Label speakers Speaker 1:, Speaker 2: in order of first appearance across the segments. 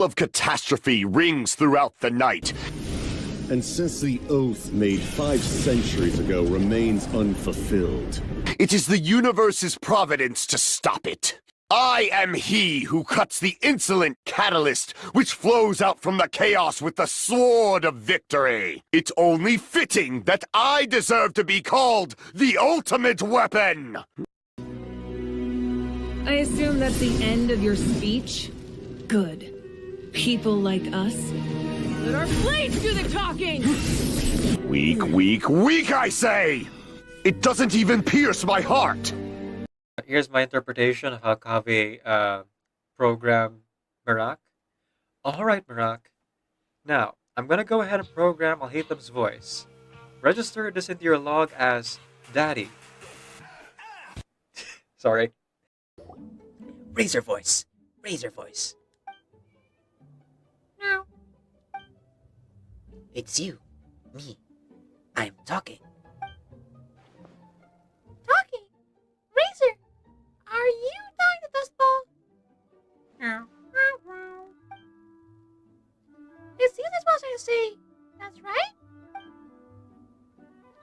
Speaker 1: of catastrophe rings throughout the night.
Speaker 2: And since the oath made 5 centuries ago remains unfulfilled,
Speaker 1: it is the universe's providence to stop it. I am he who cuts the insolent catalyst which flows out from the chaos with the sword of victory. It's only fitting that I deserve to be called the ultimate weapon.
Speaker 3: I assume that's the end of your speech? Good. People like us, let our blades do the talking!
Speaker 1: Weak, weak, weak, I say! It doesn't even pierce my heart!
Speaker 4: Here's my interpretation of how Kaveh programmed Merak. Alright, Merak. Now, I'm gonna go ahead and program Alhaitham's voice. Register this into your log as Daddy. Sorry.
Speaker 5: Raise your voice. Raise your voice. Meow. It's you. Me. I'm talking. Talking? Razor, are you talking to Dustball? Meow. It's you that's supposed to say, that's right?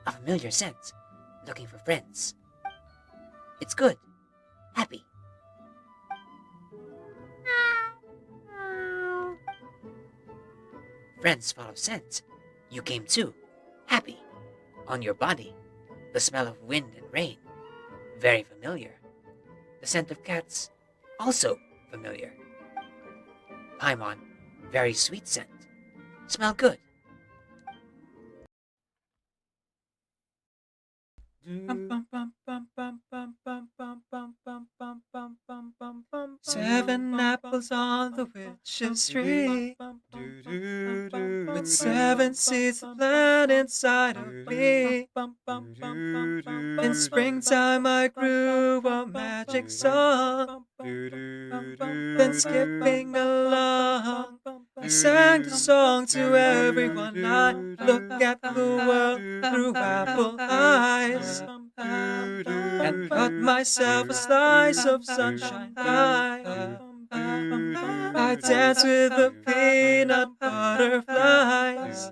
Speaker 5: A familiar scent. Looking for friends. It's good. Happy. Friends follow scent. You came too. Happy. On your body. The smell of wind and rain. Very familiar. The scent of cats. Also familiar. Paimon. Very sweet scent. Smell good.
Speaker 4: Seven apples on the witch's tree, with 7 seeds planted inside of me. In springtime I grew a magic song, then skipping along, I sang the song to everyone. I look at the world through apple eyes, and cut myself a slice of sunshine pie. I dance with the peanut butterflies,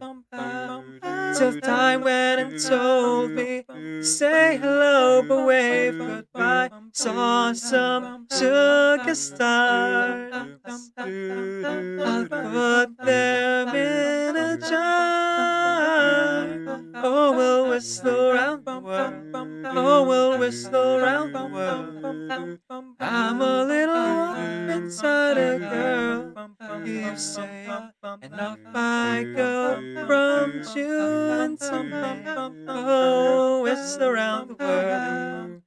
Speaker 4: till time went and told me, say hello but wave goodbye. Saw some sugar stars, I'll put them in a jar. Oh, we'll whistle around the world. Oh, we'll whistle around the world. I'm a little wolf inside a girl, you say, and off I go from June to May. Oh, whistle around the world.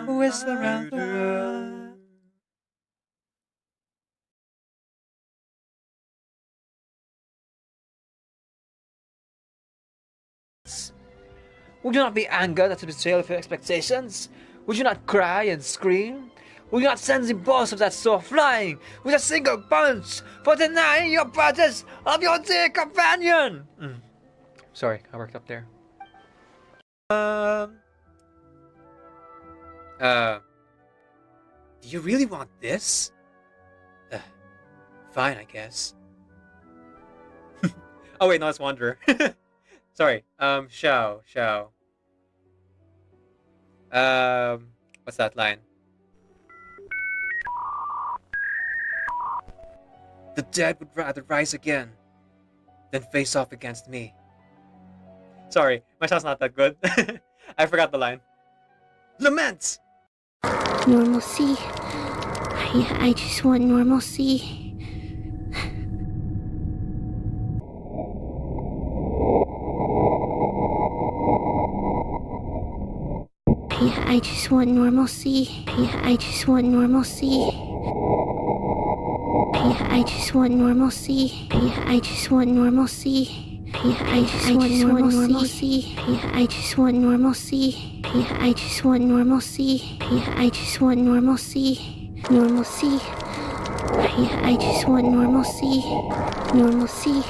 Speaker 4: Whistle around the world.
Speaker 6: Would you not be angered at the betrayal of your expectations? Would you not cry and scream? Would you not send the boss of that soul flying with a single punch for denying your purchase of your dear companion?
Speaker 4: Sorry, I worked up there. Do you really want this? Fine, I guess. Oh wait, no, it's Wanderer. Sorry, Shao. What's that line? The dead would rather rise again than face off against me. Sorry, my sound's not that good. I forgot the line. Lament!
Speaker 7: Normalcy. I just want normalcy. I just want normalcy. I just want normalcy. I just want normalcy. I just want normalcy. I just want normalcy. I just want normalcy. I just want normalcy. I just want normalcy. Normalcy. I just want normalcy. Normalcy.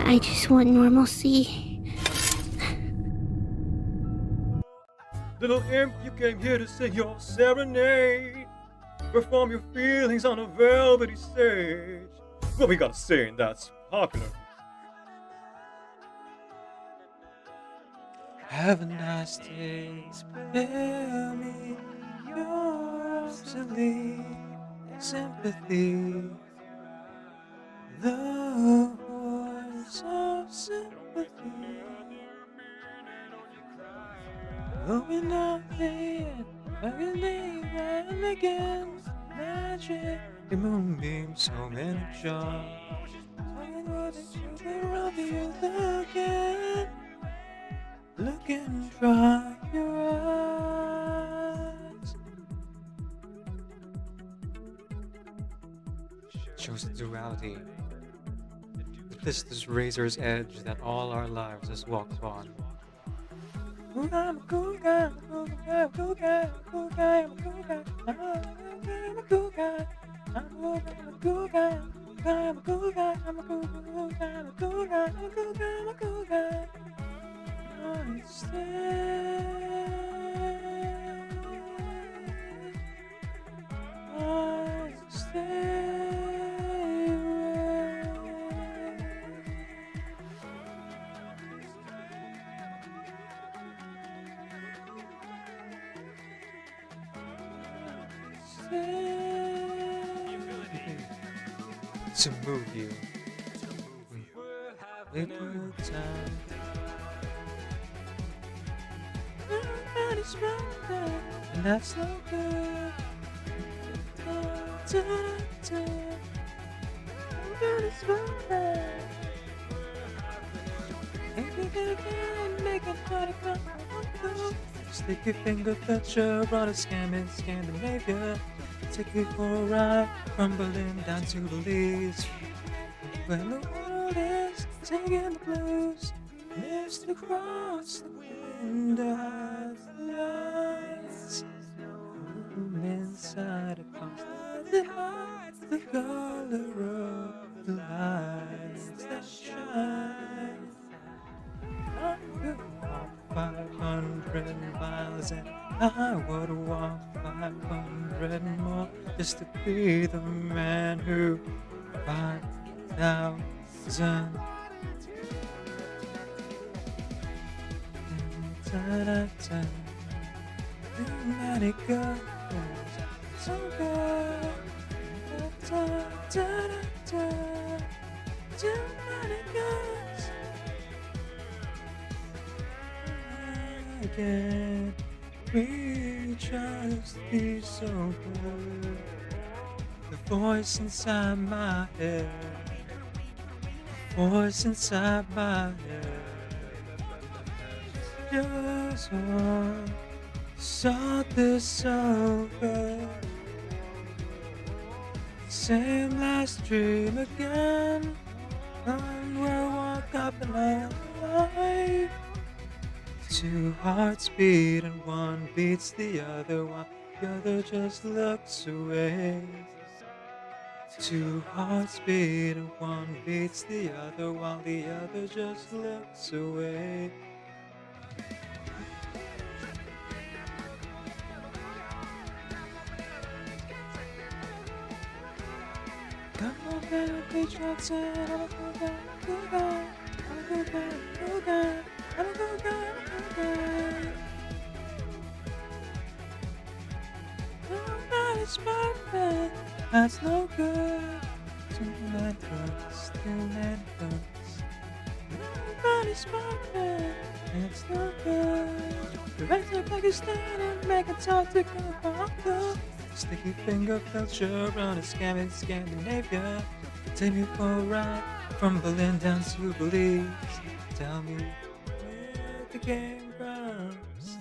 Speaker 7: I just want normalcy.
Speaker 4: Little imp, you came here to sing your serenade. Perform your feelings on a velvety stage. What we gotta sing that's popular? Have a nice day. Spare me your obsolete sympathy. The voice of sympathy. Going out there, again and again. Magic, the moonbeam, so many charms. Talking about the children of you looking. Look and dry your eyes. Shows the duality. This razor's edge that all our lives has walked on. I'm a cool guy, I'm a cool guy, I'm a cool guy, I'm a cool guy, I'm a cool guy, I'm a cool guy, I'm a cool guy, I'm a cool guy, I'm a cool guy, I'm a cool guy, I'm a cool guy, I'm a cool guy, I'm a cool guy. I stay, I stay. To move you little time. Everybody's running, and that's no good. Everybody's running. If you can make a party come. Stick your finger fetcher on a scam in Scandinavia. Take you for a ride from Berlin down to Belize. When the world is singing the blues, mist across the window hides the lights. Inside a constant that hides the color of the lights that shine. I could walk 500 miles and I would walk 500 more just to be the man who 5,000 da-da-da. Too many girls, so good. Da-da-da-da. Too many girls. Again, we just be so good. The voice inside my head, the voice inside my head. Just want to start this over. Same last dream again. And we'll walk up and alive. Two hearts beat and one beats the other while the other just looks away. Two hearts beat and one beats the other while the other just looks away. Come on, baby, be Johnson. I'm a good guy, good guy. I'm a good guy, good guy. I'm a good guy, good guy. Nobody's perfect. That's no good. Too many drugs, too many drugs. Nobody's perfect. That's no good. The rest of Pakistan and make a talk to go. Sticky finger culture on a scam in Scandinavia. Take me for a ride from Berlin down to Belize. Tell me where the game comes.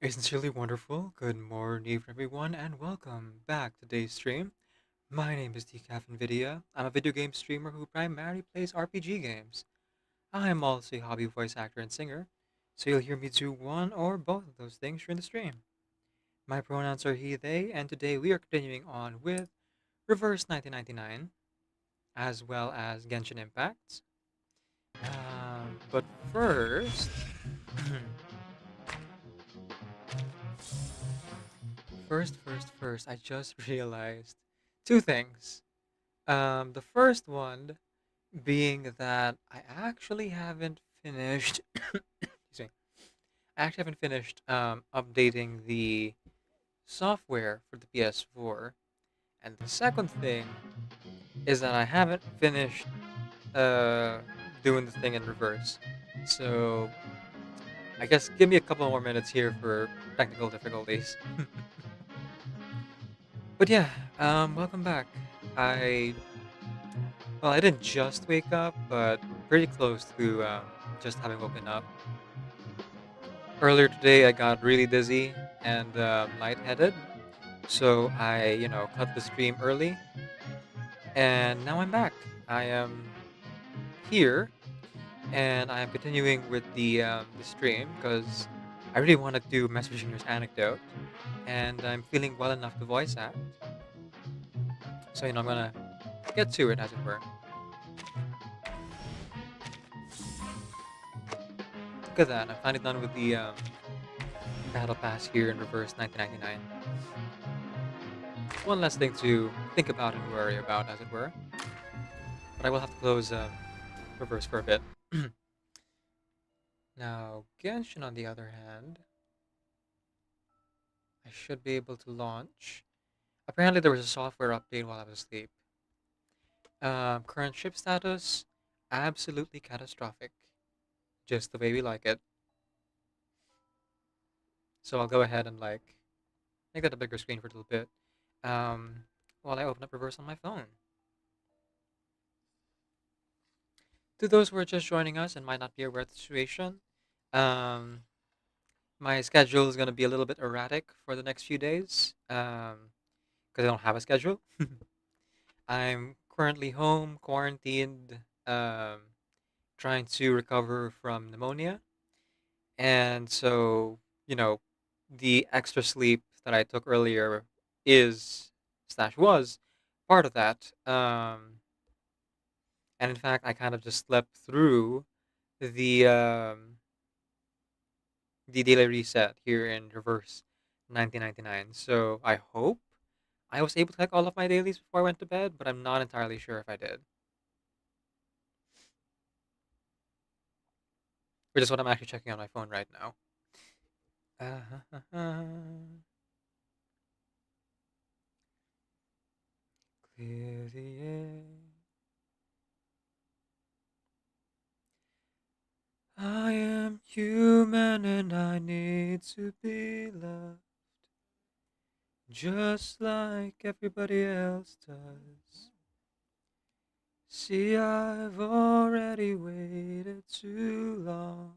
Speaker 4: It's sincerely wonderful. Good morning, everyone, and welcome back to today's stream. My name is Decaf Nvidia. I'm a video game streamer who primarily plays RPG games. I am also a hobby voice actor and singer, so you'll hear me do one or both of those things during the stream. My pronouns are he, they, and today we are continuing on with Reverse 1999, as well as Genshin Impact. But first, First, I just realized two things. The first one being that I actually haven't finished. Excuse me. I actually haven't finished updating the software for the PS4, and the second thing is that I haven't finished uh, doing the thing in reverse. So I guess give me a couple more minutes here for technical difficulties. But yeah, welcome back. I I didn't just wake up, but pretty close to just having woken up. Earlier today, I got really dizzy and lightheaded, so I, cut the stream early, and now I'm back. I am here, and I am continuing with the stream because I really want to do Mesmer Jr.'s anecdote, and I'm feeling well enough to voice act. So I'm gonna get to it, as it were. Look at that! I'm finally done with the battle pass here in reverse 1999. One less thing to think about and worry about, as it were. But I will have to close reverse for a bit. Now, Genshin, on the other hand, I should be able to launch. Apparently, there was a software update while I was asleep. Current ship status, absolutely catastrophic. Just the way we like it. So I'll go ahead and make that a bigger screen for a little bit. While I open up reverse on my phone. To those who are just joining us and might not be aware of the situation, um, my schedule is going to be a little bit erratic for the next few days because I don't have a schedule. I'm currently home, quarantined, trying to recover from pneumonia. And so, you know, the extra sleep that I took earlier is, slash was, part of that. And in fact, I kind of just slept through the um, the daily reset here in reverse 1999. So I hope I was able to collect all of my dailies before I went to bed, but I'm not entirely sure if I did. Which is what I'm actually checking on my phone right now. Clear the air. I am human and I need to be loved just like everybody else does. See, I've already waited too long,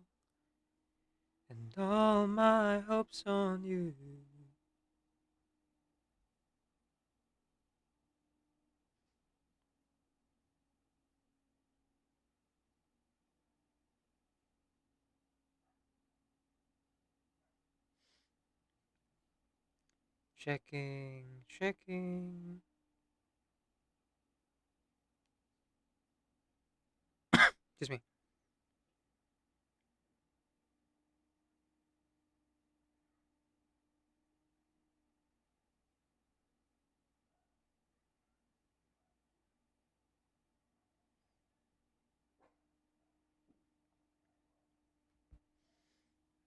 Speaker 4: and all my hopes on you. Checking, checking. Excuse me.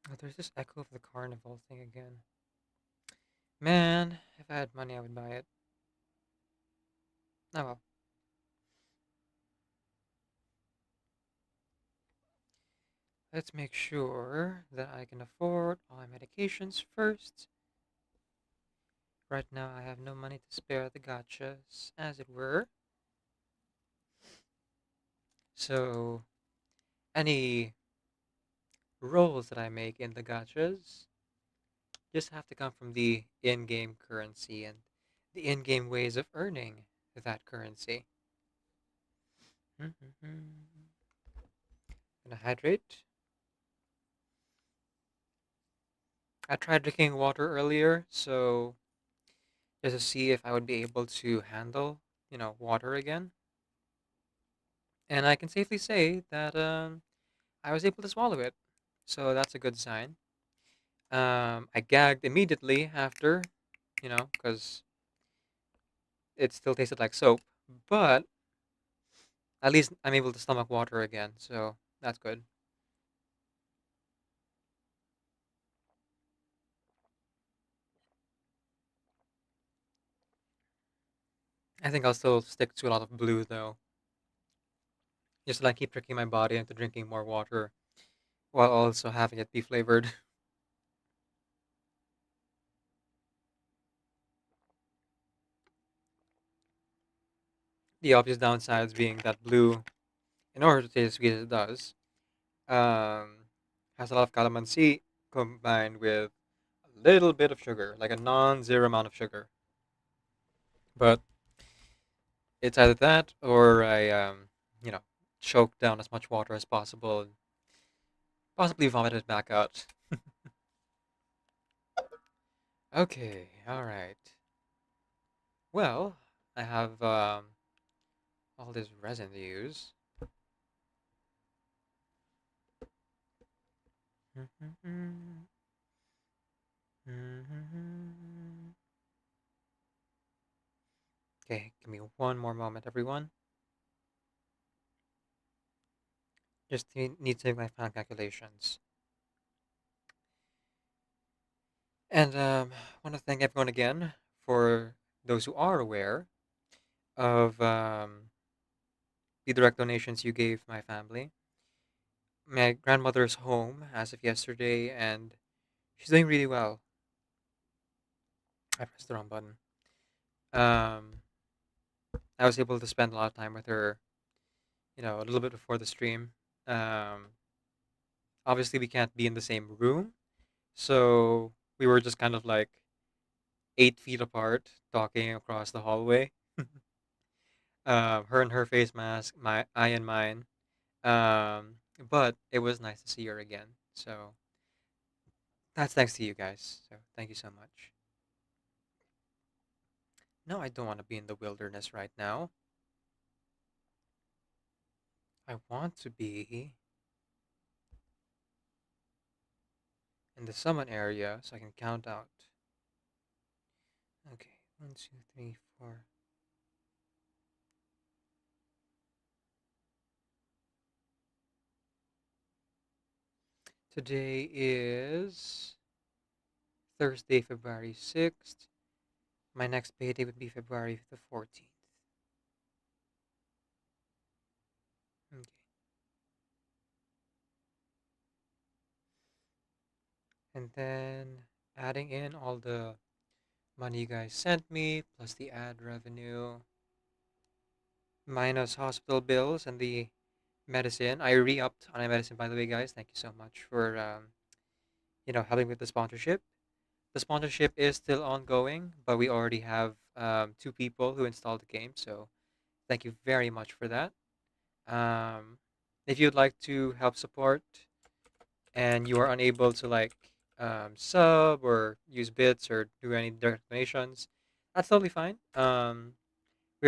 Speaker 4: Oh, there's this echo of the carnival thing again. Man, if I had money, I would buy it. Oh well. Let's make sure that I can afford all my medications first. Right now, I have no money to spare the gotchas, as it were. So, any rolls that I make in the gotchas just have to come from the in-game currency and the in-game ways of earning that currency. Gonna hydrate. I tried drinking water earlier, so just to see if I would be able to handle, water again. And I can safely say that I was able to swallow it. so that's a good sign. I gagged immediately after, because it still tasted like soap, but at least I'm able to stomach water again, so that's good. I think I'll still stick to a lot of blue though, just to like keep tricking my body into drinking more water while also having it be flavored. The obvious downsides being that blue, in order to taste as sweet as it does, um, has a lot of calamansi combined with a little bit of sugar, like a non-zero amount of sugar. But it's either that or I, you know, choke down as much water as possible and possibly vomit it back out. Okay, all right. Well, I have all this resin to use. Okay, give me one more moment, everyone. Just need to make my final calculations. And want to thank everyone again for those who are aware of the direct donations you gave my family. My grandmother's home as of yesterday, and she's doing really well. I pressed the wrong button. Um, I was able to spend a lot of time with her, a little bit before the stream. Um, Obviously, we can't be in the same room, so we were just kind of like 8 feet apart, talking across the hallway. Her and her face mask, my I and mine. But it was nice to see her again. So that's thanks to you guys. So thank you so much. No, I don't want to be in the wilderness right now. I want to be in the summon area so I can count out. Okay, 1, 2, 3, 4. Today is Thursday, February 6th. My next payday would be February the 14th. Okay. And then adding in all the money you guys sent me, plus the ad revenue, minus hospital bills and the medicine. I re-upped on my medicine, by the way, guys. Thank you so much for helping with the sponsorship. The sponsorship is still ongoing, but we already have 2 people who installed the game, so thank you very much for that. Um, if you'd like to help support and you are unable to like sub or use bits or do any direct donations, that's totally fine. We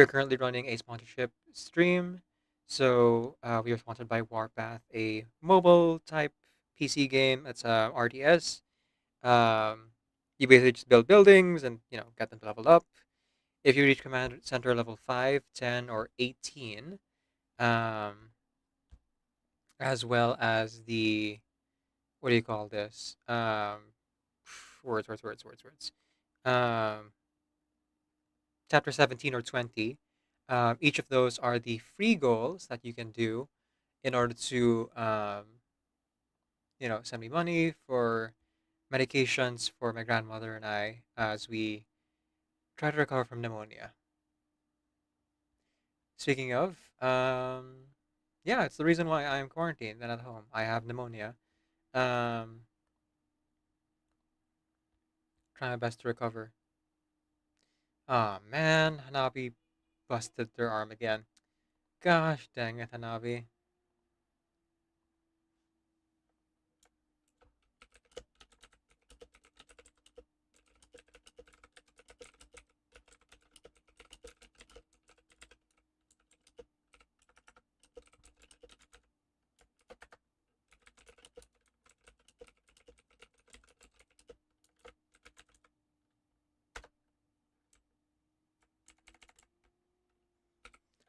Speaker 4: are currently running a sponsorship stream. So we are sponsored by Warpath, a mobile type PC game. It's RTS. Um, you basically just build buildings and get them to level up. If you reach Command Center level 5, 10, or 18, um, as well as the what do you call this? Words. Um, Chapter 17 or 20. Each of those are the free goals that you can do in order to, send me money for medications for my grandmother and I as we try to recover from pneumonia. Speaking of, yeah, it's the reason why I'm quarantined and at home. I have pneumonia. Um, Trying my best to recover. Oh man, Hanabi busted their arm again. Gosh dang it, Hanabi.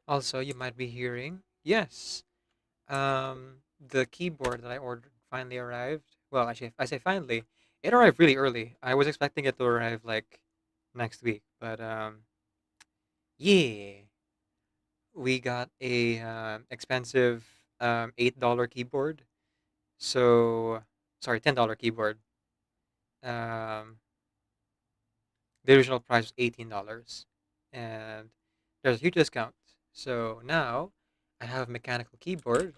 Speaker 4: Also, you might be hearing, yes, the keyboard that I ordered finally arrived. Well, actually, I say finally. It arrived really early. I was expecting it to arrive like next week, but yeah, we got a expensive $8 keyboard. So sorry, $10 keyboard. Um, the original price was $18, and there's a huge discount. So now I have a mechanical keyboard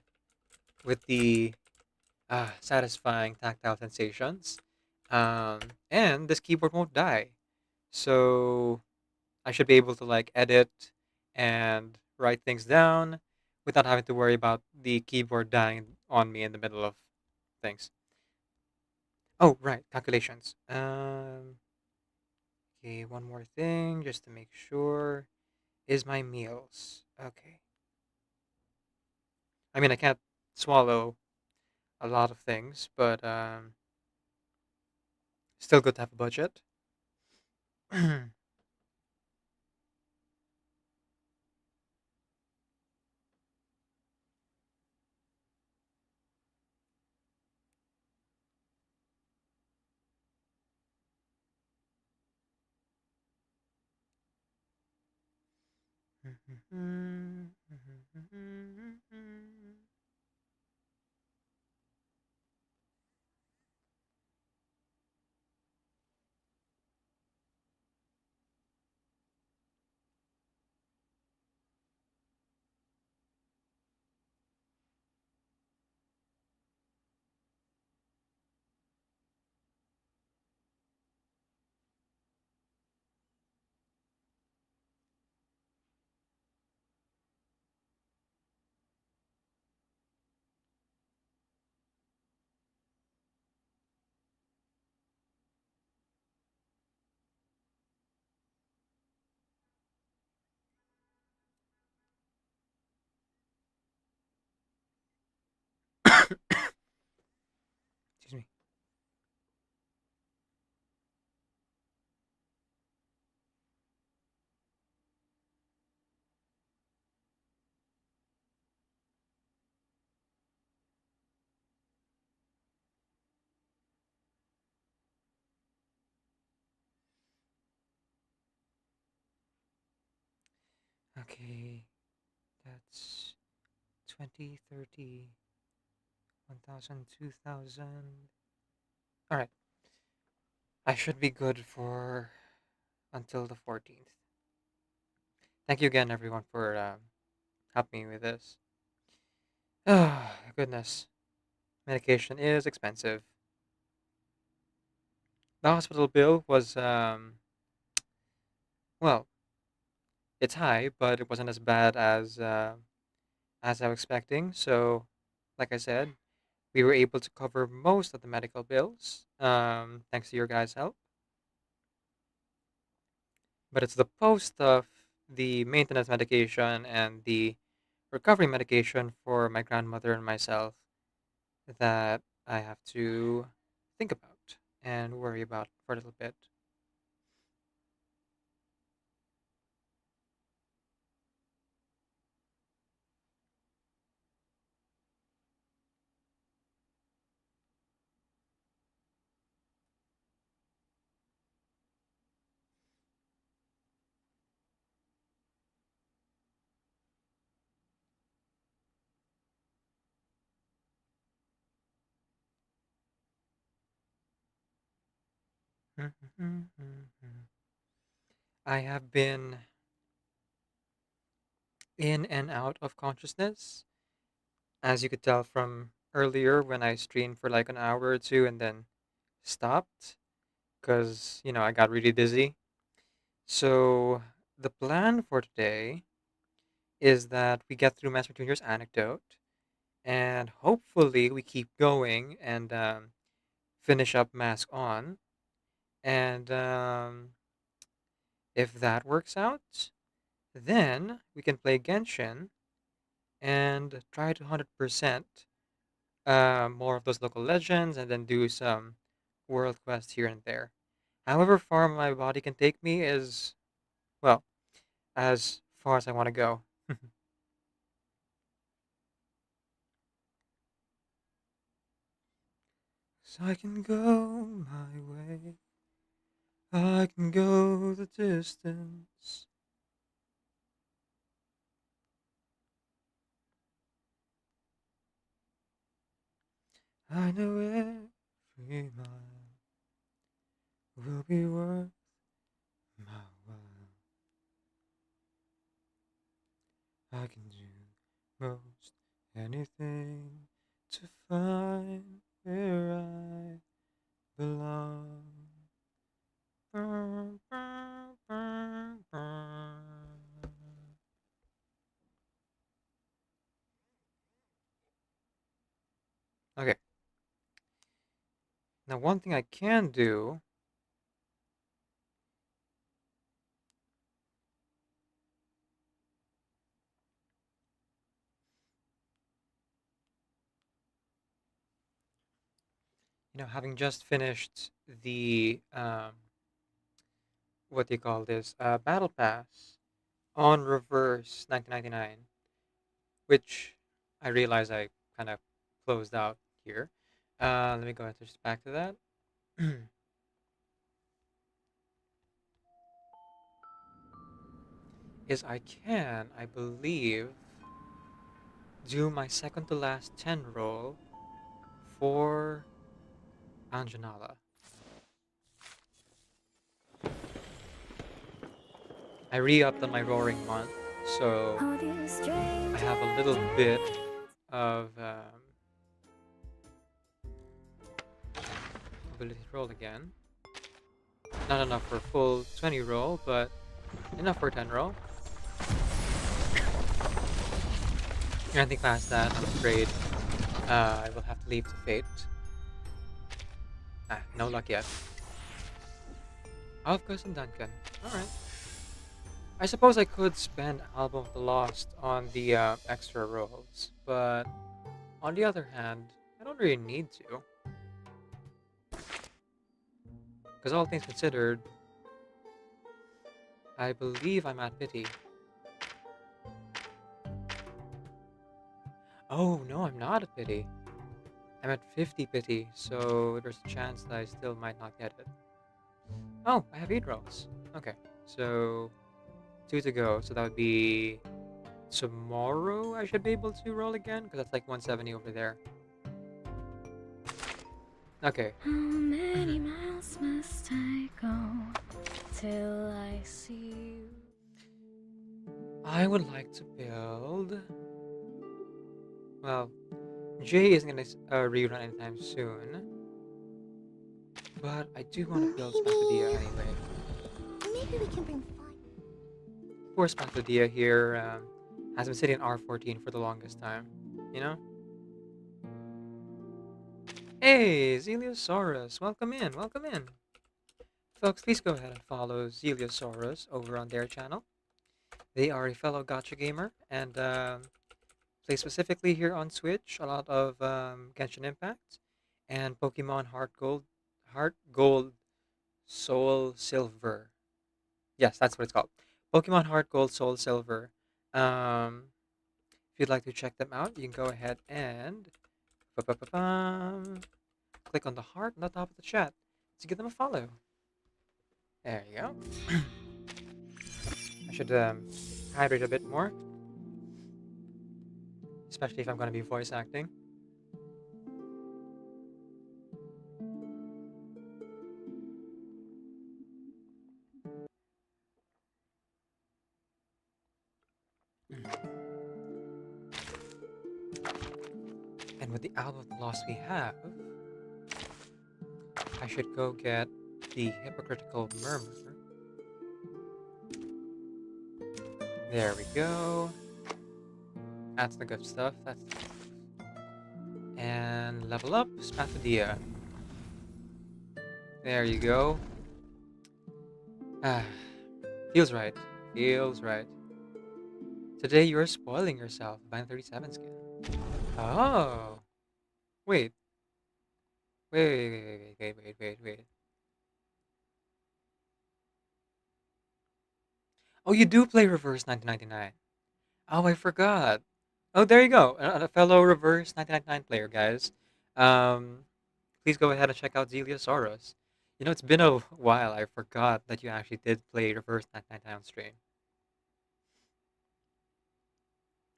Speaker 4: with the satisfying tactile sensations. Um, and this keyboard won't die. So I should be able to like edit and write things down without having to worry about the keyboard dying on me in the middle of things. Oh, right, calculations. Okay, one more thing just to make sure is my meals. Okay. I mean, I can't swallow a lot of things, but still good to have a budget. Excuse me. Okay, that's 20, 30, 1,000, 2,000. All right, I should be good for until the 14th. Thank you again, everyone, for helping me with this. Oh, goodness. Medication is expensive. The hospital bill was, well, it's high, but it wasn't as bad as I was expecting. So, like I said, we were able to cover most of the medical bills, thanks to your guys' help. But it's the post of the maintenance medication and the recovery medication for my grandmother and myself that I have to think about and worry about for a little bit. I have been in and out of consciousness, as you could tell from earlier when I streamed for like an hour or two and then stopped because, I got really dizzy. So, the plan for today is that we get through Mesmer Jr.'s anecdote and hopefully we keep going and finish up Mask On. And if that works out, then we can play Genshin and try to 100% more of those local legends and then do some world quests here and there. However far my body can take me is, well, as far as I want to go. 'Cause I can go my way. I can go the distance. I know every mile will be worth my while. I can do most anything to find where I belong. Bum, bum, bum, bum. Okay. Now, one thing I can do, having just finished the what do you call this? Battle Pass on Reverse 1999, which I realize I kind of closed out here. Let me go ahead and just back to that. Is I can, I believe, do my second to last 10 roll for Anjanala. I re-upped on my Roaring Month, so I have a little bit of ability to roll again. Not enough for a full 20 roll, but enough for 10 roll. Anything past that, I'm afraid I will have to leave to fate. No luck yet. Of course, and Duncan. Alright. I suppose I could spend Album of the Lost on the extra rolls, but on the other hand, I don't really need to. Because all things considered, I believe I'm at pity. Oh, no, I'm not at pity. I'm at 50 pity, so there's a chance that I still might not get it. Oh, I have 8 rolls. Okay, so 2 to go. So that would be tomorrow I should be able to roll again, because that's like 170 over there. Okay.
Speaker 8: How many miles must I go till I see you?
Speaker 4: I would like to build. Well, Jay isn't gonna rerun anytime soon, but I do want to build Spathadia anyway.
Speaker 7: Maybe we can bring fun.
Speaker 4: Poor Spathadia here has been sitting in R14 for the longest time, you know? Hey, Zeliosaurus, welcome in, welcome in. Folks, please go ahead and follow Zeliosaurus over on their channel. They are a fellow gacha gamer and play specifically here on Switch a lot of Genshin Impact and Pokemon Heart Gold, Soul Silver. Yes, that's what it's called. Pokemon Heart Gold, Soul Silver. If you'd like to check them out, you can go ahead and click on the heart on the top of the chat to give them a follow. There you go. I should hydrate a bit more, especially if I'm going to be voice acting. And with the Album of the Lost we have, I should go get the Hypocritical Murmur. There we go. That's the good stuff. That's the good stuff. And level up Spathadia. There you go. Feels right. Feels right. Today you're spoiling yourself by 37 skin. Oh. Wait. Wait. Oh, you do play Reverse 1999. Oh, I forgot. Oh, there you go. A fellow Reverse 1999 player, guys. please go ahead and check out Zeliasaurus. You know, it's been a while. I forgot that you actually did play Reverse 999 on stream.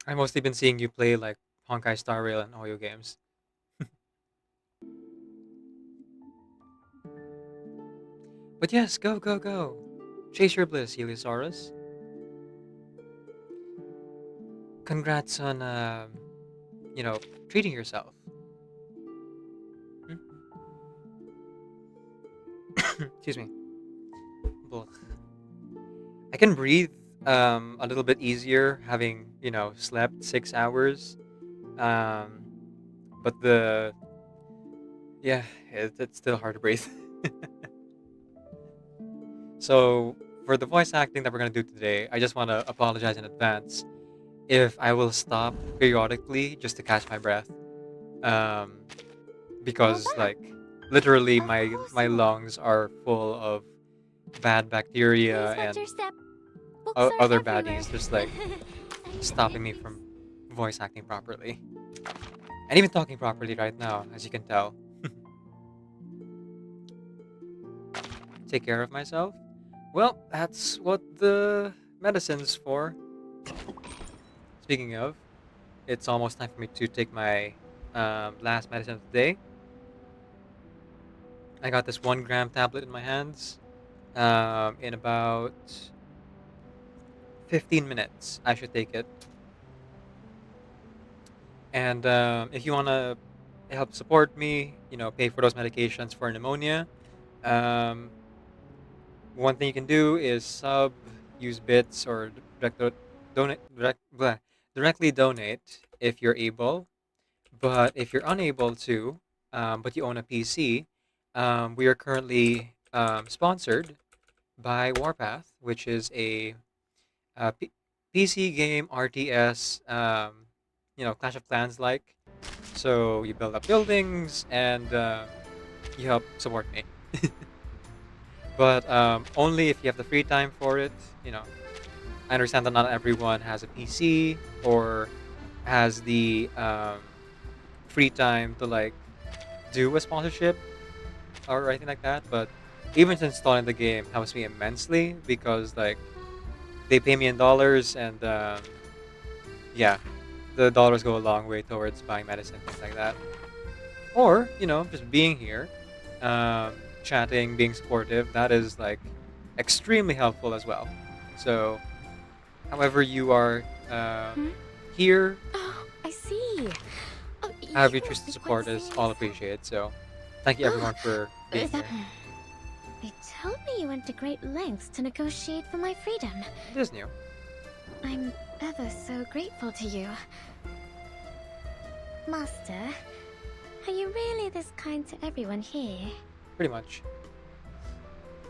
Speaker 4: I've mostly been seeing you play like Honkai Star Rail and Oyo games. But yes, go, go, go. Chase your bliss, Heliosaurus. Congrats on, you know, treating yourself. Hmm? Excuse me. Blech. I can breathe a little bit easier having, you know, slept 6 hours. But yeah, it's still hard to breathe. So, for the voice acting that we're going to do today, I just want to apologize in advance if I will stop periodically just to catch my breath. Because, like, literally my lungs are full of bad bacteria and other baddies just, like, stopping me from voice acting properly. And even talking properly right now, as you can tell. Take care of myself? Well, that's what the medicine's for. Speaking of, it's almost time for me to take my last medicine of the day. I got this 1 gram tablet in my hands. In about 15 minutes, I should take it. And if you want to help support me, you know, pay for those medications for pneumonia, one thing you can do is sub, use bits, or directly donate if you're able. But if you're unable to, but you own a PC, we are currently sponsored by Warpath, which is a PC game RTS, you know, Clash of Clans like. So you build up buildings and you help support me. But only if you have the free time for it. You know, I understand that not everyone has a PC or has the free time to like do a sponsorship or anything like that. But even just installing the game helps me immensely because like they pay me in dollars and yeah, the dollars go a long way towards buying medicine, things like that. Or you know, just being here. Chatting, being supportive, that is like extremely helpful as well. So, however you are here,
Speaker 8: Oh, I see. Oh,
Speaker 4: however you
Speaker 8: you
Speaker 4: choose
Speaker 8: must
Speaker 4: to
Speaker 8: be quite
Speaker 4: support
Speaker 8: the
Speaker 4: is
Speaker 8: singing
Speaker 4: all
Speaker 8: yourself.
Speaker 4: appreciated. So, thank you everyone for being here.
Speaker 8: They told me you went to great lengths to negotiate for my freedom.
Speaker 4: It is new.
Speaker 8: I'm ever so grateful to you. Master, are you really this kind to everyone here?
Speaker 4: Pretty much.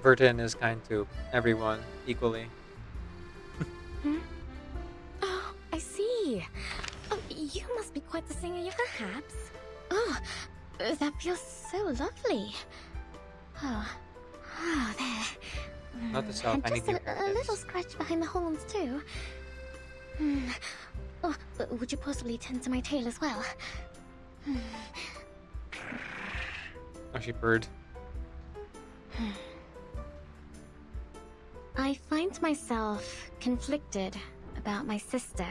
Speaker 4: Vertin is kind to everyone equally.
Speaker 8: Oh, I see. Oh, you must be quite the singer, perhaps. Oh, that feels so lovely. Oh, there.
Speaker 4: Not the self,
Speaker 8: And
Speaker 4: I need
Speaker 8: just
Speaker 4: new
Speaker 8: a little
Speaker 4: haircuts.
Speaker 8: scratch behind the horns too. Oh, would you possibly tend to my tail as well?
Speaker 4: Oh, she purred.
Speaker 8: I find myself conflicted about my sister.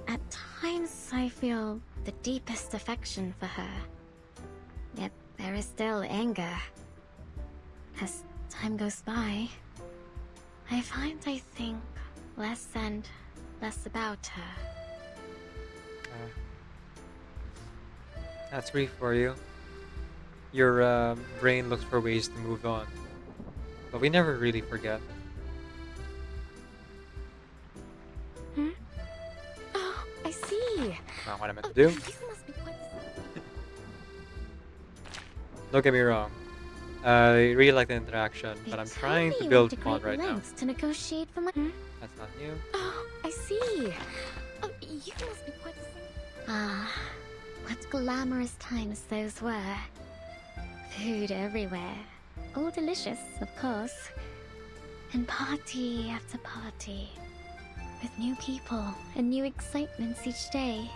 Speaker 8: At times, I feel the deepest affection for her. Yet there is still anger. As time goes by, I think less and less about her.
Speaker 4: That's grief for you. Your brain looks for ways to move on. But we never really forget.
Speaker 8: Oh, I see.
Speaker 4: Not what I meant to
Speaker 8: Oh,
Speaker 4: do.
Speaker 8: you must be quite the...
Speaker 4: Don't get me wrong. I really like the interaction, but I'm trying to build bond right now.
Speaker 8: To negotiate for my...
Speaker 4: That's not new.
Speaker 8: Oh, I see. Oh, you must be quite the... Ah, what glamorous times those were. Food everywhere. All delicious, of course. And party after party. With new people and new excitements each day.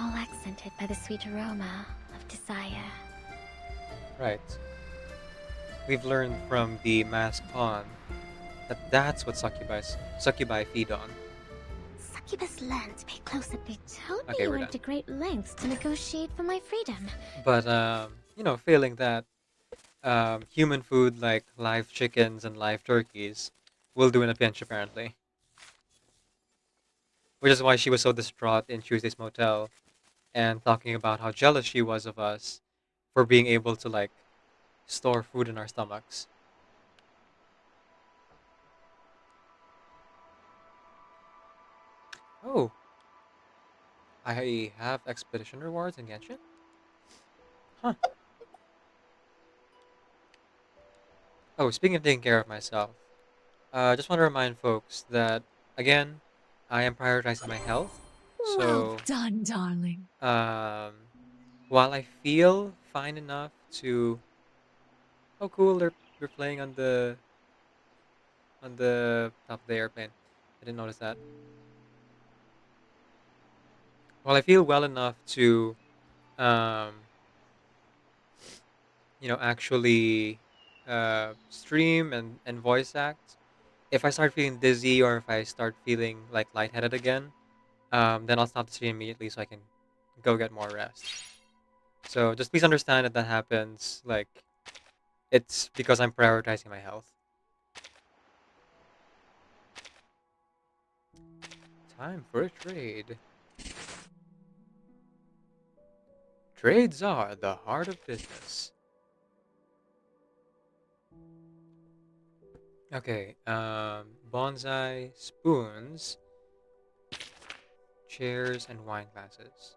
Speaker 8: All accented by the sweet aroma of desire.
Speaker 4: Right. We've learned from the masked pawn that that's what succubi feed on.
Speaker 8: Succubus learned to pay closer. They told me
Speaker 4: Okay,
Speaker 8: you
Speaker 4: we're
Speaker 8: went
Speaker 4: done.
Speaker 8: to great lengths to negotiate for my freedom.
Speaker 4: But failing that, human food like live chickens and live turkeys will do in a pinch apparently. Which is why she was so distraught in Tuesday's motel and talking about how jealous she was of us for being able to like store food in our stomachs. Oh, I have expedition rewards in Genshin? Huh. Oh, speaking of taking care of myself, just want to remind folks that, again, I am prioritizing my health.
Speaker 3: Well
Speaker 4: So,
Speaker 3: done, darling.
Speaker 4: um, while I feel fine enough to, oh cool, they're playing on the top of the airplane. I didn't notice that. While I feel well enough to, um, actually stream and voice act, if I start feeling dizzy or if I start feeling like lightheaded again, then I'll stop the stream immediately so I can go get more rest. So just please understand that that happens. Like, it's because I'm prioritizing my health. Time for a trade. Trades are the heart of business. Okay, bonsai, spoons, chairs, and wine glasses.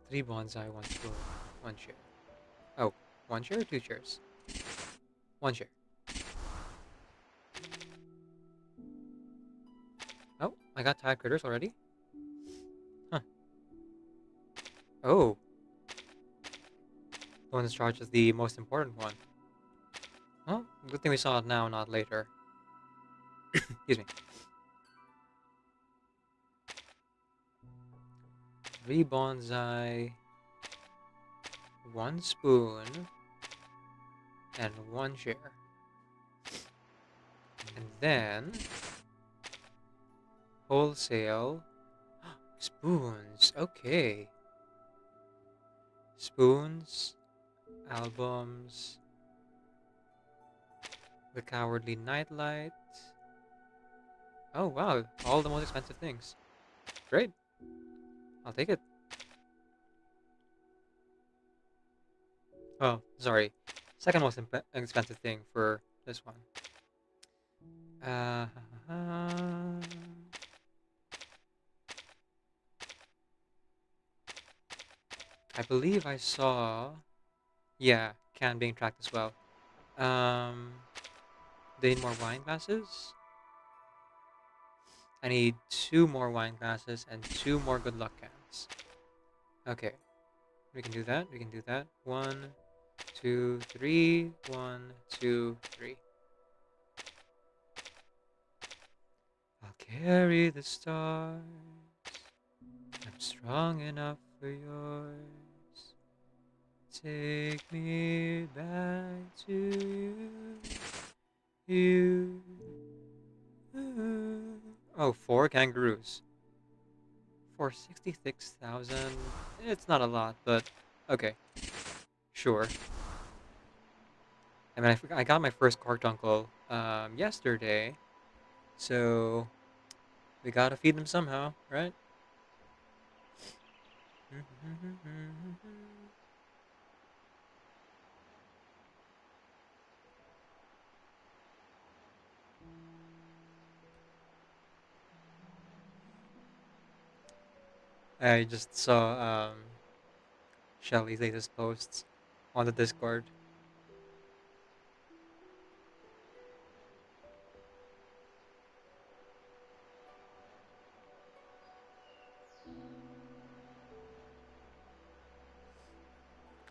Speaker 4: 3 bonsai, 1 spoon, 1 chair. Oh, 1 chair or 2 chairs? 1 chair. Oh, I got tag critters already? Huh. Oh. The one that's charged is the most important one. Well, good thing we saw it now, not later. Excuse me. 3 bonsai, 1 spoon, and 1 chair. And then wholesale spoons. Okay. Spoons, albums, the Cowardly Nightlight. Oh wow, all the most expensive things. Great. I'll take it. Oh, sorry. Second most expensive thing for this one. Uh, I believe I saw. Yeah, can being tracked as well. They need more wine glasses. I need 2 more wine glasses and 2 more good luck cans. Okay, we can do that. We can do that. 1, 2, 3. 1, 2, 3. I'll carry the stars. I'm strong enough for yours. Take me back to you. Oh, 4 kangaroos. For 66,000. It's not a lot, but okay. Sure. I mean, I got my first Cortuncle yesterday, so we gotta feed them somehow, right? I just saw Shelly's latest posts on the Discord.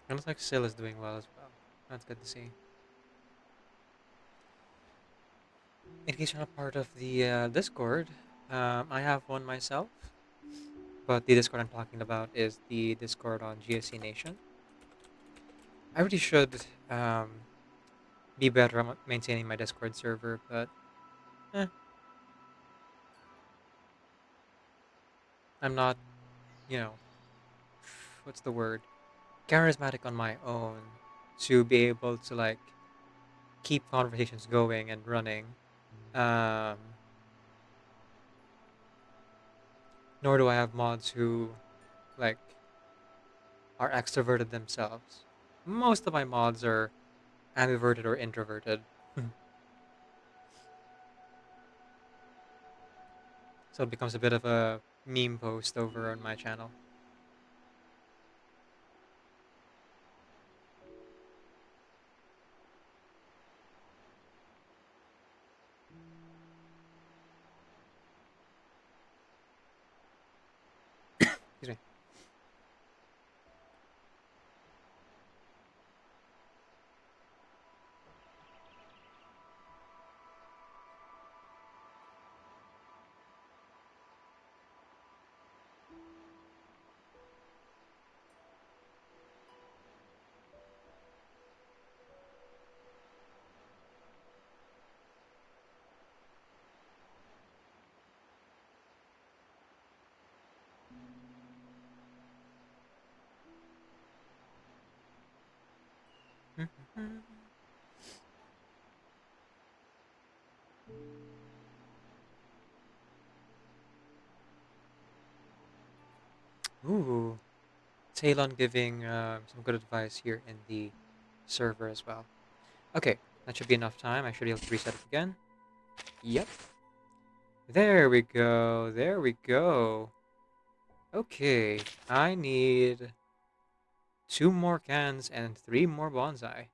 Speaker 4: It looks like Sil is doing well as well. That's good to see. In case you're not part of the Discord, I have one myself. But the Discord I'm talking about is the Discord on GSC Nation. I really should be better at maintaining my Discord server, but eh, I'm not, you know, what's the word? Charismatic on my own to be able to like keep conversations going and running. Um, Nor do I have mods who like are extroverted themselves. Most of my mods are ambiverted or introverted. So it becomes a bit of a meme post over on my channel. Excuse me. Ooh, Talon giving some good advice here in the server as well. Okay, that should be enough time. I should be able to reset it again. Yep. There we go. There we go. Okay, I need 2 more cans and 3 more bonsai.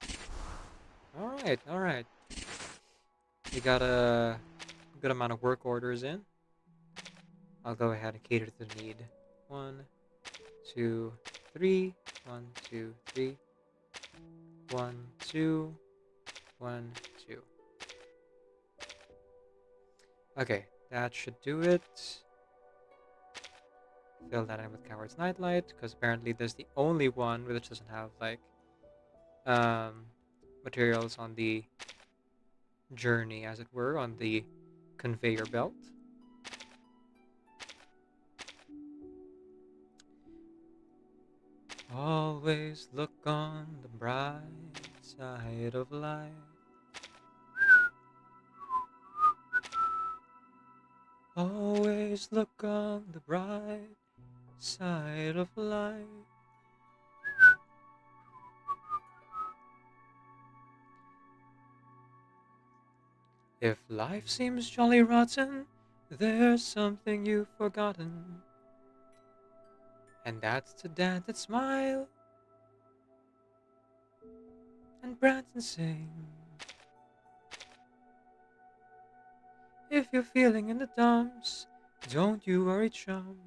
Speaker 4: Alright, alright. We got a good amount of work orders in. I'll go ahead and cater to the need. 1, 2, 3. 1, 2, 3. 1, 2. 1, 2. Okay, that should do it. Fill that in with Coward's Nightlight, because apparently there's the only one which doesn't have, like, materials on the journey, as it were, on the conveyor belt. Always look on the bright side of life. Always look on the bright side of life. If life seems jolly rotten, there's something you've forgotten. And that's to dance and smile and prance and sing. If you're feeling in the dumps, don't you worry, chum.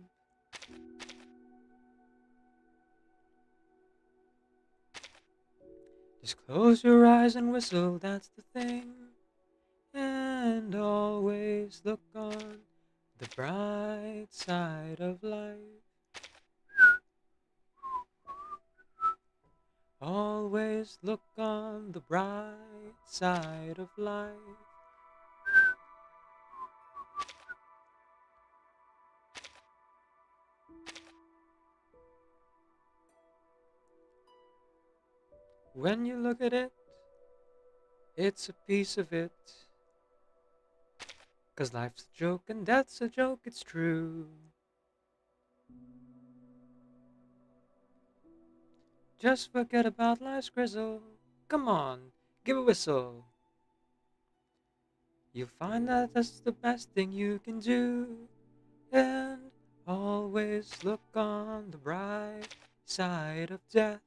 Speaker 4: Just close your eyes and whistle, that's the thing. And always look on the bright side of life. Always look on the bright side of life. When you look at it, it's a piece of it. 'Cause life's a joke and death's a joke, it's true. Just forget about life's grizzle. Come on, give a whistle. You'll find that that's the best thing you can do. And always look on the bright side of death.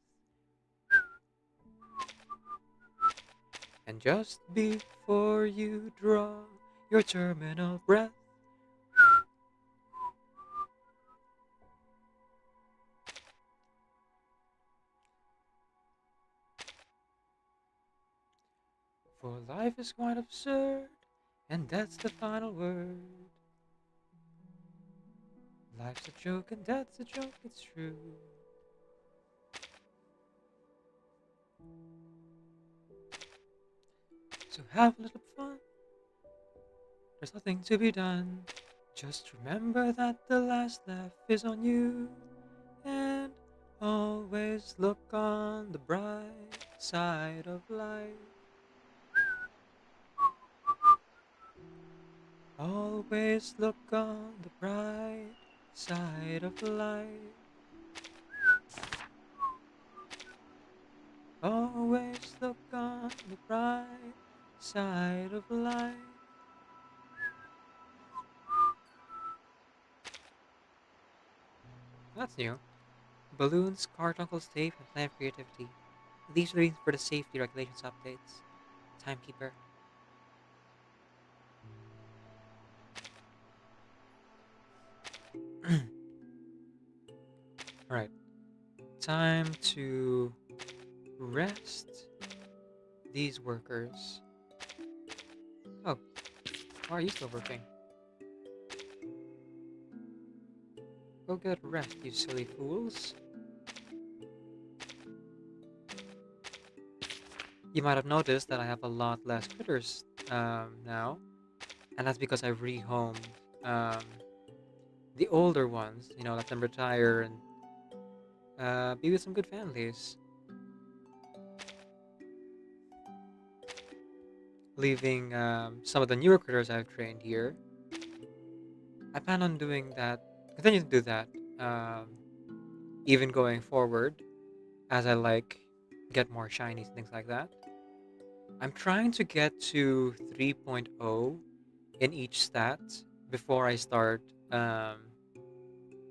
Speaker 4: And just before you draw your terminal breath, for life is quite absurd, and that's the final word. Life's a joke and death's a joke, it's true. So have a little fun. There's nothing to be done. Just remember that the last laugh is on you. And always look on the bright side of life. Always look on the bright side of life. Always look on the bright side of life. That's new. Balloons, cartuncles, tape, and plant creativity. These are readings for the safety regulations updates. Timekeeper. Alright. Time to rest these workers. Oh, why are you still working? Go get rest, you silly fools. You might have noticed that I have a lot less critters now, and that's because I've rehomed the older ones, let them retire and be with some good families. Leaving some of the newer critters I've trained here. I plan on doing that, continue to do that, even going forward, as I get more shinies and things like that. I'm trying to get to 3.0 in each stat before I start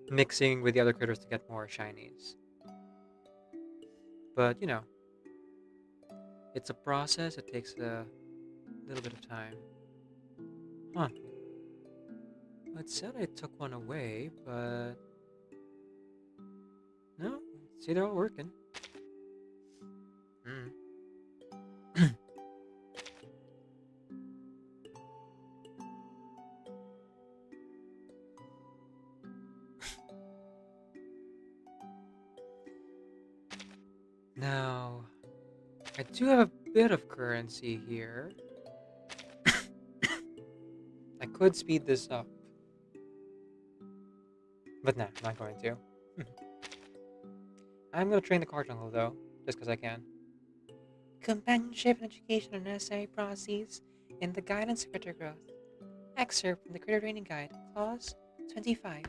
Speaker 4: mixing with the other critters to get more shinies. But, it's a process, it takes a little bit of time. Huh. It said I took one away, but... No, see, they're all working. Now, I do have a bit of currency here. I could speed this up. But nah, I'm not going to. I'm going to train the Cardinal, though, just because I can. Companionship and education are necessary processes in the guidance of critter growth. Excerpt from the Critter Training Guide, Clause 25.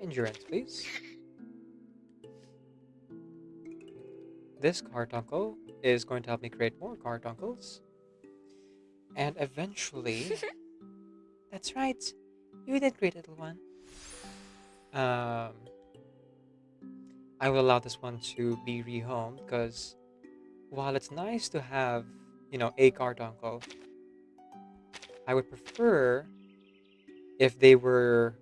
Speaker 4: Endurance, please. This Carduncle is going to help me create more Carduncles. And eventually... That's right. You did great, little one. I will allow this one to be rehomed because while it's nice to have, a Carduncle, I would prefer if they were,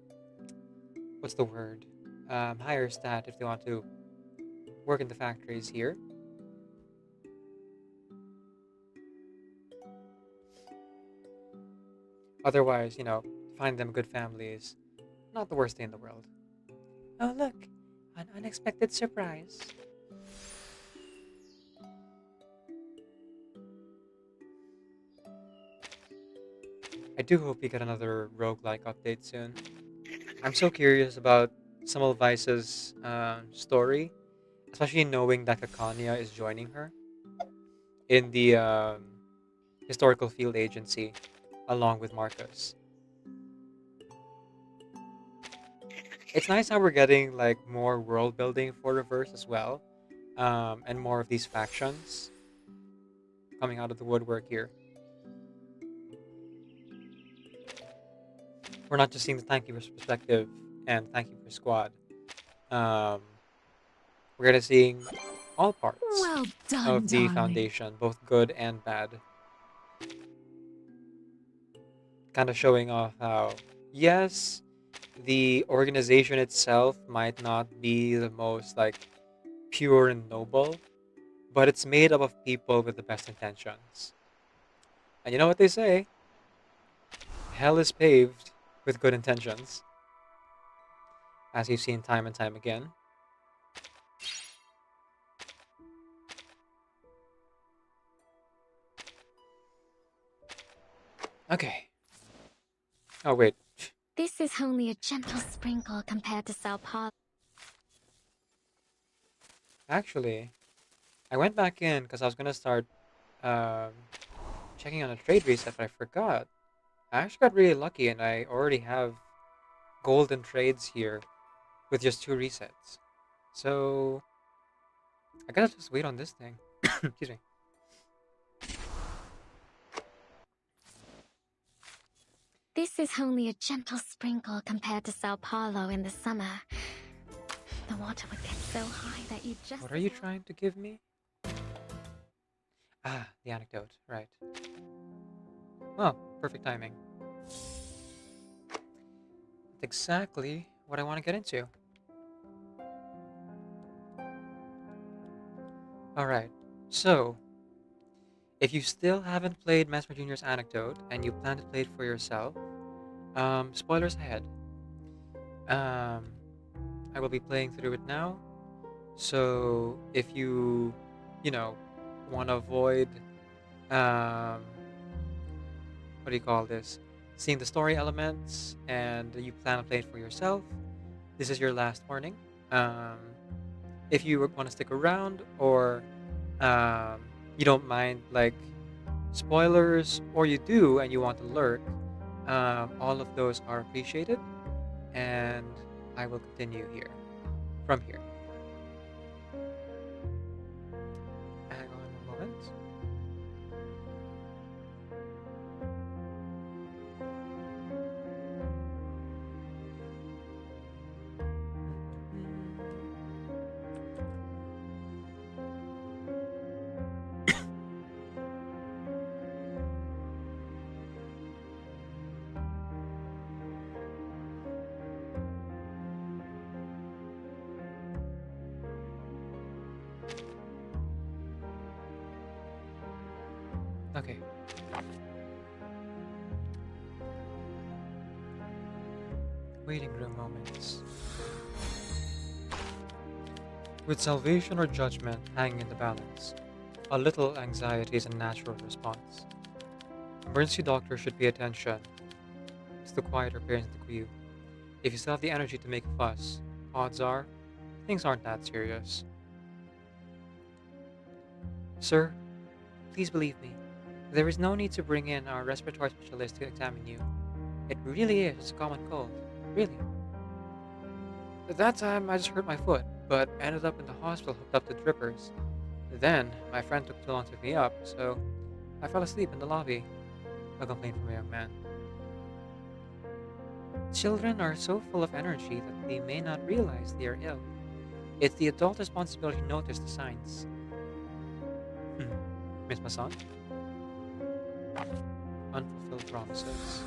Speaker 4: what's the word? Higher stat if they want to work in the factories here. Otherwise, find them good families, not the worst thing in the world. Oh, look, an unexpected surprise. I do hope we get another roguelike update soon. I'm so curious about Semmelweis's story, especially knowing that Kakania is joining her in the historical field agency along with Marcus. It's nice how we're getting more world building for Reverse as well, and more of these factions coming out of the woodwork here. We're not just seeing the Timekeeper's perspective and Timekeeper squad. We're gonna seeing all parts
Speaker 3: Well done,
Speaker 4: of the
Speaker 3: darling.
Speaker 4: Foundation, both good and bad. Kind of showing off how, yes, the organization itself might not be the most pure and noble, but it's made up of people with the best intentions. And you know what they say? Hell is paved with good intentions, as you've seen time and time again. Okay. Oh, wait.
Speaker 8: This is only a gentle sprinkle compared to Sao Paulo.
Speaker 4: Actually, I went back in because I was gonna start um, checking on a trade reset, but I forgot. I actually got really lucky, and I already have golden trades here with just 2 resets. So I gotta just wait on this thing. Excuse me.
Speaker 8: This is only a gentle sprinkle compared to Sao Paulo in the summer. The water would get so high that you just...
Speaker 4: What are you trying to give me? Ah, the anecdote. Right. Well, perfect timing. That's exactly what I want to get into. Alright, so if you still haven't played Mesmer Jr.'s Anecdote and you plan to play it for yourself, spoilers ahead. I will be playing through it now, so if you know, want to avoid, um, what do you call this? Seeing the story elements and you plan to play it for yourself, this is your last warning. Um, if you want to stick around or you don't mind like spoilers, or you do and you want to lurk, all of those are appreciated, and I will continue here from here. Hang on a moment. Okay. Waiting room moments. With salvation or judgment hanging in the balance, a little anxiety is a natural response. Emergency doctors should pay attention to the quieter parents in the queue. If you still have the energy to make a fuss, odds are, things aren't that serious. Sir, please believe me. There is no need to bring in our respiratory specialist to examine you. It really is just a common cold. Really. At that time, I just hurt my foot, but ended up in the hospital hooked up to drippers. Then, my friend took too long to pick me up, so I fell asleep in the lobby. A complaint from a young man. Children are so full of energy that they may not realize they are ill. It's the adult responsibility to notice the signs. Miss Masson? Unfulfilled promises.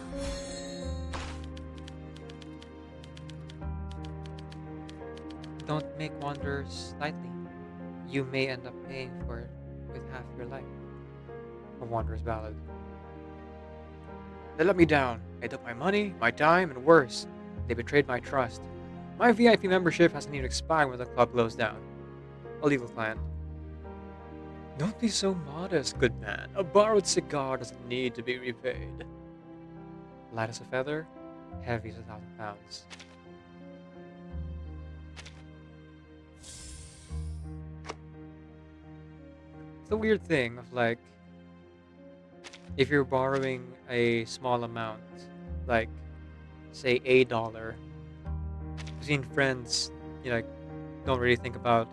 Speaker 4: Don't make wonders lightly. You may end up paying for it with half your life. A wanderer's ballad. They let me down. They took my money, my time, and worse, they betrayed my trust. My VIP membership hasn't even expired when the club closed down. A legal client. Don't be so modest, good man. A borrowed cigar doesn't need to be repaid. Light as a feather, heavy as 1,000 pounds. It's the weird thing of like, if you're borrowing a small amount, like say $1, between friends, you know, don't really think about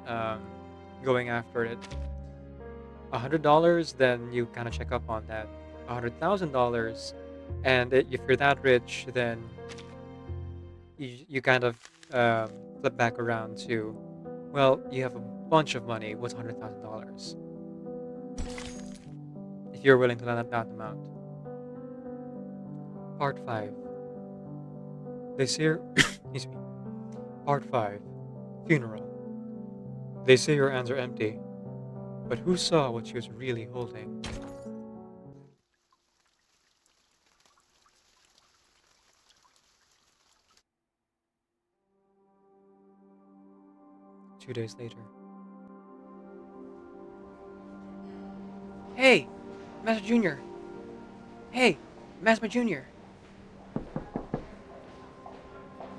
Speaker 4: going after it. $100, then you kind of check up on that. $100,000, and if you're that rich, then you kind of flip back around to, well, you have a bunch of money. What's $100,000? If you're willing to lend that amount. Part 5. They say, excuse me. Part 5. Funeral. They say your hands are empty, but who saw what she was really holding? 2 days later. Hey, Master Jr. Hey, Mesmer Jr.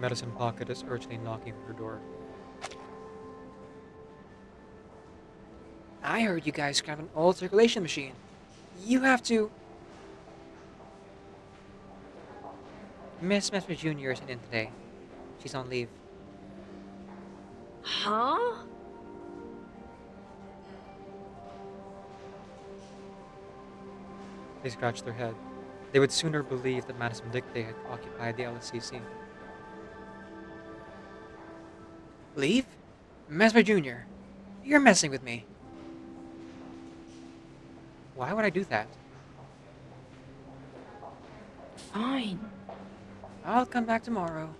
Speaker 4: Medicine Pocket is urgently knocking on her door. I heard you guys scrapped an old circulation machine. You have to... Miss Mesmer Jr. isn't in today. She's on leave.
Speaker 3: Huh?
Speaker 4: They scratched their head. They would sooner believe that Madison Dictate had occupied the LSCC. Leave? Mesmer Jr., you're messing with me. Why would I do that?
Speaker 3: Fine.
Speaker 4: I'll come back tomorrow.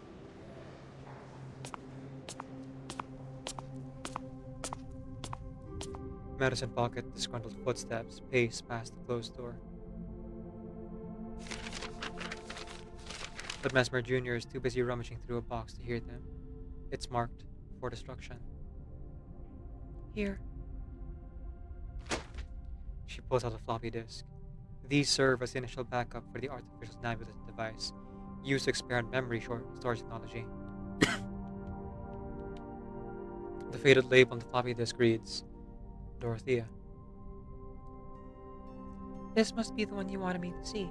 Speaker 4: Madison Pocket disgruntled footsteps paced past the closed door. But Mesmer Jr. is too busy rummaging through a box to hear them. It's marked for destruction. Here. She pulls out a floppy disk. These serve as the initial backup for the artificial navigating device used to expand memory storage technology. The faded label on the floppy disk reads, Dorothea. This must be the one you wanted me to see.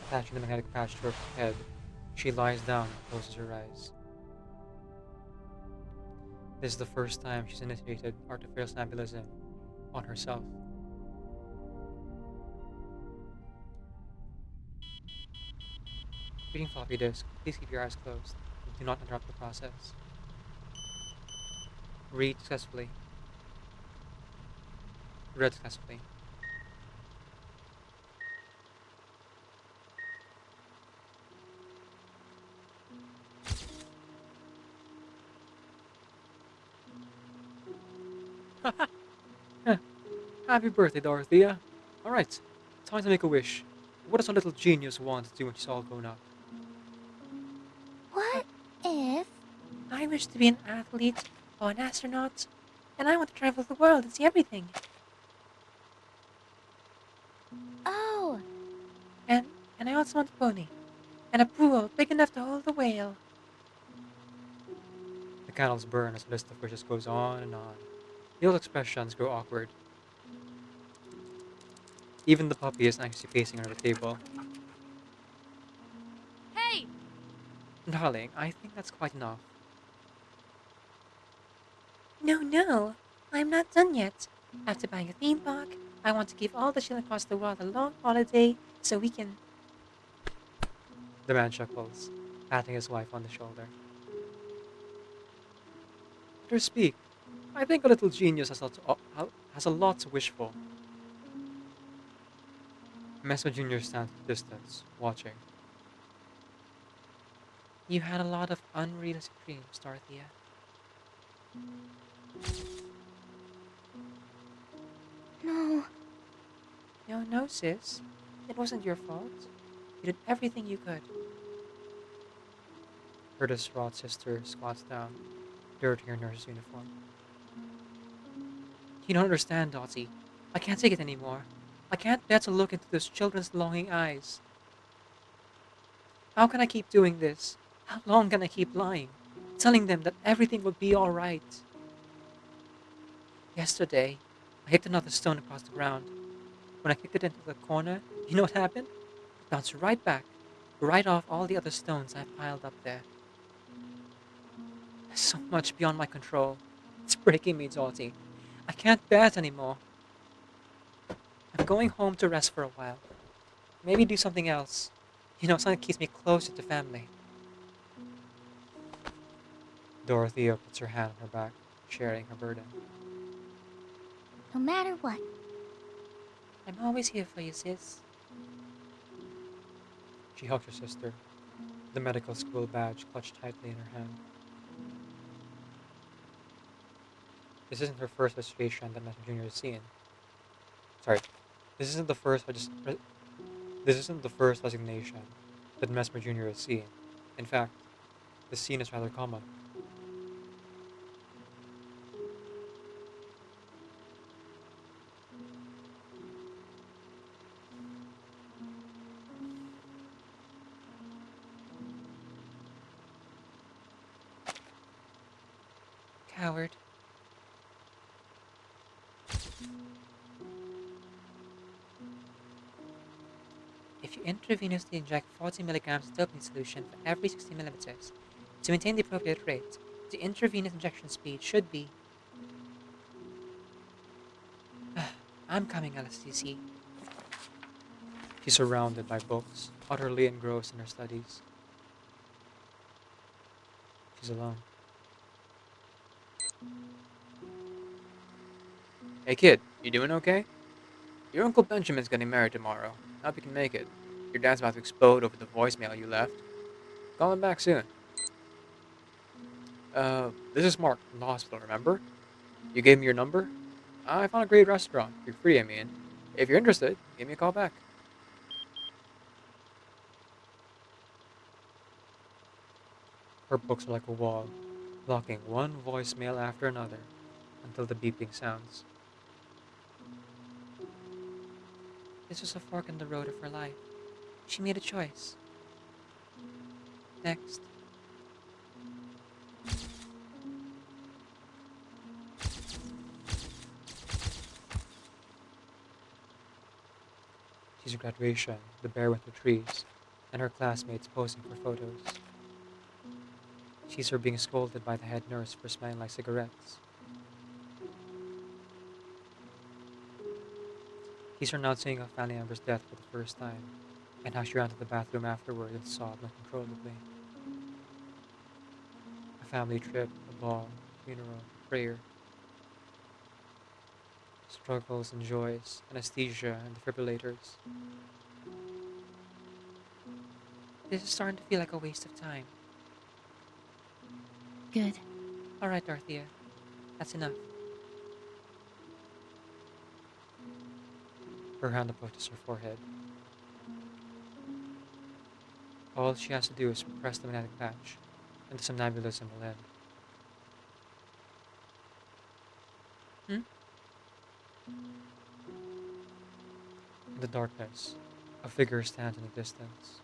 Speaker 4: Attaching the magnetic patch to her head, she lies down and closes her eyes. This is the first time she's initiated artificial somnambulism on herself. Reading floppy disk, please keep your eyes closed and do not interrupt the process. Read successfully. Read successfully. Happy birthday, Dorothea. Alright, time to make a wish. What does our little genius want to do when she's all grown up?
Speaker 7: What if...
Speaker 9: I wish to be an athlete or an astronaut, and I want to travel the world and see everything.
Speaker 7: Oh,
Speaker 9: And I also want a pony, and a pool big enough to hold a whale.
Speaker 4: The candles burn as the list of wishes goes on and on. The old expressions grow awkward. Even the puppy is anxiously pacing under the table.
Speaker 3: Hey!
Speaker 4: Darling, I think that's quite enough.
Speaker 9: No, I'm not done yet. After buying a theme park, I want to give all the children across the world a long holiday so we can...
Speaker 4: The man chuckles, patting his wife on the shoulder. Let her speak. I think a little genius has a lot to wish for. Mesmer Jr. stands at a distance, watching.
Speaker 9: You had a lot of unrealistic dreams, Dorothea.
Speaker 7: no.
Speaker 9: No, sis. It wasn't your fault. You did everything you could.
Speaker 4: Her distraught sister squats down, dirtying her nurse's uniform. You don't understand, Dottie. I can't take it anymore. I can't bear to look into those children's longing eyes. How can I keep doing this? How long can I keep lying, telling them that everything will be alright? Yesterday, I kicked another stone across the ground. When I kicked it into the corner, you know what happened? It bounced right back, right off all the other stones I've piled up there. There's so much beyond my control. It's breaking me, Dottie. I can't bear it anymore. I'm going home to rest for a while. Maybe do something else. Something that keeps me closer to family. Dorothea puts her hand on her back, sharing her burden.
Speaker 7: No matter what.
Speaker 9: I'm always here for you, sis.
Speaker 4: She hugs her sister, the medical school badge clutched tightly in her hand. This isn't her first registration that Mesmer Jr. has seen. Sorry, this isn't the first resignation that Mesmer Jr. has seen. In fact, The scene is rather common.
Speaker 9: Coward. If you intravenously inject 40 milligrams of dopamine solution for every 60 millimeters to maintain the appropriate rate, the intravenous injection speed should be... I'm coming, LSTC.
Speaker 4: She's surrounded by books, utterly engrossed in her studies. She's alone. Hey kid, you doing okay? Your Uncle Benjamin's getting married tomorrow. Hope you can make it. Your dad's about to explode over the voicemail you left. Call him back soon. This is Mark from the hospital, remember? You gave me your number? I found a great restaurant. You're free, I mean. If you're interested, give me a call back. Her books are like a wall, blocking one voicemail after another until the beeping sounds.
Speaker 9: This was a fork in the road of her life. She made a choice. Next.
Speaker 4: She's at graduation, the bare winter trees, and her classmates posing for photos. She's her being scolded by the head nurse for smelling like cigarettes. He's her not seeing a family member's death for the first time, and how she ran to the bathroom afterward and sobbed uncontrollably. A family trip, a ball, funeral, prayer. Struggles and joys, anesthesia and defibrillators.
Speaker 9: This is starting to feel like a waste of time.
Speaker 8: Good.
Speaker 9: Alright, Dorothea. That's enough.
Speaker 4: Her hand approaches her forehead. All she has to do is press the magnetic patch, and the somnambulism will end. In the darkness, a figure stands in the distance.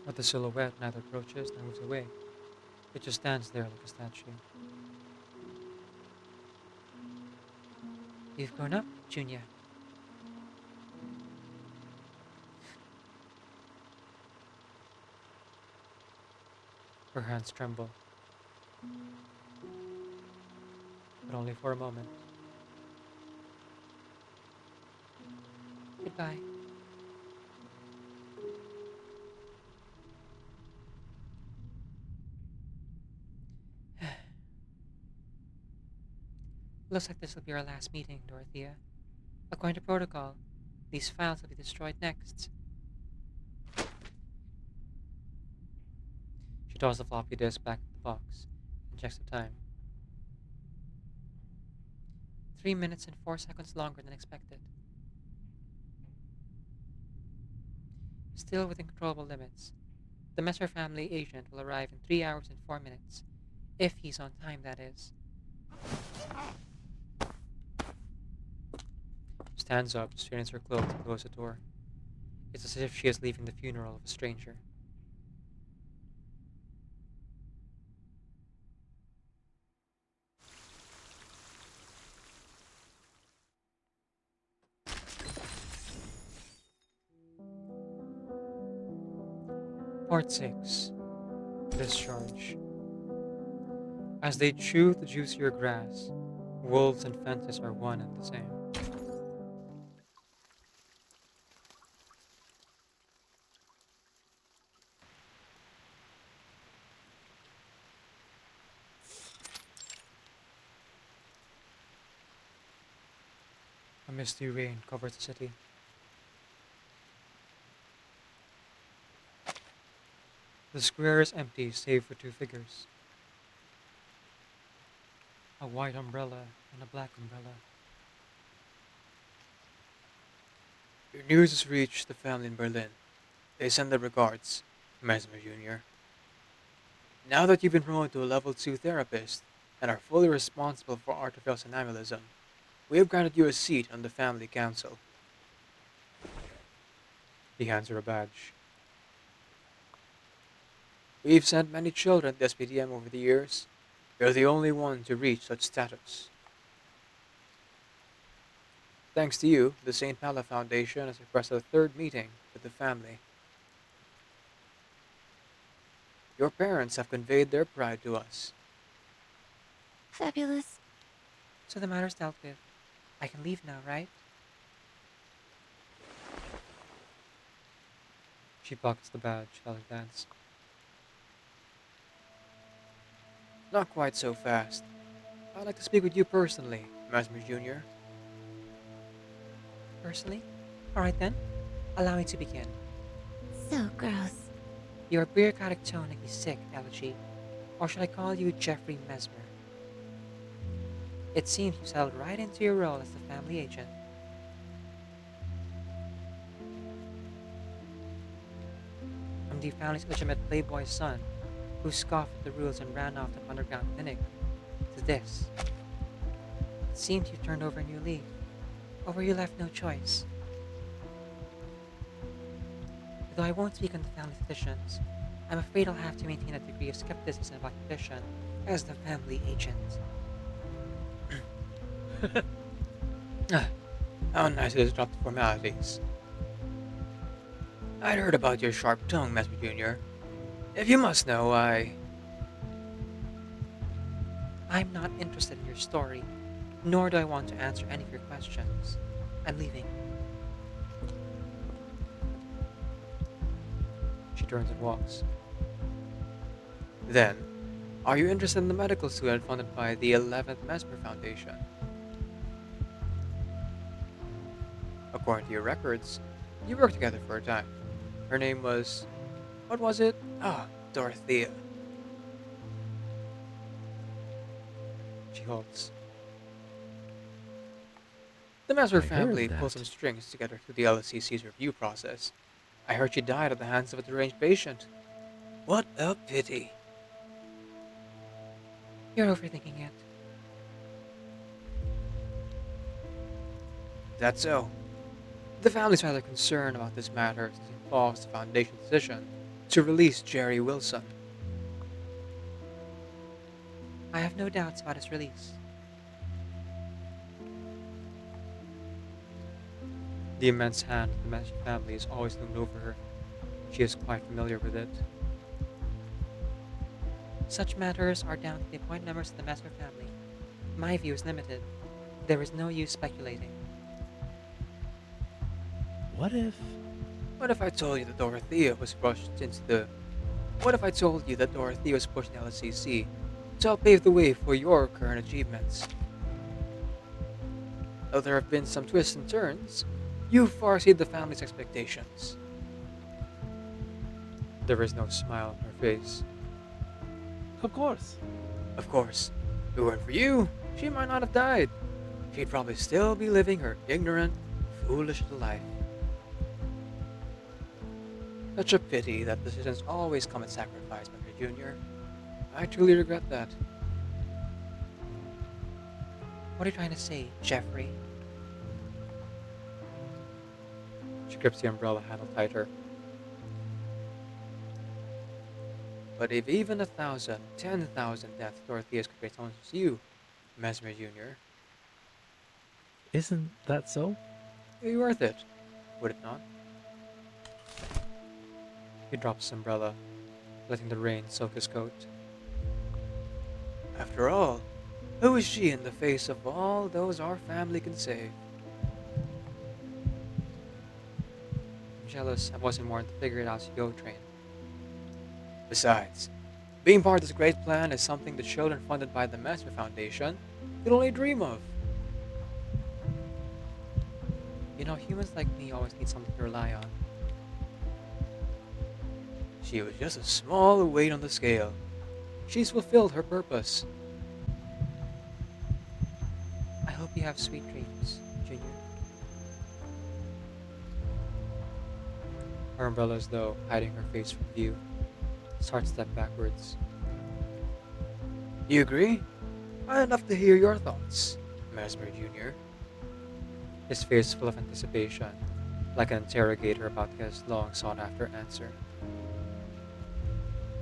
Speaker 4: But the silhouette neither approaches nor moves away. It just stands there like a statue.
Speaker 9: You've grown up, Junior.
Speaker 4: Her hands tremble. But only for a moment.
Speaker 9: Goodbye. Looks like this will be our last meeting, Dorothea. According to protocol, these files will be destroyed next.
Speaker 4: She tosses the floppy disk back in the box and checks the time.
Speaker 9: 3 minutes and 4 seconds longer than expected. Still within controllable limits. The Mesmer family agent will arrive in 3 hours and 4 minutes. If he's on time, that is.
Speaker 4: Stands up, straightens her clothes and closes the door. It's as if she is leaving the funeral of a stranger. Part 6. Discharge. As they chew the juicier grass, wolves and fences are one and the same. A misty rain covers the city. The square is empty save for 2 figures. A white umbrella and a black umbrella. Your news has reached the family in Berlin. They send their regards.
Speaker 10: Mesmer Jr. Now that you've been promoted to a level 2 therapist and are fully responsible for artificial somnambulism, we have granted you a seat on the family council. He hands her a badge. We've sent many children to SPDM over the years. You're the only one to reach such status. Thanks to you, the St. Pala Foundation has requested a third meeting with the family. Your parents have conveyed their pride to us.
Speaker 8: Fabulous.
Speaker 9: So the matter's dealt with. I can leave now, right?
Speaker 4: She pockets the badge while he dance.
Speaker 10: Not quite so fast. I'd like to speak with you personally, Mesmer Jr.
Speaker 9: Personally? Alright then. Allow me to begin.
Speaker 8: So gross.
Speaker 9: Your bureaucratic tone makes me sick, Elegy. Or should I call you Jeffrey Mesmer? It seems you settled right into your role as the family agent. From the family's legitimate playboy son, who scoffed at the rules and ran off to underground clinic, to this. It seems you turned over a new leaf, or where you left no choice. Though I won't speak on the family's decisions, I'm afraid I'll have to maintain a degree of skepticism about your position as the family agent.
Speaker 10: How nice it is to drop the formalities. I'd heard about your sharp tongue, Mesmer Jr. If you must know,
Speaker 9: I'm not interested in your story, nor do I want to answer any of your questions. I'm leaving.
Speaker 4: She turns and walks.
Speaker 10: Then, are you interested in the medical student funded by the 11th Mesmer Foundation? According to your records, you worked together for a time. Her name was... what was it? Dorothea.
Speaker 4: She halts.
Speaker 10: The Mesmer
Speaker 11: I heard
Speaker 10: family
Speaker 11: that.
Speaker 10: pulled some strings together through the LSCC's review process. I heard she died at the hands of a deranged patient. What a pity.
Speaker 9: You're overthinking it.
Speaker 10: That's so. The family's rather concerned about this matter since it involves the Foundation's decision to release Jerry Wilson.
Speaker 9: I have no doubts about his release.
Speaker 4: The immense hand of the Mesmer family is always loomed over her. She is quite familiar with it.
Speaker 9: Such matters are down to the appointed members of the Mesmer family. My view is limited. There is no use speculating.
Speaker 11: What if...
Speaker 10: What if I told you that Dorothea was pushed into the... What if I told you that Dorothea was pushed in LSCC to help pave the way for your current achievements? Though there have been some twists and turns, you far exceed the family's expectations.
Speaker 4: There is no smile on her face.
Speaker 11: Of course.
Speaker 10: Of course, if it weren't for you, she might not have died. She'd probably still be living her ignorant, foolish life. Such a pity that decisions always come at sacrifice, Mesmer Jr. I truly regret that.
Speaker 9: What are you trying to say, Jeffrey?
Speaker 4: She grips the umbrella handle tighter.
Speaker 10: But if even 1,000, 10,000 deaths Dorothea's could be someone as you, Mesmer Jr.,
Speaker 11: Isn't that so?
Speaker 10: it'd be worth it, would it not?
Speaker 4: He drops his umbrella, letting the rain soak his coat.
Speaker 10: After all, who is she in the face of all those our family can save?
Speaker 4: I'm jealous I wasn't more to figure it out as you go train.
Speaker 10: Besides, being part of this great plan is something the children funded by the Mesmer Foundation could only dream of.
Speaker 4: You know, humans like me always need something to rely on.
Speaker 10: She was just a small weight on the scale. She's fulfilled her purpose.
Speaker 9: I hope you have sweet dreams, Junior.
Speaker 4: Her umbrella, as though hiding her face from view, starts to step backwards.
Speaker 10: You agree? I'd love to hear your thoughts, Mesmer Jr.
Speaker 4: His face full of anticipation, like an interrogator about his long-sought-after answer.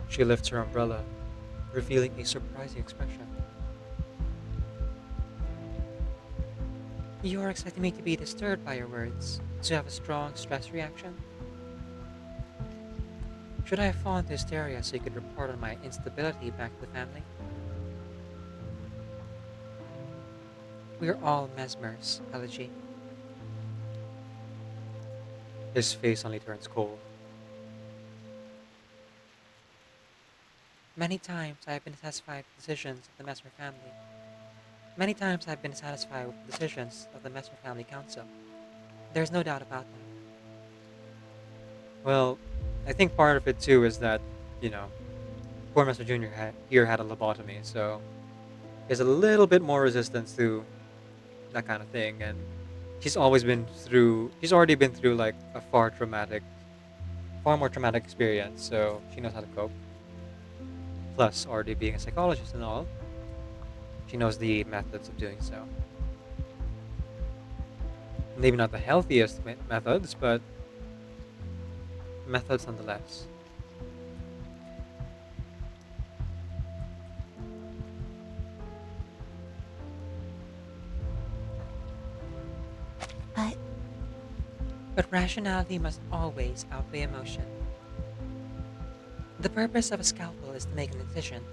Speaker 4: She lifts her umbrella, revealing a surprising expression.
Speaker 9: You're expecting me to be disturbed by your words, to have a strong stress reaction? Should I have fallen into hysteria so you could report on my instability back to the family? We're all Mesmers, Elegy.
Speaker 4: His face only turns cold.
Speaker 9: Many times I have been satisfied with decisions of the Mesmer family. Many times I have been satisfied with the decisions of the Mesmer Family Council. There's no doubt about that.
Speaker 4: Well, I think part of it too is that, poor Mr. Jr. Here had a lobotomy, so he has a little bit more resistance to that kind of thing, and she's already been through like a far more traumatic experience, so she knows how to cope. Plus, already being a psychologist and all, she knows the methods of doing so. Maybe not the healthiest methods, but methods nonetheless.
Speaker 9: But rationality must always outweigh emotion. The purpose of a scalpel is to make an incision.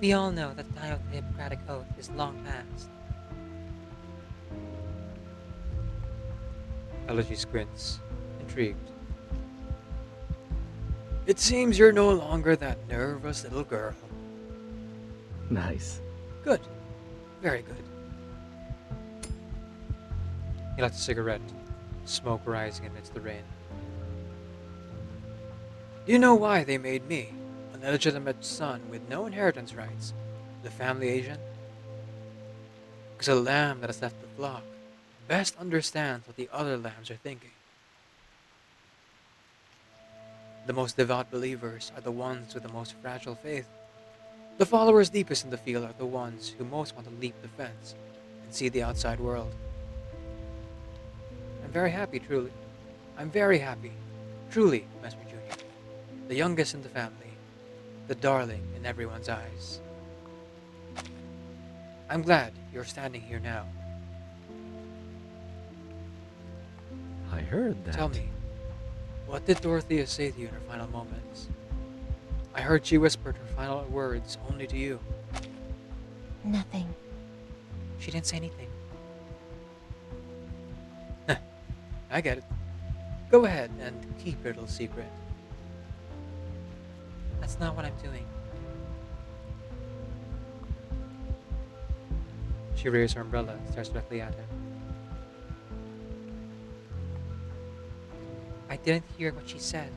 Speaker 9: We all know that the time of the Hippocratic Oath is long past.
Speaker 4: Elegy squints, intrigued.
Speaker 10: It seems you're no longer that nervous little girl.
Speaker 11: Nice.
Speaker 10: Good. Very good.
Speaker 4: He lights a cigarette, smoke rising amidst the rain.
Speaker 10: Do you know why they made me, an illegitimate son with no inheritance rights, the family agent? Because a lamb that has left the flock best understands what the other lambs are thinking. The most devout believers are the ones with the most fragile faith. The followers deepest in the field are the ones who most want to leap the fence and see the outside world. I'm very happy, truly. I'm very happy, truly, Mesmer Jr. The youngest in the family, the darling in everyone's eyes. I'm glad you're standing here now.
Speaker 11: I heard that.
Speaker 10: Tell me, what did Dorothea say to you in her final moments? I heard she whispered her final words only to you.
Speaker 8: Nothing.
Speaker 9: She didn't say anything.
Speaker 10: I get it. Go ahead and keep your little secret.
Speaker 9: That's not what I'm doing.
Speaker 4: She raises her umbrella and stares directly at him.
Speaker 9: I didn't hear what she said.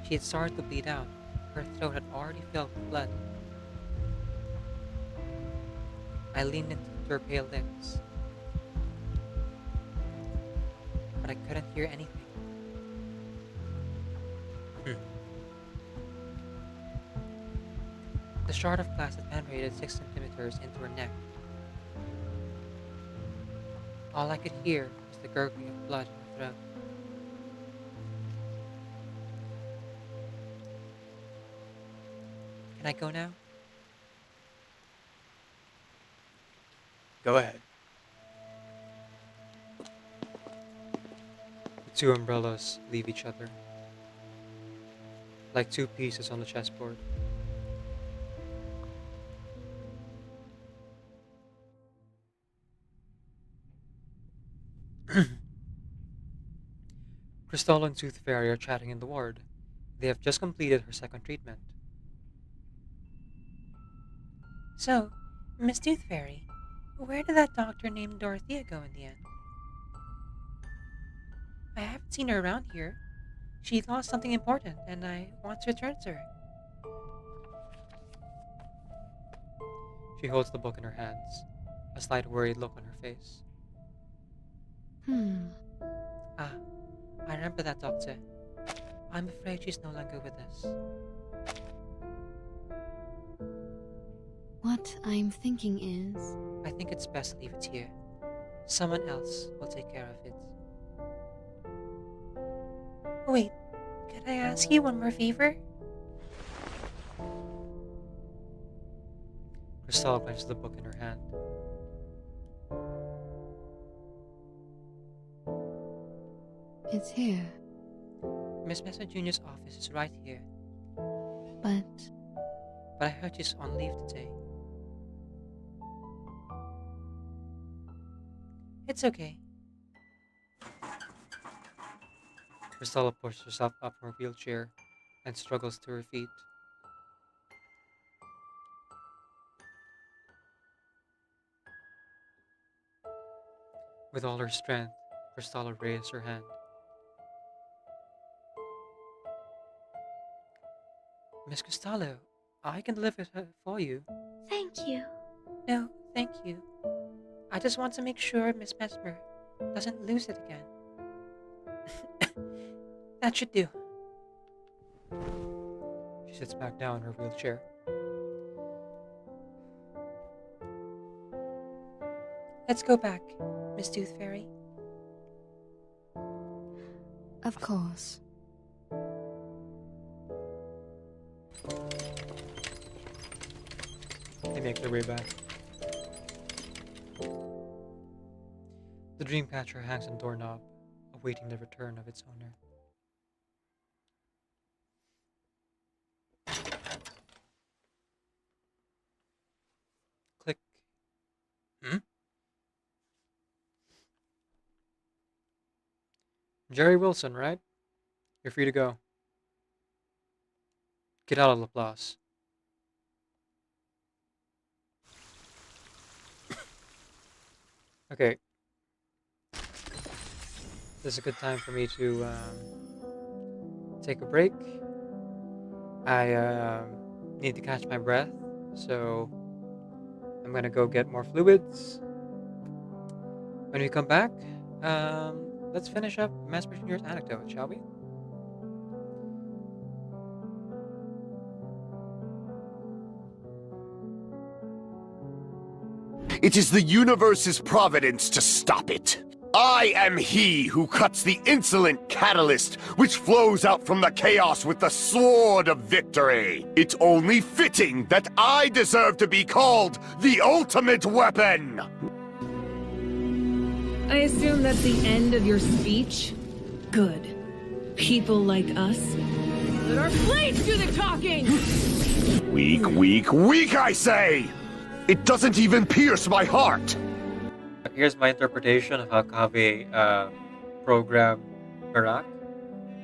Speaker 9: She had started to bleed out. Her throat had already filled with blood. I leaned into her pale lips, but I couldn't hear anything. The shard of glass had penetrated 6 centimeters into her neck. All I could hear was the gurgling of blood in her throat. Can I go now?
Speaker 10: Go ahead.
Speaker 4: The two umbrellas leave each other, like two pieces on the chessboard. Crystal and Tooth Fairy are chatting in the ward. They have just completed her second treatment.
Speaker 9: So, Miss Tooth Fairy, where did that doctor named Dorothea go in the end? I haven't seen her around here. She lost something important, and I want to return to her.
Speaker 4: She holds the book in her hands, a slight worried look on her face.
Speaker 9: Ah, I remember that, Doctor. I'm afraid she's no longer with us.
Speaker 8: What I'm thinking is...
Speaker 9: I think it's best to leave it here. Someone else will take care of it.
Speaker 5: Wait, could I ask you one more favor?
Speaker 4: Crystalla clenches the book in her hand.
Speaker 8: It's here.
Speaker 9: Mesmer Jr.'s office is right here,
Speaker 8: But
Speaker 9: but I heard she's on leave today. It's okay.
Speaker 4: Crystalla pushes herself up from her wheelchair and struggles to her feet. With all her strength, Crystalla raises her hand.
Speaker 9: Miss Cristallo, I can deliver it for you.
Speaker 8: thank you.
Speaker 9: No, thank you. I just want to make sure Miss Mesmer doesn't lose it again. That should do.
Speaker 4: She sits back down in her wheelchair.
Speaker 9: Let's go back, Miss Tooth Fairy.
Speaker 8: Of course.
Speaker 4: They make their way back. The Dreamcatcher hangs on the doorknob, awaiting the return of its owner. Click. Jerry Wilson, right? You're free to go. Get out of Laplace. Okay. This is a good time for me to take a break. I need to catch my breath, so I'm gonna go get more fluids. When we come back, let's finish up Mesmer Jr.'s anecdote, shall we?
Speaker 1: It is the universe's providence to stop it. I am he who cuts the insolent catalyst which flows out from the chaos with the sword of victory. It's only fitting that I deserve to be called the ultimate weapon.
Speaker 3: I assume that's the end of your speech? Good. People like us. Let our blades do the talking!
Speaker 1: Weak, weak, weak, I say! It doesn't even pierce my heart!
Speaker 4: Here's my interpretation of how Kaveh programmed Merak.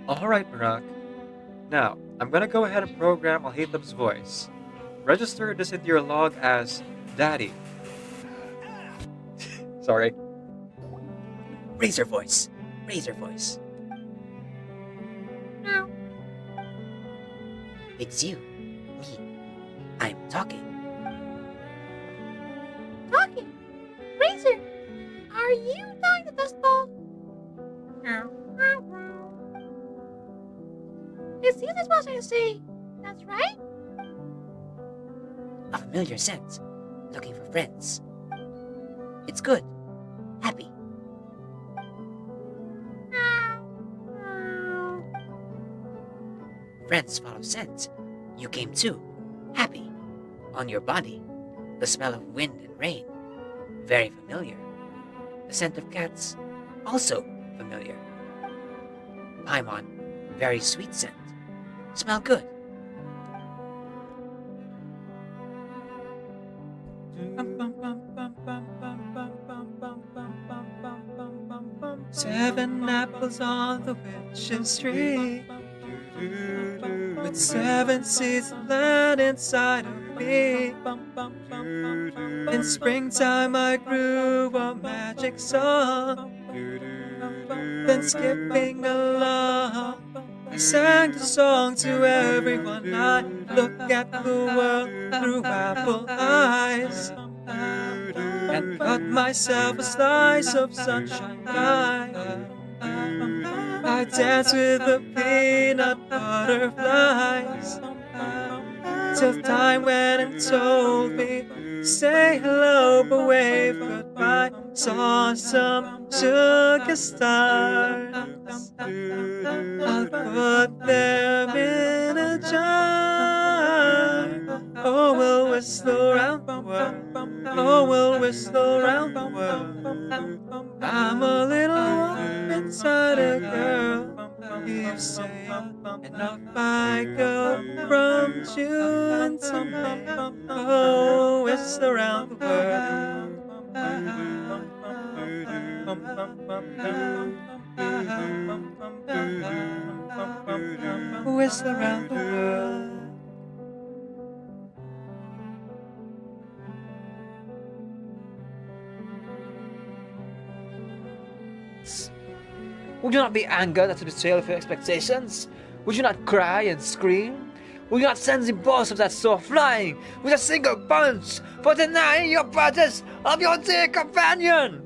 Speaker 4: Alright, Merak. Now, I'm gonna go ahead and program Alhaitham's voice. Register this into your log as Daddy. Sorry.
Speaker 5: Razor voice. Razor voice. No. It's you. Me. I'm talking. Talking? Razor! Are you talking to Dustball? No. It's you that's supposed to say. That's right? A familiar scent. Looking for friends. It's good. Happy. Friends follow scent. You came too. Happy. On your body. The smell of wind and rain. Very familiar. The scent of cats. Also familiar. Paimon. Very sweet scent. Smell good.
Speaker 9: Seven apples on the witch's tree, with seven seeds of land inside of me. In springtime I grew a magic song, then skipping along I sang the song to everyone. I look at the world through apple eyes.
Speaker 4: and cut myself a slice of sunshine pie. I dance with the peanut butterflies till time went and told me, say hello but wave goodbye. Saw some sugar stars, I'll put them in a jar. Oh, we'll whistle around the world. Oh, we'll whistle around the world. I'm a little wolf inside a girl, you say, and off I go from June to May. Oh, whistle around the world. Whistle around the world.
Speaker 6: Would you not be angered at the betrayal of your expectations? Would you not cry and scream? Would you not send the boss of that sword flying with a single punch for denying your purchase of your dear companion?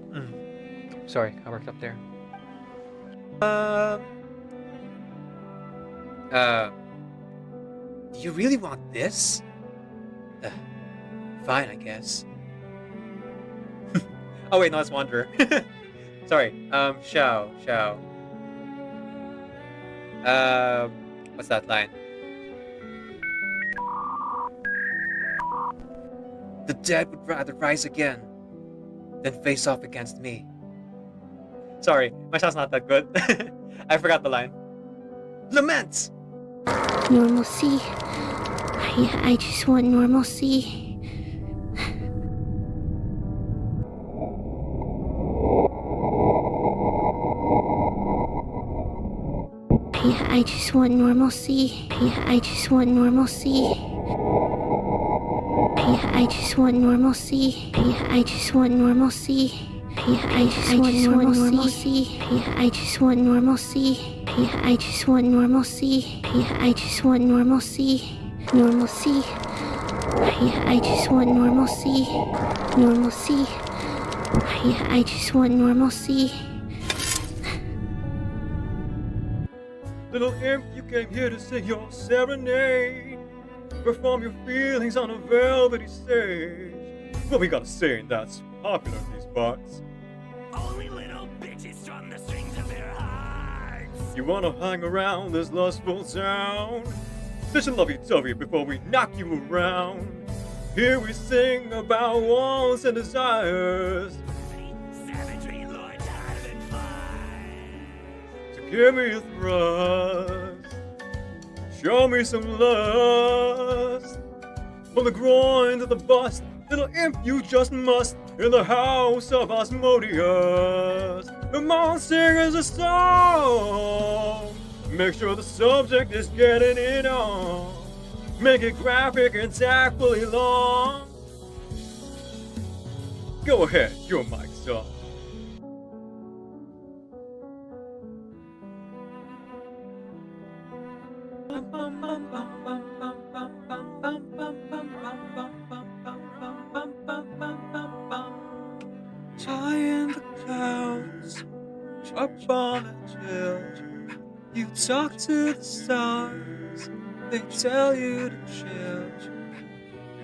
Speaker 6: Sorry, I worked up there.
Speaker 4: Do you really want this? Fine, I guess. Oh wait, no, it's Wanderer. Sorry, Shao. What's that line? The dead would rather rise again than face off against me. Sorry, my shot's not that good. I forgot the line. Laments!
Speaker 7: Normalcy. I just want normalcy. I just want normalcy. I just want normalcy. I just want normalcy. I just want normalcy. I just want normalcy. I just want normalcy. I just want normalcy. I just want normalcy. Normalcy. I just want normalcy. Normalcy. I just want normalcy.
Speaker 4: Little imp, you came here to sing your serenade, perform your feelings on a velvety stage. What we gotta say that's popular in these parts.
Speaker 1: Only little bitches strum the strings of their hearts.
Speaker 4: You wanna hang around this lustful town? Such a lovey-dovey before we knock you around. Here we sing about wants and desires.
Speaker 1: Savagery, Lord, time and fire.
Speaker 4: So give me a thrust, show me some lust. From the groin to the bust, little imp, you just must. In the house of Asmodeus, come on, sing us a song. Make sure the subject is getting it on. Make it graphic and tactfully long. Go ahead, your mic's up. High in the clouds, up on a hill, you talk to the stars, they tell you to chill.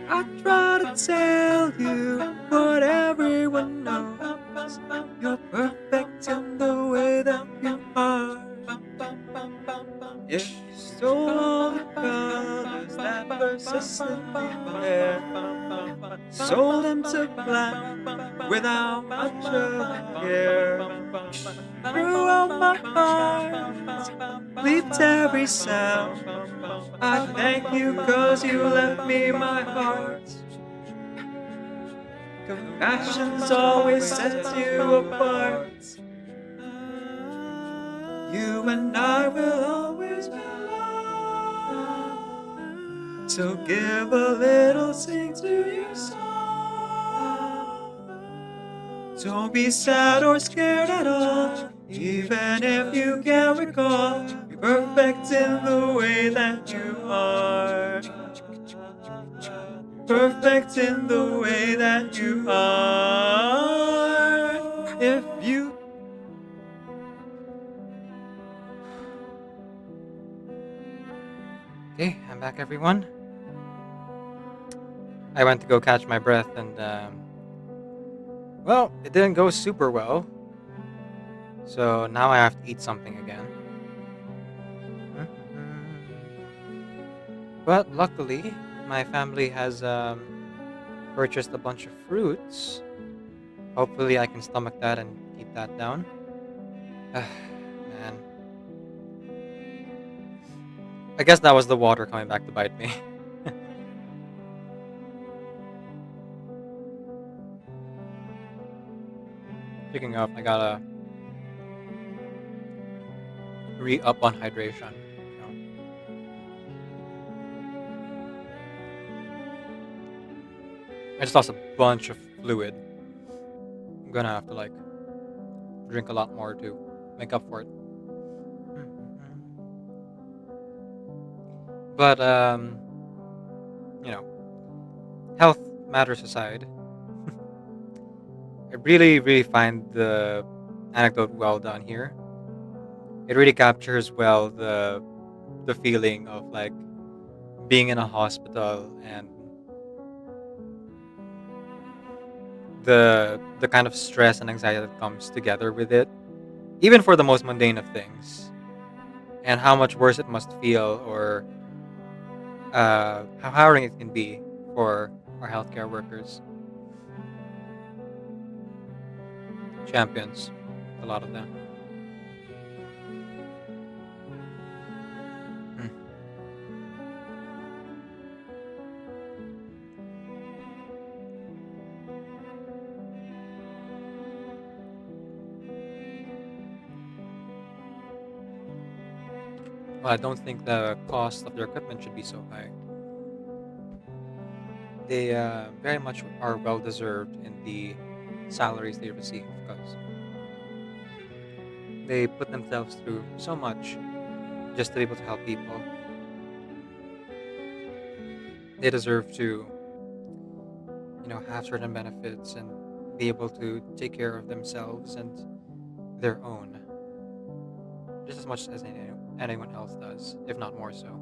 Speaker 4: I try to tell you what everyone knows, you're perfect in the way that you are. If you stole all the colors that persistently flare, sold them to black without much of a care. Throughout my heart, bleeped every sound. I thank you 'cause you left me my heart. Compassion's always sets you apart. You and I will always be loved. So give a little sing to your song. Don't be sad or scared at all, even if you can't recall. You're perfect in the way that you are. perfect in the way that you are. If you. Okay, I'm back, everyone. I went to go catch my breath, and well, it didn't go super well. So now I have to eat something again. But luckily, my family has purchased a bunch of fruits. Hopefully, I can stomach that and keep that down. Man. I guess that was the water coming back to bite me. Speaking of, I gotta re-up on hydration. I just lost a bunch of fluid. I'm gonna have to like drink a lot more to make up for it. But you know, health matters aside, I really find the anecdote well done here. It really captures well the feeling of like being in a hospital and the kind of stress and anxiety that comes together with it, even for the most mundane of things, and how much worse it must feel, or how harrowing it can be for our healthcare workers. Champions, a lot of them. Mm. Well, I don't think the cost of their equipment should be so high. They very much are well deserved in the salaries they receive because they put themselves through so much just to be able to help people. They deserve to, have certain benefits and be able to take care of themselves and their own just as much as anyone else does, if not more so.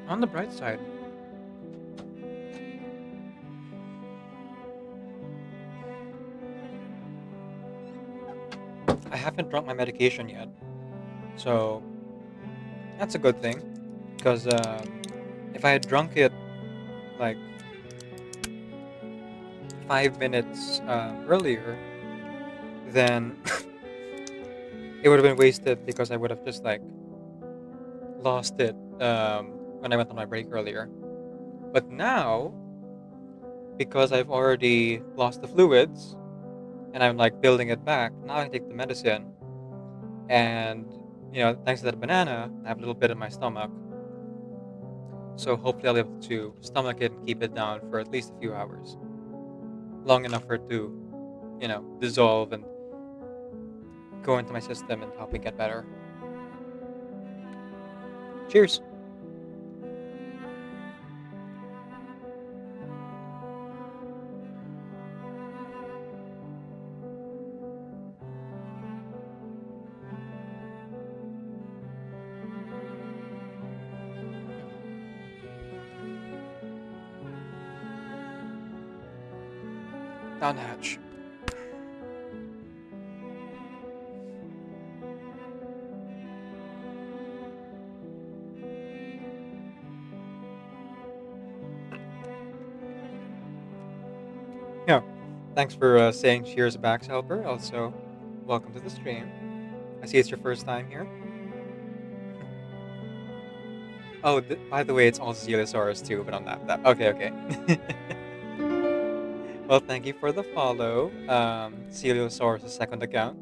Speaker 4: On the bright side, I haven't drunk my medication yet, so that's a good thing. Because if I had drunk it like 5 minutes earlier, then it would have been wasted because I would have just like lost it when I went on my break earlier. But now, because I've already lost the fluids and I'm like building it back, now I take the medicine, and thanks to that banana, I have a little bit in my stomach. So hopefully I'll be able to stomach it and keep it down for at least a few hours, long enough for it to, dissolve and go into my system and help me get better. Cheers. Down hatch. Thanks for saying cheers back, Helper. Also, welcome to the stream. I see it's your first time here. Oh, by the way, it's all Zelisaurus too, but on that. Okay, okay. Well, thank you for the follow, Celiosaurus' second account.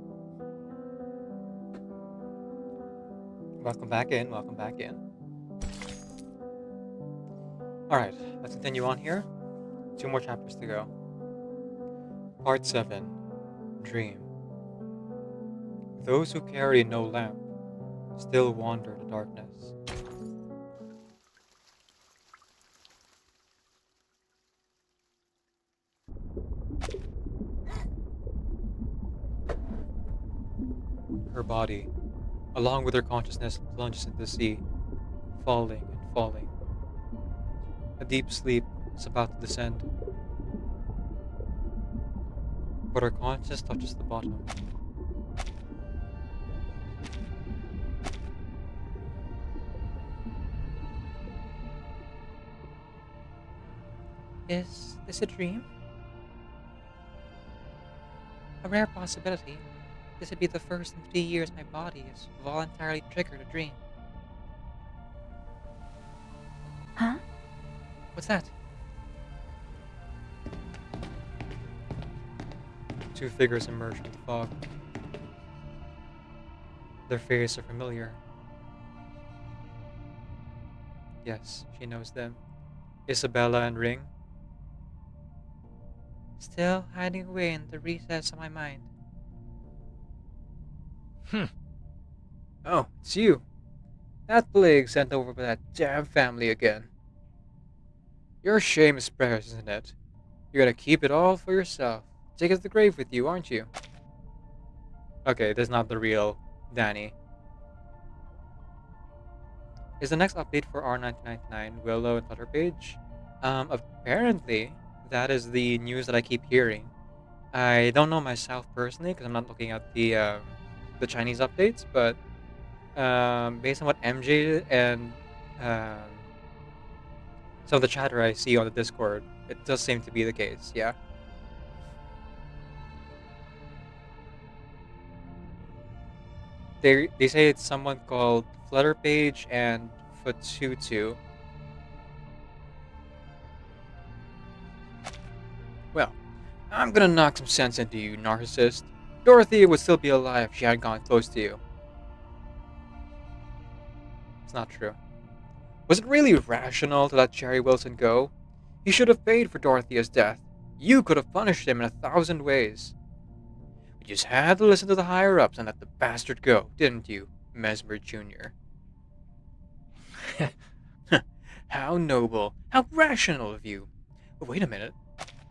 Speaker 4: Welcome back in, welcome back in. Alright, let's continue on here. 2 more chapters to go. Part 7, Dream. Those who carry no lamp still wander the darkness. Her body, along with her consciousness, plunges into the sea, falling and falling. A deep sleep is about to descend, but her consciousness touches the bottom.
Speaker 9: Is this a dream? A rare possibility. This would be the first in 3 years my body has voluntarily triggered a dream.
Speaker 8: Huh?
Speaker 9: What's that?
Speaker 4: 2 figures emerge from the fog. Their faces are familiar. Yes, she knows them. Isabella and Ring.
Speaker 9: Still hiding away in the recess of my mind.
Speaker 10: Oh, it's you. That plague sent over by that damn family again. Your shame is precious, isn't it? You're gonna keep it all for yourself. Take it to the grave with you, aren't you?
Speaker 4: Okay, this is not the real Danny. Is the next update for R1999 Willow and Flutter page? Apparently, that is the news that I keep hearing. I don't know myself personally because I'm not looking at the Chinese updates, but based on what MJ and some of the chatter I see on the Discord, it does seem to be the case. Yeah. They say it's someone called Flutterpage and Fatutu.
Speaker 10: Well, I'm gonna knock some sense into you, narcissist. Dorothea would still be alive if she hadn't gone close to you.
Speaker 4: It's not true.
Speaker 10: Was it really rational to let Jerry Wilson go? He should have paid for Dorothea's death. You could have punished him in 1,000 ways. You just had to listen to the higher-ups and let the bastard go, didn't you, Mesmer Jr.? How noble, how rational of you. But wait a minute.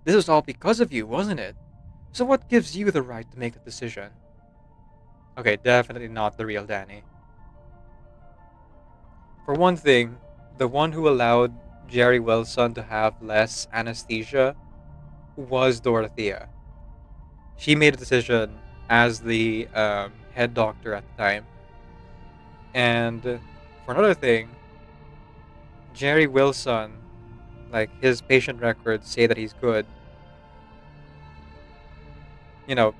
Speaker 10: This was all because of you, wasn't it? So what gives you the right to make a decision?
Speaker 4: Okay, definitely not the real Danny. For one thing, the one who allowed Jerry Wilson to have less anesthesia was Dorothea. She made a decision as the head doctor at the time. And for another thing, Jerry Wilson, like, his patient records say that he's good. You know,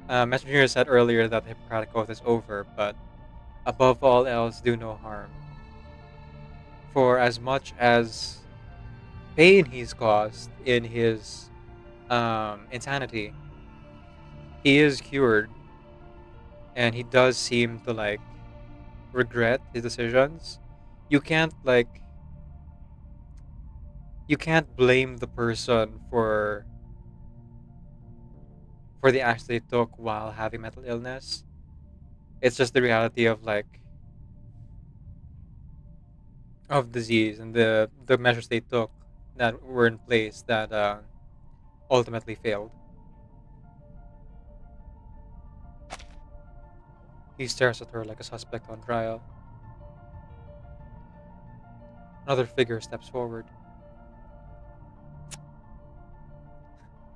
Speaker 4: Mesmer Jr. said earlier that the Hippocratic Oath is over, but above all else, do no harm. For as much as pain he's caused in his insanity, he is cured, and he does seem to, like, regret his decisions. You can't blame the person for the actions they took while having mental illness. It's just the reality of, like, of disease and the measures they took that were in place that ultimately failed. He stares at her like a suspect on trial. Another figure steps forward.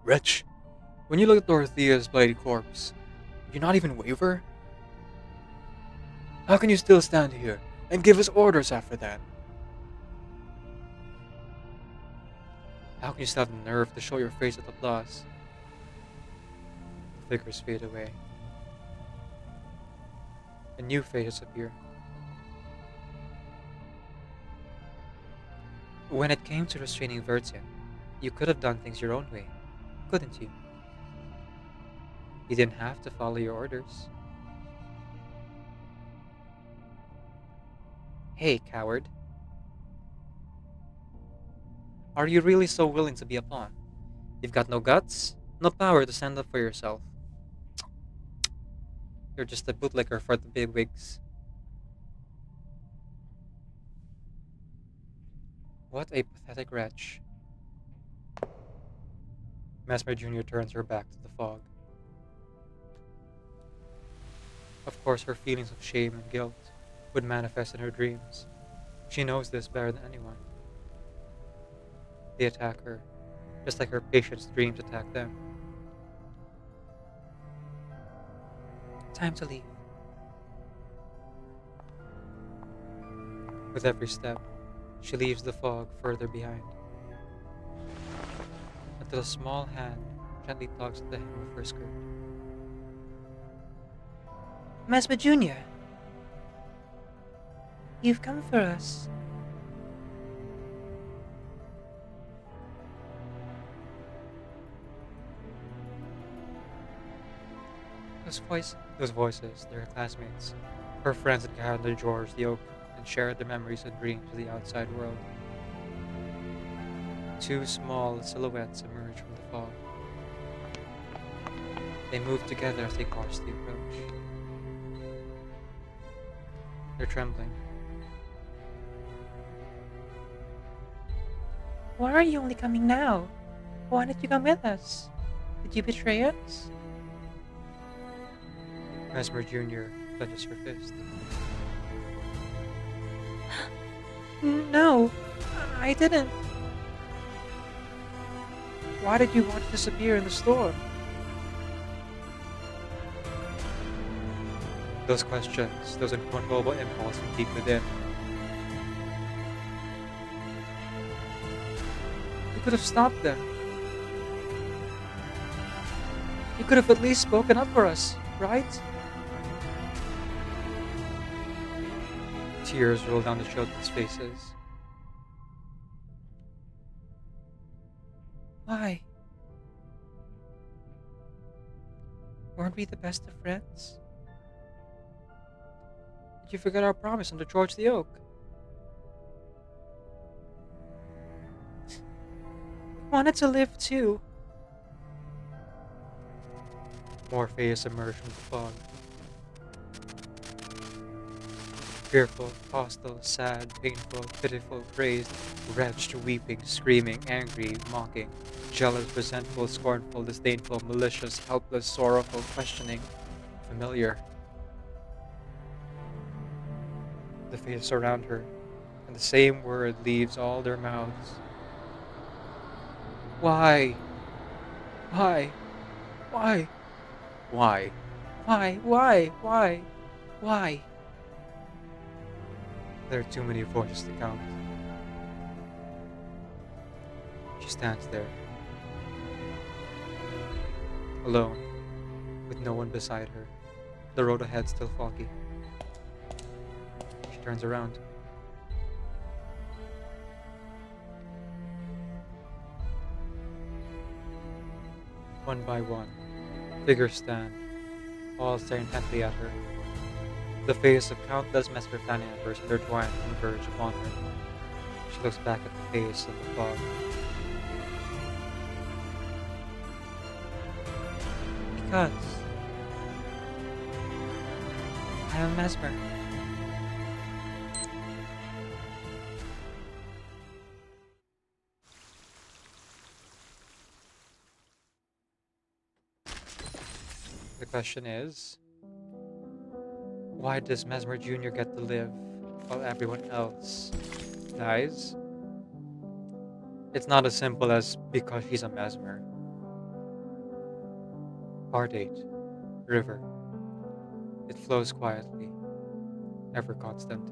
Speaker 10: Wretch, when you look at Dorothea's bloody corpse, do you not even waver? How can you still stand here and give us orders after that?
Speaker 4: How can you still have the nerve to show your face at applause? The figures fade away, and new faces appear. When it came to restraining Vertia, you could have done things your own way, couldn't you? You didn't have to follow your orders. Hey, coward. Are you really so willing to be a pawn? You've got no guts, no power to stand up for yourself. You're just a bootlicker for the bigwigs. What a pathetic wretch. Mesmer Jr. turns her back to the fog. Of course, her feelings of shame and guilt would manifest in her dreams. She knows this better than anyone. They attack her, just like her patient's dreams attack them.
Speaker 9: Time to leave.
Speaker 4: With every step, she leaves the fog further behind, until a small hand gently tugs at the hem of her skirt.
Speaker 9: Mesmer Jr., you've come for us.
Speaker 4: Those voices, they're her classmates, her friends that gathered under George the Oak and shared their memories and dreams of the outside world. Two small silhouettes emerge from the fog. They move together as they cautiously approach. They're trembling.
Speaker 9: Why are you only coming now? Why didn't you come with us? Did you betray us?
Speaker 4: Mesmer Jr. clenches her fist.
Speaker 9: No, I didn't. Why did you want to disappear in the storm?
Speaker 4: Those questions, those uncontrollable impulses from deep within.
Speaker 9: You could have stopped them. You could have at least spoken up for us, right?
Speaker 4: Tears roll down the children's faces.
Speaker 9: Why? Weren't we the best of friends?
Speaker 4: Did you forget our promise under George the Oak?
Speaker 9: We wanted to live too.
Speaker 4: More faces emerge from the fog. Fearful, hostile, sad, painful, pitiful, crazed, wretched, weeping, screaming, angry, mocking, jealous, resentful, scornful, disdainful, malicious, helpless, sorrowful, questioning, familiar. The faces around her, and the same word leaves all their mouths. Why? Why? Why? Why?
Speaker 9: Why? Why? Why? Why?
Speaker 4: There are too many voices to count. She stands there, alone, with no one beside her, the road ahead still foggy. She turns around. One by one, figures stand, all staring intently at her. The face of countless Mesmer family members intertwine and converge upon her. She looks back at the face of the fog.
Speaker 9: Because I am Mesmer.
Speaker 4: The question is, why does Mesmer Jr. get to live while everyone else dies? It's not as simple as because she's a Mesmer. Part 8. River. It flows quietly, ever constant.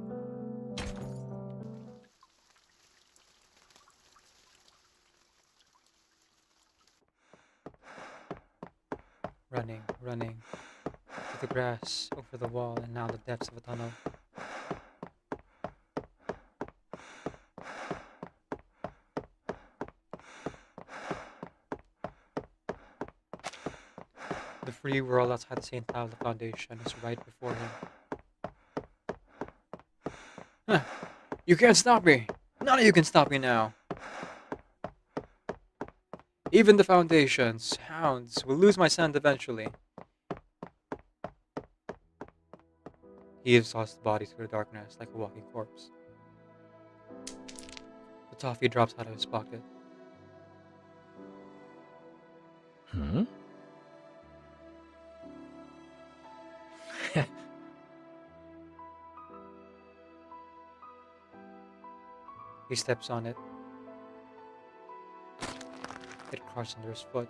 Speaker 9: running, running, through the grass, over the wall, and now the depths of a tunnel. The free world outside the St. Paolo Foundation is right before him. Huh. You can't stop me! None of you can stop me now! Even the Foundation's hounds will lose my scent eventually. He has tossed the body through the darkness like a walking corpse. The toffee drops out of his pocket.
Speaker 11: Huh?
Speaker 9: He steps on it. It crushes under his foot.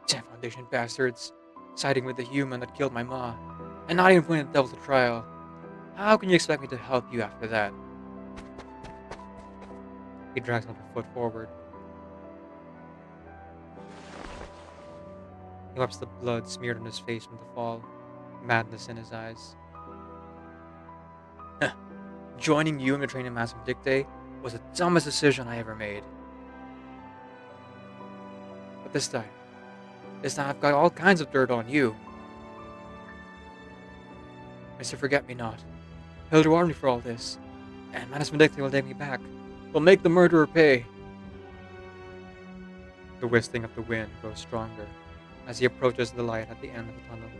Speaker 9: Damn Foundation bastards, siding with the human that killed my ma, and not even putting the devil to trial. How can you expect me to help you after that? He drags another foot forward. He wipes the blood smeared on his face from the fall, madness in his eyes. Joining you in the training Mesmer Jr.Anecdote was the dumbest decision I ever made. But this time I've got all kinds of dirt on you. Mr. Forget-Me-Not, he'll reward me for all this, and Mesmer Jr.Anecdote will take me back. We'll make the murderer pay. The whistling of the wind grows stronger as he approaches the light at the end of the tunnel.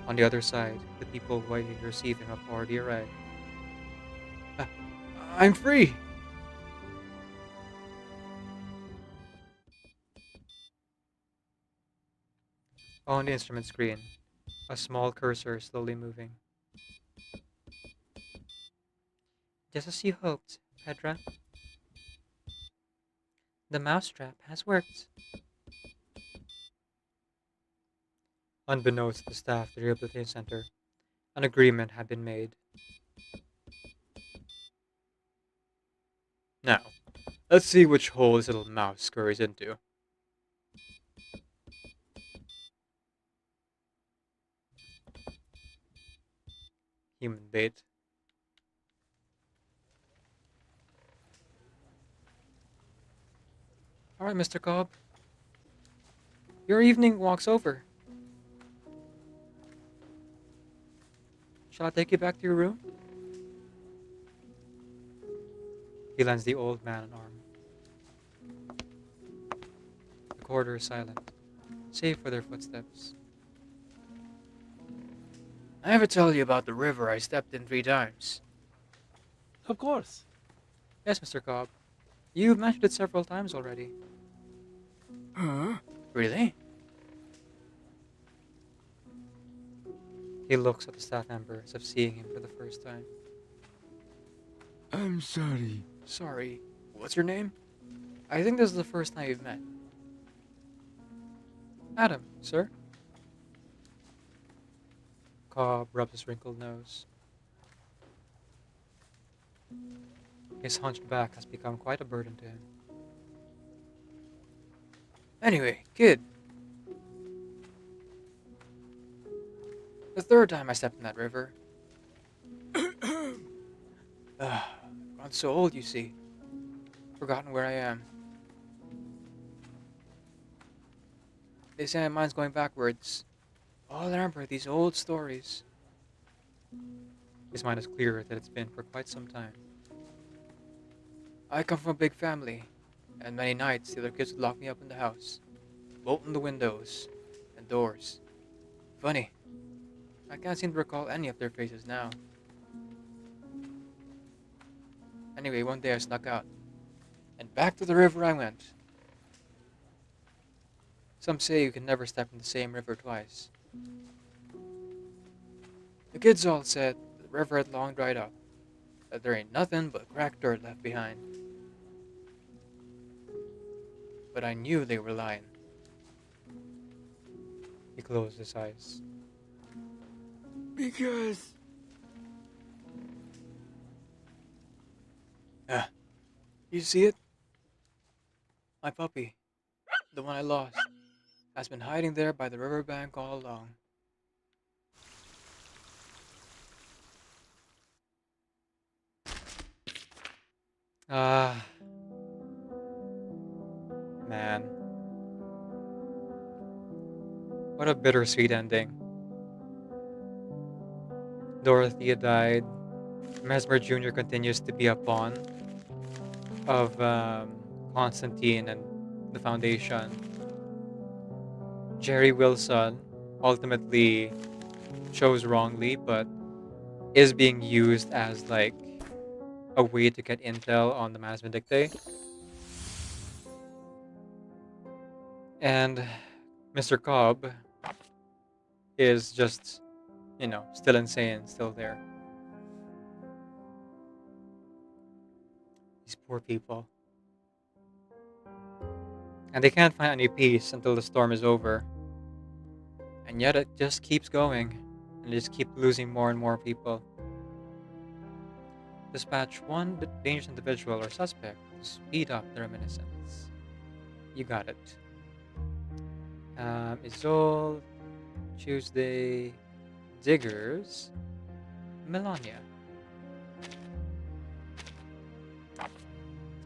Speaker 9: On the other side, the people waiting to receive him have already arrived. I'm free! On the instrument screen, a small cursor is slowly moving. Just as you hoped, Pedra. The mousetrap has worked. Unbeknownst to the staff of the Rehabilitation Center, an agreement had been made. Now, let's see which hole this little mouse scurries into. Human bait. Alright, Mr. Cobb. Your evening walk's over. Shall I take you back to your room? He lends the old man an arm. The corridor is silent, save for their footsteps.
Speaker 10: I ever tell you about the river I stepped in 3 times?
Speaker 12: Of course.
Speaker 9: Yes, Mr. Cobb. You've mentioned it several times already.
Speaker 10: Huh? Really?
Speaker 9: He looks at the staff member as if seeing him for the first time.
Speaker 12: I'm sorry.
Speaker 10: Sorry. What's your name?
Speaker 9: I think this is the first time you've met. Adam, sir? Cobb rubs his wrinkled nose. His hunched back has become quite a burden to him.
Speaker 10: Anyway, kid. The 3rd time I stepped in that river. Gone so old, you see. Forgotten where I am. They say my mind's going backwards. All I remember are these old stories.
Speaker 9: His mind is clearer than it's been for quite some time.
Speaker 10: I come from a big family, and many nights the other kids would lock me up in the house, bolting the windows and doors. Funny, I can't seem to recall any of their faces now. Anyway, one day I snuck out, and back to the river I went. Some say you can never step in the same river twice. The kids all said the river had long dried up, that there ain't nothing but cracked dirt left behind. But I knew they were lying.
Speaker 9: He closed his eyes.
Speaker 12: Because...
Speaker 10: You see it? My puppy, the one I lost, has been hiding there by the riverbank all along.
Speaker 4: Ah, man. What a bittersweet ending. Dorothea died. Mesmer Jr. continues to be a pawn of Constantine and the Foundation. Jerry Wilson ultimately chose wrongly, but is being used as like a way to get intel on the Mass Vindictae. And Mr. Cobb is just, still insane, still there. These poor people. And they can't find any peace until the storm is over. And yet it just keeps going. And they just keep losing more and more people. Dispatch one dangerous individual or suspect to speed up the reminiscence. You got it. Isolde, Tuesday, Diggers, Melania.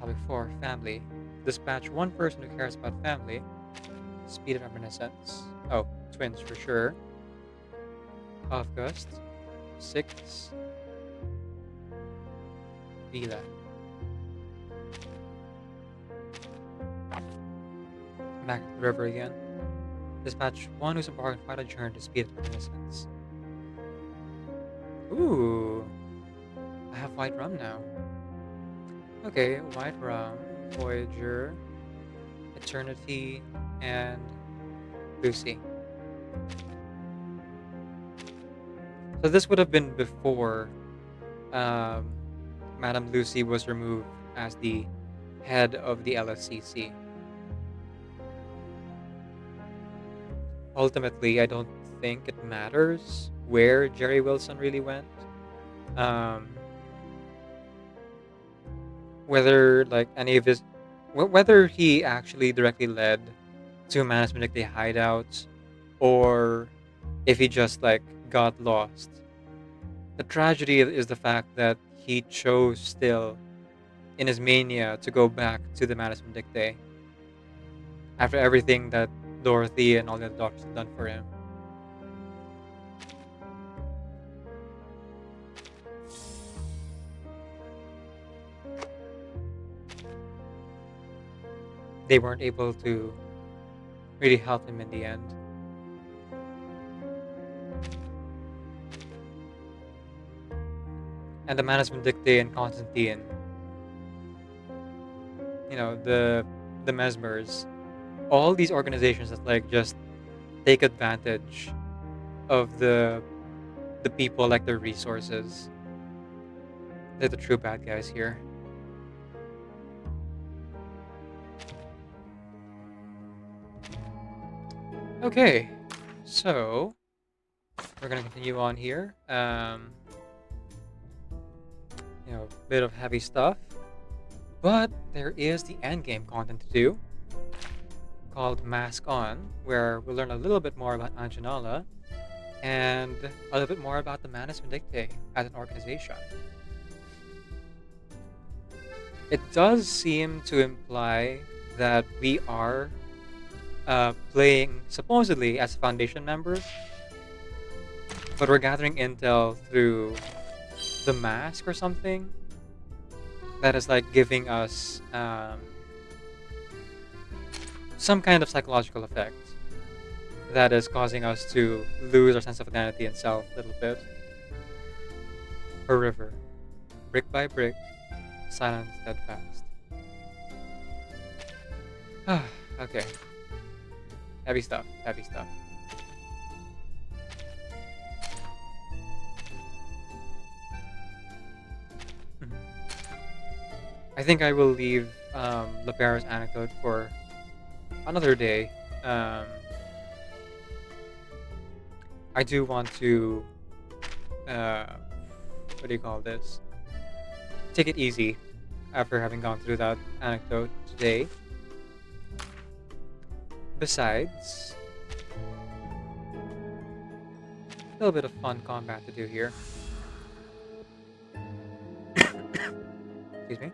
Speaker 4: Topic 4, family. Dispatch one person who cares about family. Speed of reminiscence. Oh, twins for sure. August, 6, Vila. Back to the river again. Dispatch one who's embarked on quite a journey to speed of reminiscence. Ooh, I have white rum now. Okay, white rum, Voyager, Eternity, and Lucy. So this would have been before Madame Lucy was removed as the head of the LSCC. Ultimately, I don't think it matters where Jerry Wilson really went. Whether like any of his, whether he actually directly led to Manus Vindictae hideouts, or if he just like got lost. The tragedy is the fact that he chose still, in his mania, to go back to the Manus Vindictae after everything that Dorothy and all the other doctors have done for him. They weren't able to really help him in the end. And the Manus Vindictae and Constantine, the Mesmers, all these organizations that like just take advantage of the people, like their resources. They're the true bad guys here. Okay, so we're gonna continue on here. A bit of heavy stuff, but there is the endgame content to do, called Mask On, where we'll learn a little bit more about Anjanala and a little bit more about the Manus Vindictae as an organization. It does seem to imply that we are playing supposedly as Foundation members, but we're gathering intel through the mask or something that is like giving us some kind of psychological effect that is causing us to lose our sense of identity and self a little bit. A river, brick by brick, silent, steadfast. Okay. Heavy stuff, heavy stuff. I think I will leave Lepero's anecdote for another day. I do want to, what do you call this? Take it easy after having gone through that anecdote today.
Speaker 9: Besides, a little bit of fun combat to do here. Excuse me.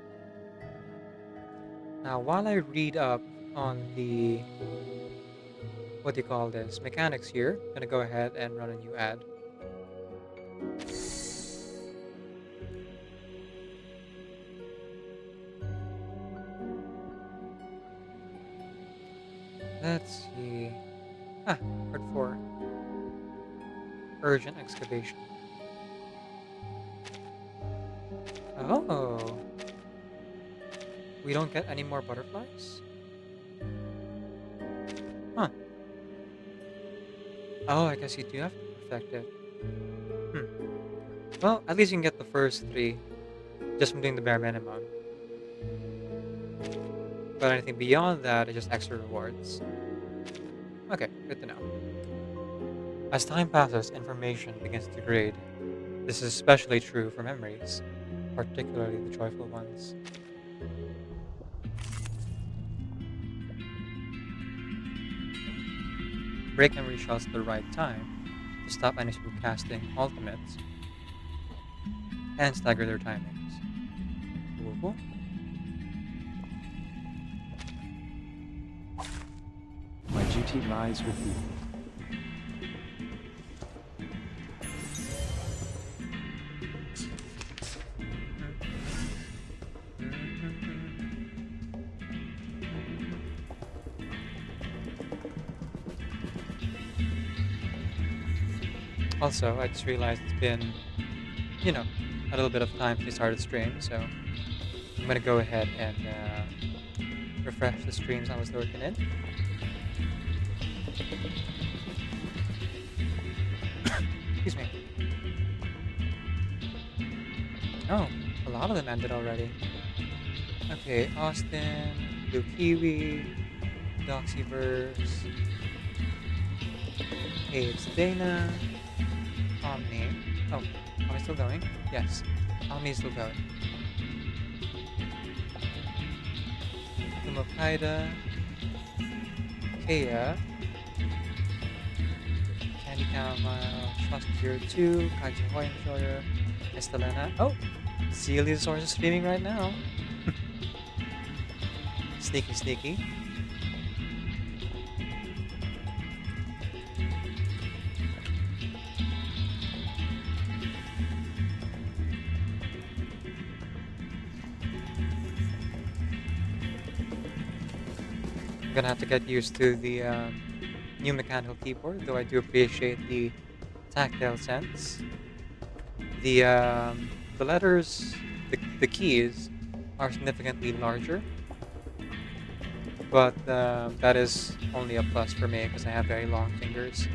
Speaker 9: Now, while I read up on the, what do you call this, mechanics here, I'm gonna go ahead and run a new ad. Let's see. Part 4. Urgent excavation. Oh. We don't get any more butterflies? Huh. Oh, I guess you do have to perfect it. Well, at least you can get the first 3 just from doing the bare minimum. But anything beyond that is just extra rewards. Okay, good to know. As time passes, information begins to degrade. This is especially true for memories, particularly the joyful ones. Break memory shells at the right time to stop enemies from casting ultimates and stagger their timings. Cool.
Speaker 11: My duty lies with you.
Speaker 9: Also, I just realized it's been, a little bit of time since I started the stream, so I'm gonna go ahead and refresh the streams I was lurking in. Excuse me. Oh, a lot of them ended already. Okay, Austin, Blue Kiwi, Doxyverse. Hey, it's Dana. Omni. Oh, am I still going? Yes, Omni is still going. Kumokaida. Kea. Candy Caramel. Trust 02. Kaiju Hoyenjoyer. Estelena. Oh! Zeliosaurus is streaming right now. Sneaky. I'm gonna have to get used to the new mechanical keyboard, though I do appreciate the tactile sense. The letters, the keys are significantly larger, but that is only a plus for me because I have very long fingers.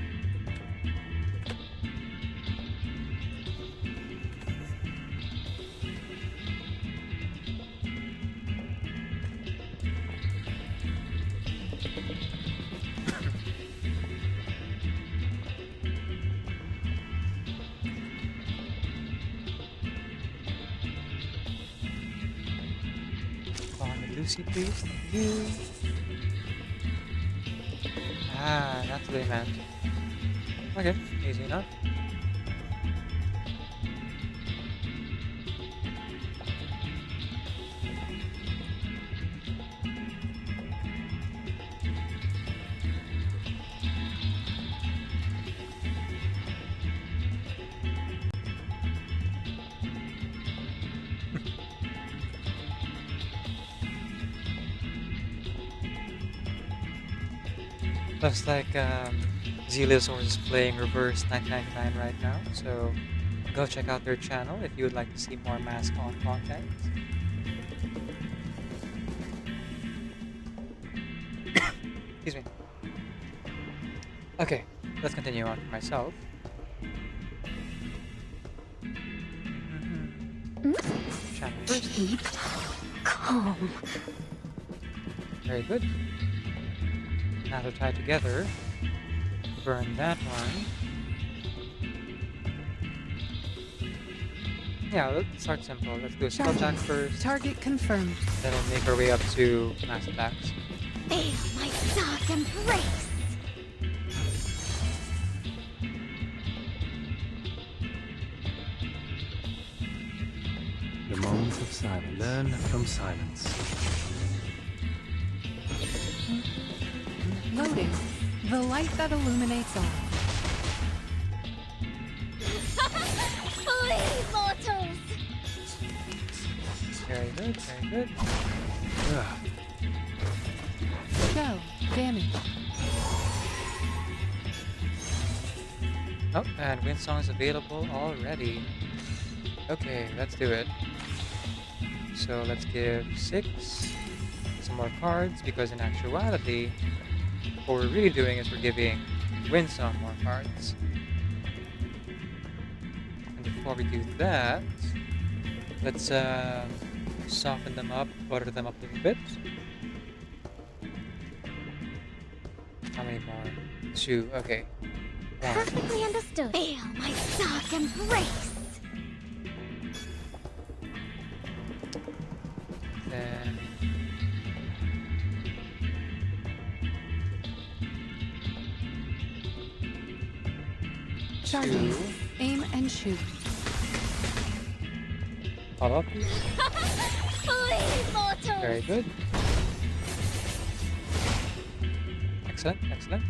Speaker 9: Lucy, please. Thank you. Ah, that's what they meant. Okay, easy enough. Looks like Zeliosaurus is playing Reverse 999 right now, so go check out their channel if you would like to see more Mask On content. Excuse me. Okay, let's continue on for myself. Channel first.
Speaker 7: Keep calm.
Speaker 9: Very good. Now they're tied together. Burn that one. Yeah, let's start simple. Let's do a spell attack first.
Speaker 13: Target confirmed.
Speaker 9: Then we'll make our way up to mass attacks.
Speaker 8: Feel my dark embrace.
Speaker 11: The moments of silence. Learn from silence.
Speaker 13: Loading. The light that illuminates all.
Speaker 8: Flee, mortals!
Speaker 4: Very good, very good.
Speaker 11: Ugh.
Speaker 13: Go. Damage.
Speaker 4: Oh, and Windsong is available already. Okay, let's do it. So let's give 6 some more cards, because in actuality, what we're really doing is we're giving Windsong more cards. And before we do that, let's soften them up, butter them up a little bit. How many more? 2, okay. 1.
Speaker 8: Perfectly understood. Feel my dark embrace.
Speaker 4: Then
Speaker 13: Charging.
Speaker 4: 2.
Speaker 13: Aim and shoot.
Speaker 4: Follow up.
Speaker 8: Flee, mortals!
Speaker 4: Very good. Excellent, excellent.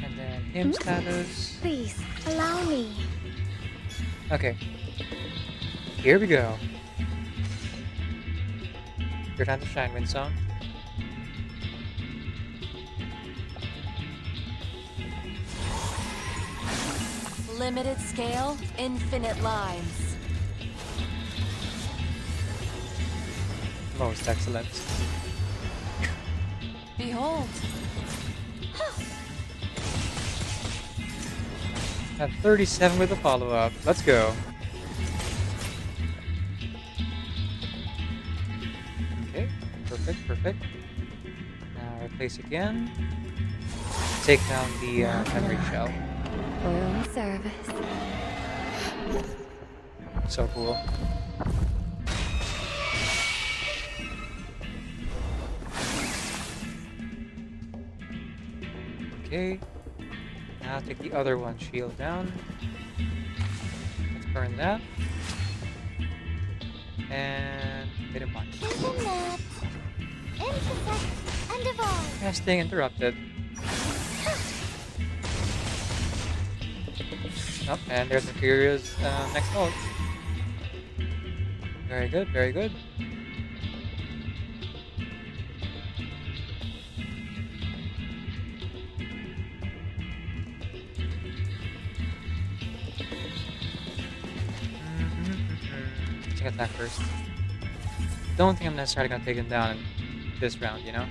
Speaker 4: And then him status.
Speaker 8: Please, allow me.
Speaker 4: Okay. Here we go. Your time to shine, Windsong.
Speaker 13: Limited scale, infinite lines.
Speaker 4: Most excellent.
Speaker 13: Behold.
Speaker 4: At 37 with a follow-up. Let's go. Okay, perfect, perfect. Now replace again. Take down the memory shell.
Speaker 8: Room service.
Speaker 4: So cool. Okay. Now take the other one shield down. Let's burn that. And hit a punch.
Speaker 8: Internet. Intersect and evolve.
Speaker 4: Casting interrupted. Oh, and there's Inferior's next ult. Very good, very good. Take attack first. Don't think I'm necessarily gonna take him down in this round, you know?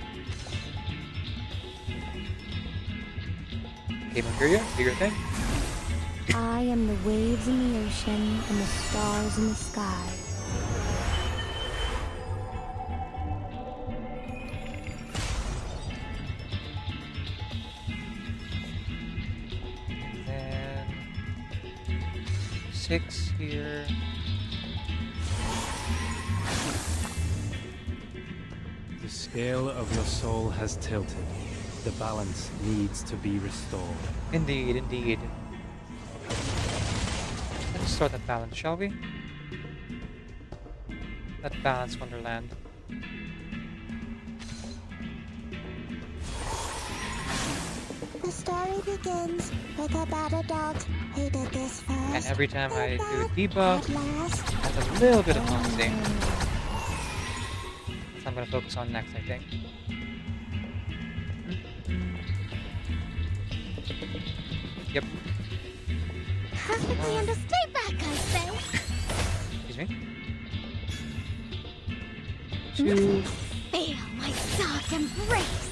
Speaker 4: Okay, Mercuria, do your thing.
Speaker 8: I am the waves in the ocean and the stars in the sky.
Speaker 4: And then 6 here.
Speaker 11: The scale of your soul has tilted. The balance needs to be restored.
Speaker 4: Indeed, indeed. Let's restore that balance, shall we? That balance, Wonderland.
Speaker 8: The story begins with a bad adult who did this first.
Speaker 4: And every time I do a debuff,
Speaker 8: At last.
Speaker 4: that's a little bit of haunting. So I'm gonna focus on next, I think. Yep.
Speaker 8: Perfectly understood. Stay back, I say.
Speaker 4: Excuse me. 2.
Speaker 8: Feel my dark embrace.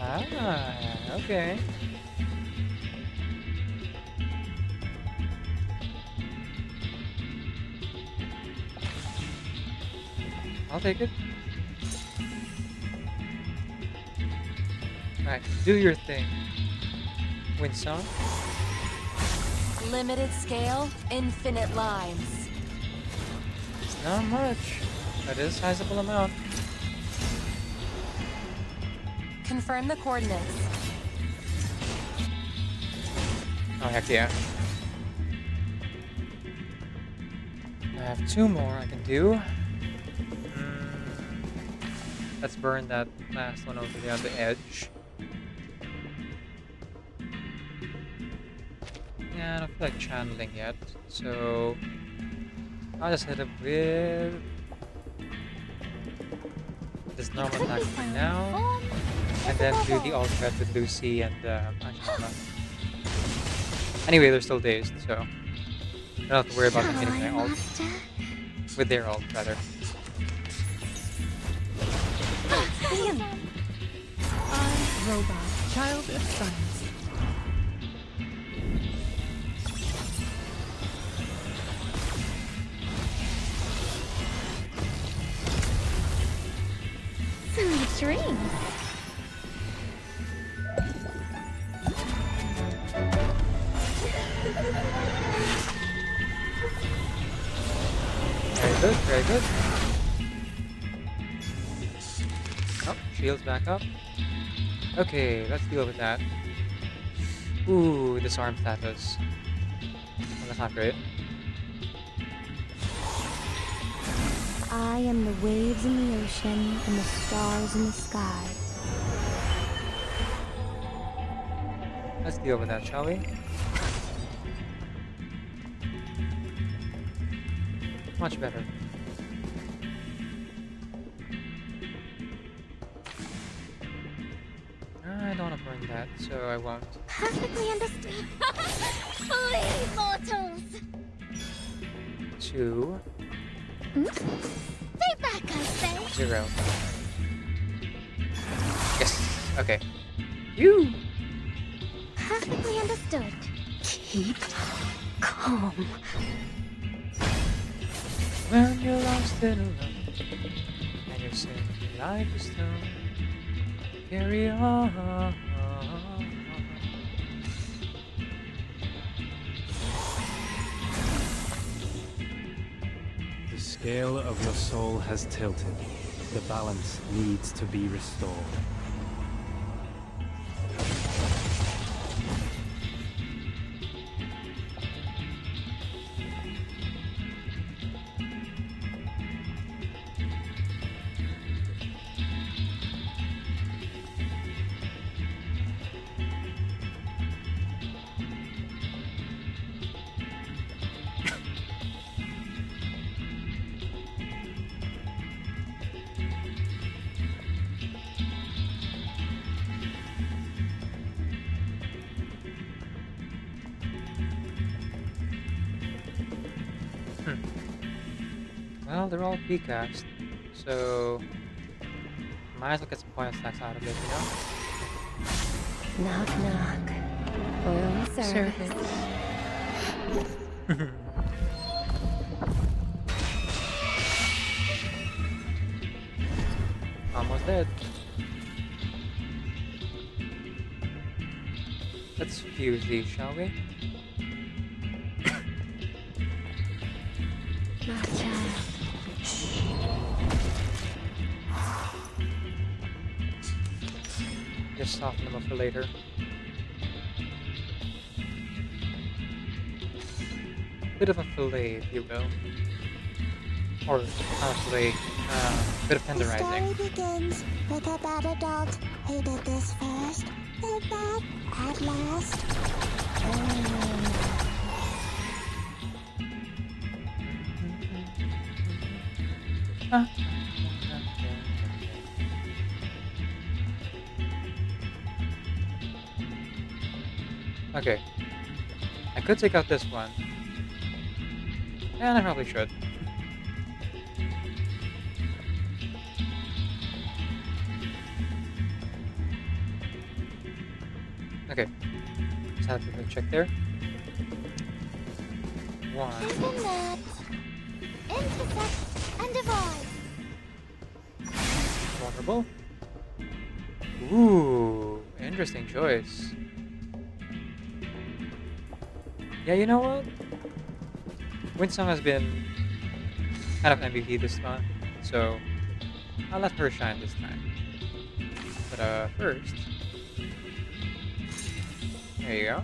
Speaker 4: Ah, okay. I'll take it. Alright, do your thing. Windsong.
Speaker 13: Limited scale, infinite lines.
Speaker 10: It's not much, but it is a sizable amount.
Speaker 13: Confirm the coordinates.
Speaker 10: Oh, heck yeah. I have 2 more I can do. Let's burn that last one over there on the edge. Yeah, I don't feel like channeling yet, so I'll just hit it with this normal attack for now, and then do the ultimate with Lucy and Angela. Anyway, they're still dazed, so I don't have to worry about them hitting my ult. With their ult, rather.
Speaker 13: I'm Robot, child of science.
Speaker 8: Sweet dreams.
Speaker 10: Very good, very good. Oh, shield's back up. Okay, let's deal with that. Ooh, disarm status. Well, that's not great.
Speaker 7: I am the waves in the ocean and the stars in the sky.
Speaker 10: Let's deal with that, shall we? Much better. I don't want to burn that, so I won't.
Speaker 8: Perfectly understood. Flee, mortals!
Speaker 10: 2,
Speaker 8: Stay back, I say.
Speaker 10: 0. Yes. Okay. You.
Speaker 8: Perfectly understood. Keep calm.
Speaker 10: When you're lost and alone, and you're saying like a stone, carry on.
Speaker 11: The scale of your soul has tilted. The balance needs to be restored.
Speaker 10: Well, they're all P-cast, so might as well get some point stacks out of it, you know?
Speaker 7: Knock, knock. Room service.
Speaker 10: Almost dead. Let's fuse these, shall we?
Speaker 7: My child.
Speaker 10: Just soften them up for later. Bit of a fillet, if you will. Or not a fillet, bit of tenderizing.
Speaker 7: The story begins with a bad adult who did this first, then that at last.
Speaker 10: Okay. I could take out this one. And I probably should. Okay. Just have to check there. 1.
Speaker 8: Isn't that intersect and divide?
Speaker 10: Vulnerable. Ooh, interesting choice.
Speaker 4: Yeah, you know what? Winsong has been kind of MVP this month, so I'll let her shine this time. But first, there you go.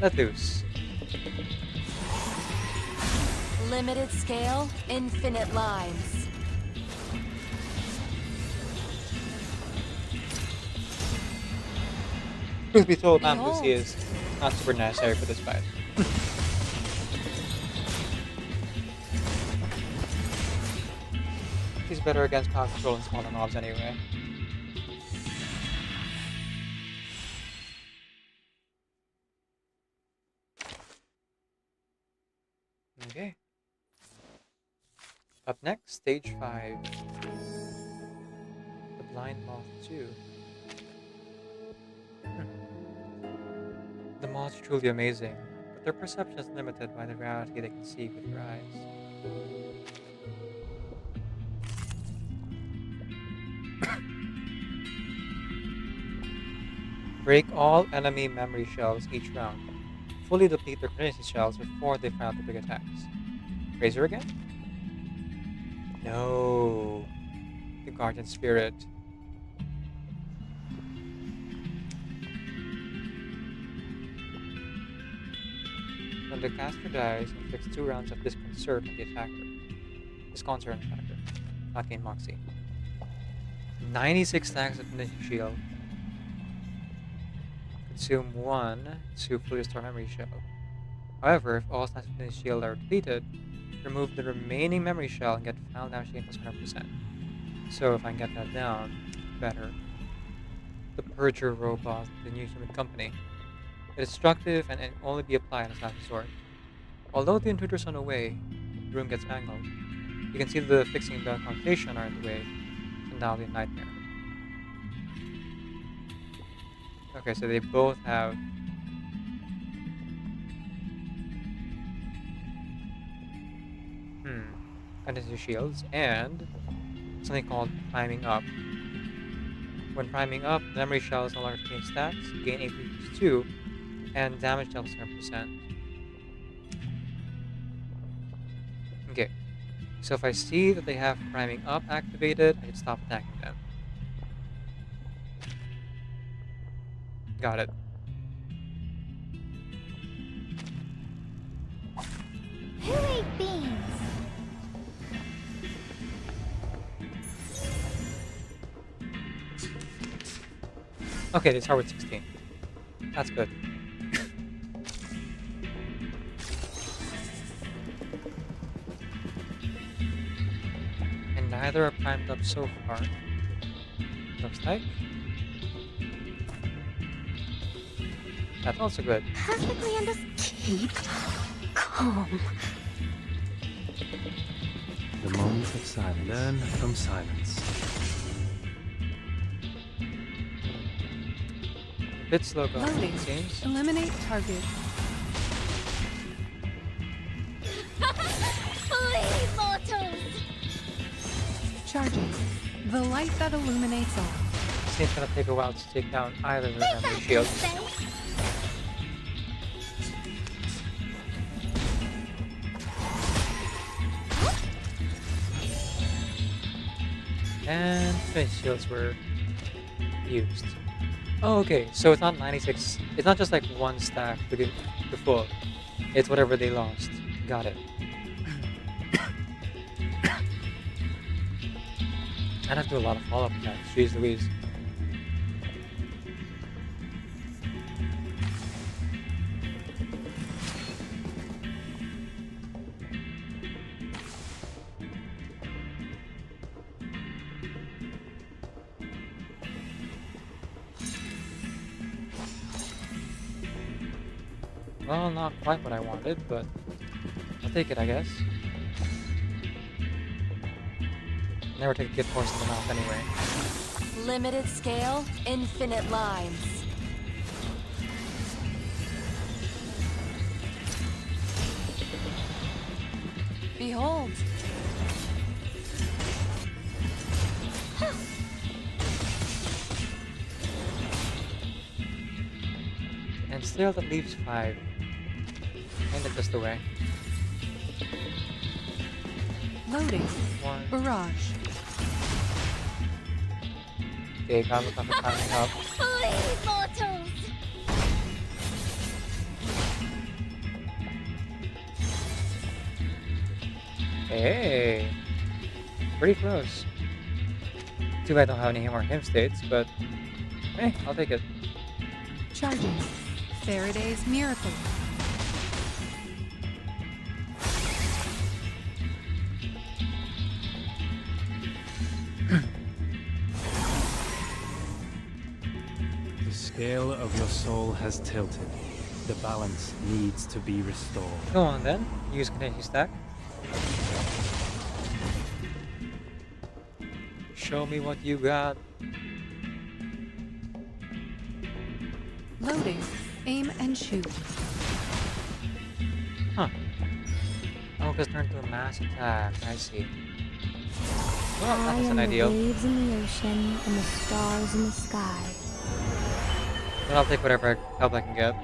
Speaker 4: Let loose.
Speaker 14: Limited scale, infinite lines.
Speaker 4: Truth be told, Ma'am Lucy is not super necessary for this fight. She's better against power control and smaller mobs anyway. Okay. Up next, stage 5. The Blind Moth 2. The moths are truly amazing, but their perception is limited by the reality they can see with their eyes. Break all enemy memory shells each round. Fully deplete their currency shells before they fire out the big attacks. Razor again? No. The Guardian Spirit. When the caster dies, inflicts 2 rounds of disconcert on the attacker. Disconcert attacker. Not gain Moxie. 96 stacks of initial shield. Consume 1 to fully restore memory shell. However, if all stacks of initial shield are depleted, remove the remaining memory shell and get final damage gain plus 100%. So if I can get that down, better. The Purger Robot, the new human company. It is destructive and can only be applied as last resort. Although the intruders are on the way, the room gets mangled. You can see the fixing bell constellation are in the way, and now the nightmare. Okay, so they both have contingency shields and something called priming up. When priming up, the memory shell is no longer gain stats, gain AP plus 2, and damage dealt 100%. Okay, so if I see that they have priming up activated, I can stop attacking them. Got it.
Speaker 8: Who ate beans?
Speaker 4: Okay, they start with 16. That's good. And neither are primed up so far. Looks like. That's also good.
Speaker 8: Perfectly keep calm.
Speaker 11: The moment of silence. Learn from silence.
Speaker 4: Bit slow going,
Speaker 13: Loading.
Speaker 4: it seems.
Speaker 13: Eliminate target.
Speaker 8: Flee, mortals!
Speaker 13: Charging. The light that illuminates all.
Speaker 4: Seems gonna take a while to take down either of the memory shields. And finish shields were used. Oh, okay, so it's not 96. It's not just like one stack to get to full. It's whatever they lost. Got it. I'd have to do a lot of follow-up attacks. Jeez Louise. Well, not quite what I wanted, but I'll take it, I guess. Never take a gift horse in the mouth anyway.
Speaker 14: Limited scale, infinite lines. Behold.
Speaker 9: trail that leaves 5. Kinda just away.
Speaker 13: Loading.
Speaker 9: 1.
Speaker 13: Barrage.
Speaker 9: Okay, coming up.
Speaker 8: Flee, mortals!
Speaker 9: Hey! Pretty close. Too bad I don't have any more him states, but hey, I'll take it.
Speaker 13: Charging. Faraday's Miracle.
Speaker 11: The scale of your soul has tilted. The balance needs to be restored.
Speaker 9: Go on then. Use contingency stack. Show me what you got.
Speaker 13: Loading. Aim and shoot.
Speaker 9: Huh. Oh, because turned to a mass attack. I see. Well, that was an ideal.
Speaker 7: The waves in the ocean and the stars in the sky.
Speaker 9: Then I'll take whatever help I can get.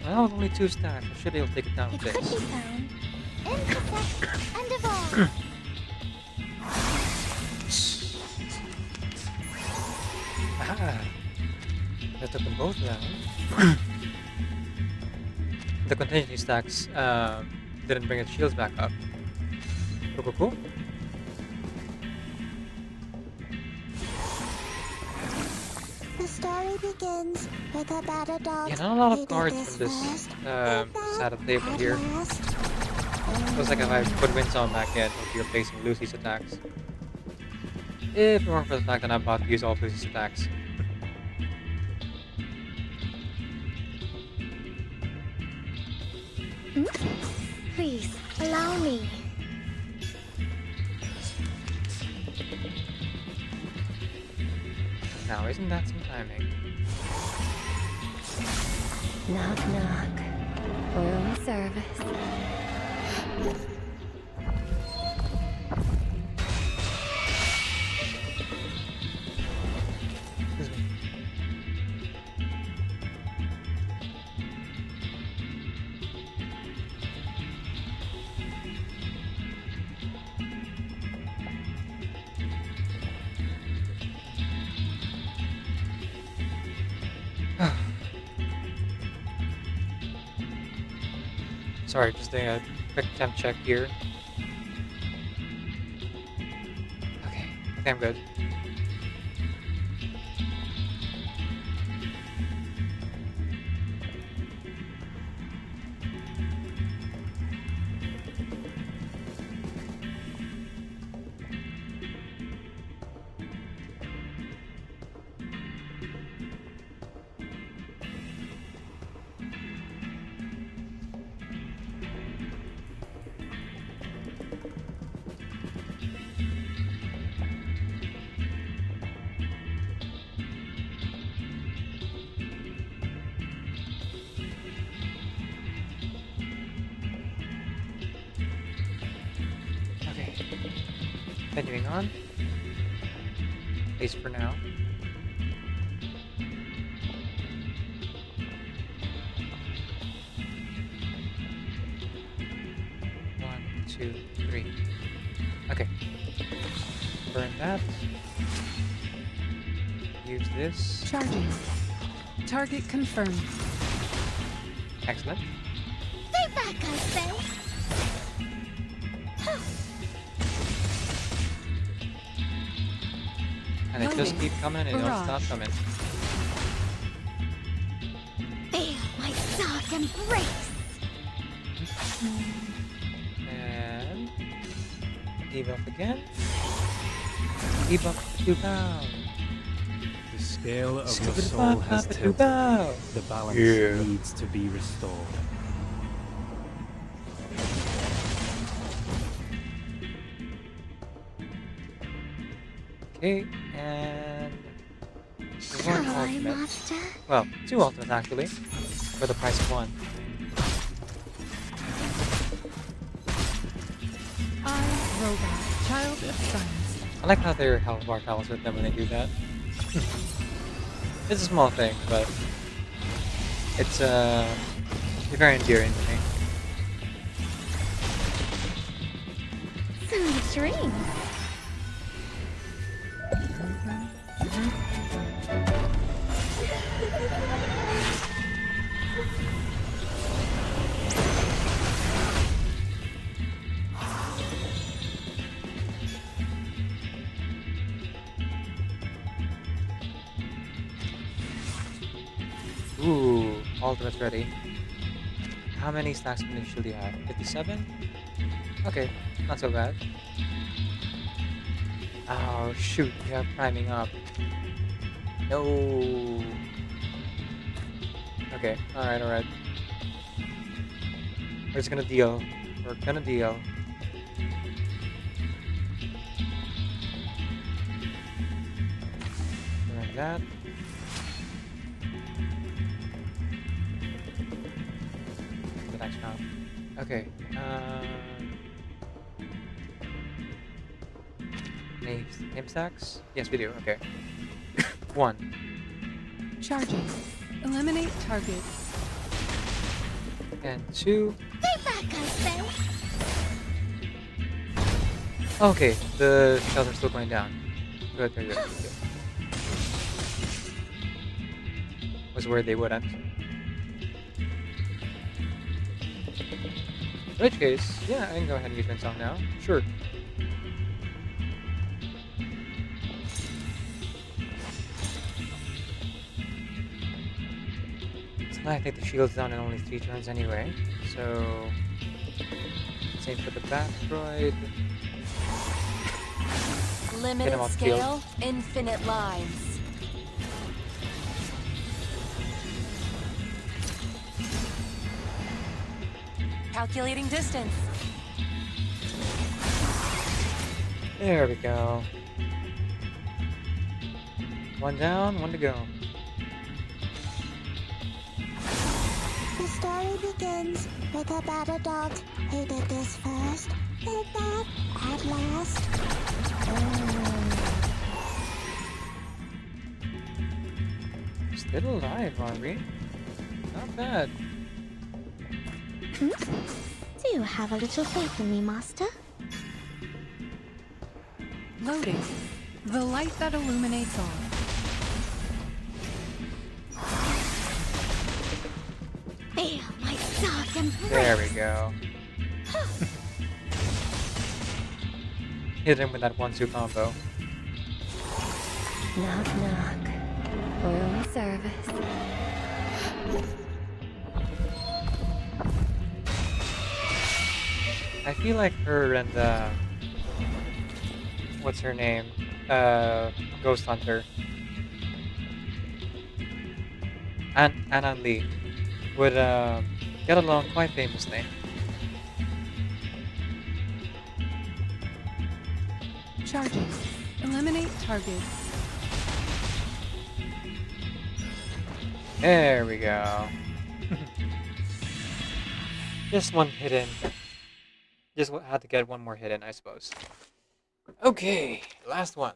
Speaker 9: Well, only 2 stacks. I should be able to take it down with
Speaker 8: It could
Speaker 9: this.
Speaker 8: be found. Imperfect and evolved.
Speaker 9: Ah, I took them both down. The contingency stacks didn't bring its shields back up. Cool.
Speaker 7: The story begins with a battle dog.
Speaker 9: Yeah, not a lot of cards from this side of the table here. Looks like if I put Windsong back in, I'll be replacing Lucy's attacks. If it weren't for the fact that I'm about to use all of Lucy's attacks.
Speaker 8: Please, allow me.
Speaker 9: Now, isn't that some timing?
Speaker 8: Knock, knock. Room service.
Speaker 9: Excuse me. Sorry, just doing a quick temp check here. Okay, I think I'm good. Continuing on. At least for now. One, two, three. Okay. Burn that. Use this.
Speaker 13: Charging. Target confirmed.
Speaker 9: Excellent.
Speaker 8: Stay back, I say.
Speaker 9: And they just keep coming and they don't stop coming.
Speaker 8: Feel my dark embrace.
Speaker 9: And debuff again.
Speaker 10: Keep up to bow.
Speaker 11: The scale of your soul has tilted. The balance needs to be restored.
Speaker 10: Okay, and one
Speaker 7: Try,
Speaker 10: ultimate.
Speaker 7: Master.
Speaker 10: Well, 2 ultimates actually, for the price of 1.
Speaker 13: I, Robot, Child of Science.
Speaker 10: I like how their health bar travels with them when they do that. It's a small thing, but it's very endearing to me.
Speaker 8: Sweet dreams.
Speaker 10: Ooh, ultimate's ready. How many stacks of initial do you have? 57? Okay, not so bad. Oh shoot, you have priming up. No. Okay, alright. We're just gonna deal. We're gonna deal. Like that. The next round. Okay. Name stacks? Yes, we do. Okay. 1.
Speaker 13: Charging. Eliminate target.
Speaker 10: And 2.
Speaker 7: Stay back, I say.
Speaker 10: Okay, the shells are still going down. Good. Was worried they wouldn't. In which case, yeah, I can go ahead and use Wind Song now. Sure. So I think the shield's down in only 3 turns anyway. So same for the back droid.
Speaker 14: Limited scale, infinite lines. Calculating distance.
Speaker 10: There we go. 1 down, 1 to go.
Speaker 7: The story begins with a battle dog who did this first, did that at last.
Speaker 10: Still alive, are we? Not bad.
Speaker 7: Do you have a little faith in me, Master?
Speaker 13: Loading. The light that illuminates all.
Speaker 7: Feel my dark embrace.
Speaker 10: There we go. Hit him with that 1-2 combo.
Speaker 8: Knock, knock. Room service.
Speaker 10: I feel like her and what's her name? Ghost Hunter. And Anna Lee would get along quite famously.
Speaker 13: Charging. Eliminate target.
Speaker 10: There we go. Just one hit in. Just had to get one more hit in, I suppose. Okay, last one.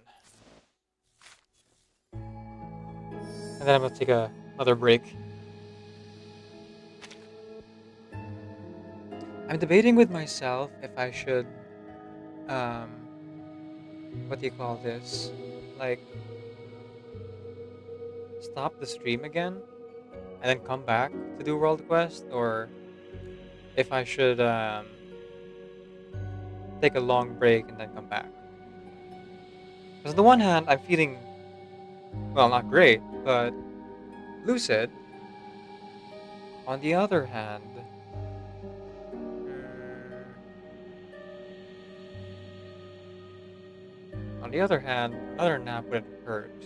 Speaker 10: And then I'm gonna take another break. I'm debating with myself if I should, what do you call this? Like, stop the stream again and then come back to do World Quest, or if I should take a long break and then come back. Because on the one hand, I'm feeling, well, not great, but lucid. On the other hand,
Speaker 4: On the other hand, another nap wouldn't hurt.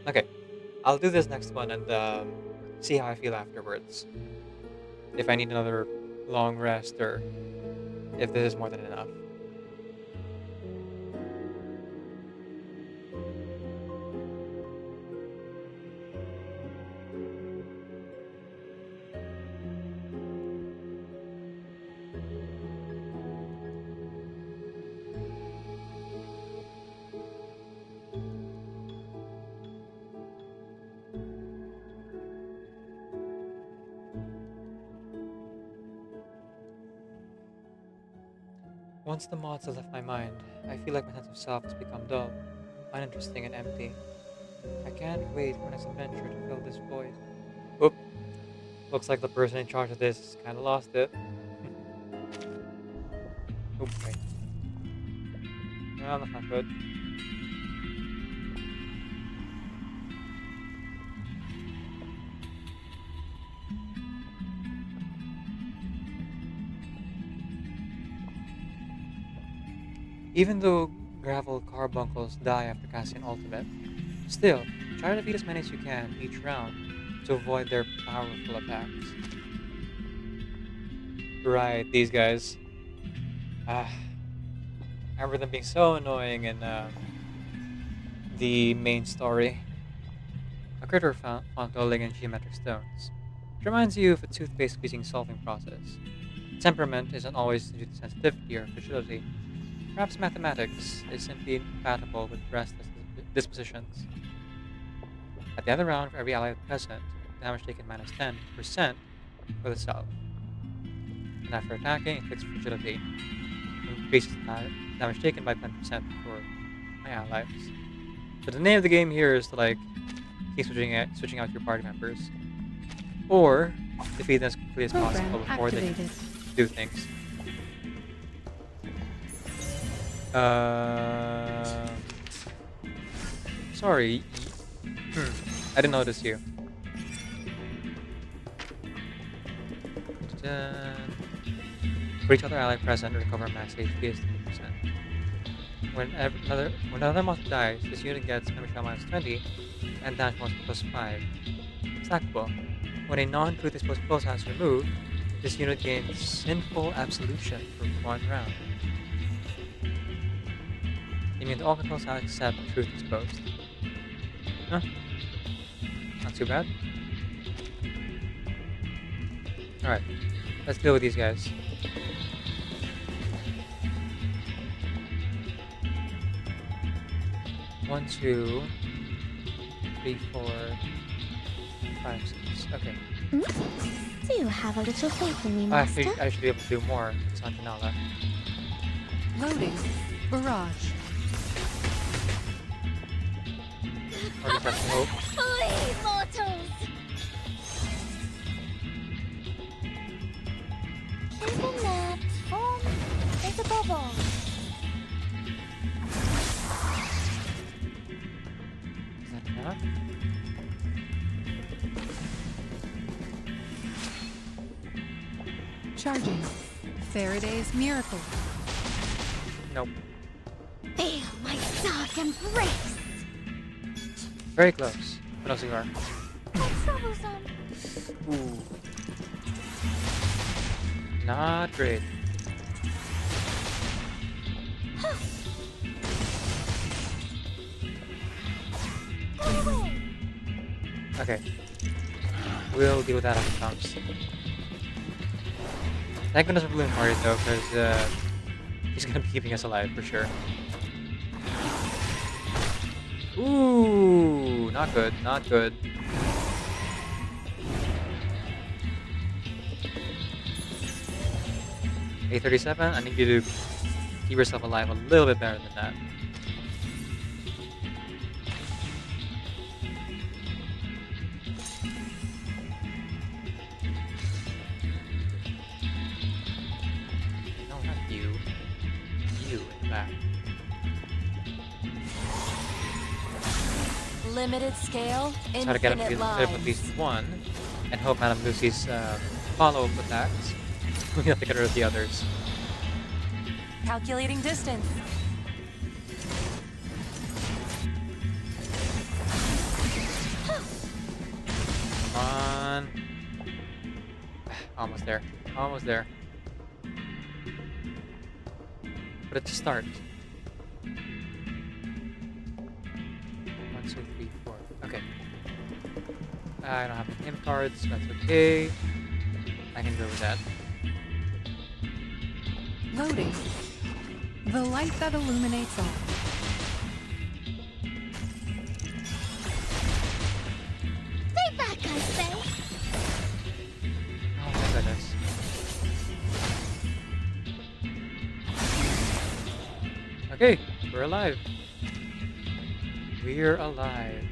Speaker 4: Okay, I'll do this next one and see how I feel afterwards. If I need another long rest or if this is more than enough. Once the mods have left my mind, I feel like my sense of self has become dull, uninteresting, and empty. I can't wait for my next adventure to fill this void. Oop. Looks like the person in charge of this kinda lost it. Oop, wait. No, that's not good. Even though gravel carbuncles die after casting an ultimate, still, try to defeat as many as you can each round to avoid their powerful attacks. Right, these guys. I remember them being so annoying in the main story. A critter found dwelling in geometric stones. It reminds you of a toothpaste squeezing solving process. Temperament isn't always due to sensitivity or fragility. Perhaps mathematics is simply incompatible with restless dispositions. At the end of the round, for every ally present, damage taken minus 10% for the self. And after attacking, it inflicts fragility. Increases damage taken by 10% for my allies. So the name of the game here is to like keep switching out your party members. Or defeat them as quickly as possible before they do things. Sorry. I didn't notice you. For each other ally present, recover max HP as 10%. When another monster dies, this unit gets memory shell minus 20 and damage bonus plus 5. Stackable. When a non-truth exposed closeout is removed, this unit gains sinful absolution for 1 round. Immune to all controls except truth exposed. Huh? Not too bad. Alright, let's deal with these guys. One, 2, 3, 4, 5, 6. Okay.
Speaker 7: Do you have a little faith in me, Master?
Speaker 4: I should be able to do more. It's not now left.
Speaker 13: Loading. Barrage.
Speaker 4: Or just have to hope.
Speaker 7: Flee, mortals! Even that form is above all.
Speaker 4: Is that enough?
Speaker 13: Charging. Faraday's miracle.
Speaker 4: Nope.
Speaker 7: Feel my dark embrace!
Speaker 4: Very close. What else you are?
Speaker 7: Troublesome.
Speaker 4: Ooh. Not great. Okay. We'll deal with that as it comes. Thank goodness for Balloon Party though, because he's gonna be keeping us alive for sure. Ooh, not good, not good. A37, I need you to keep yourself alive a little bit better than that. No, not you. You, in fact.
Speaker 14: Limited scale,
Speaker 4: Try to get him to
Speaker 14: infinite
Speaker 4: live at least one, and hope Madame Lucy's follow-up attacks. We have to get rid of the others.
Speaker 14: Calculating distance.
Speaker 4: on. Almost there. Almost there. But it's a start. 1, 2, 3, 4. Okay. I don't have any hymn cards. That's okay. I can go with that.
Speaker 13: Loading. The light that illuminates all.
Speaker 7: Stay back, I say.
Speaker 4: Oh my goodness. Okay, we're alive. We're alive.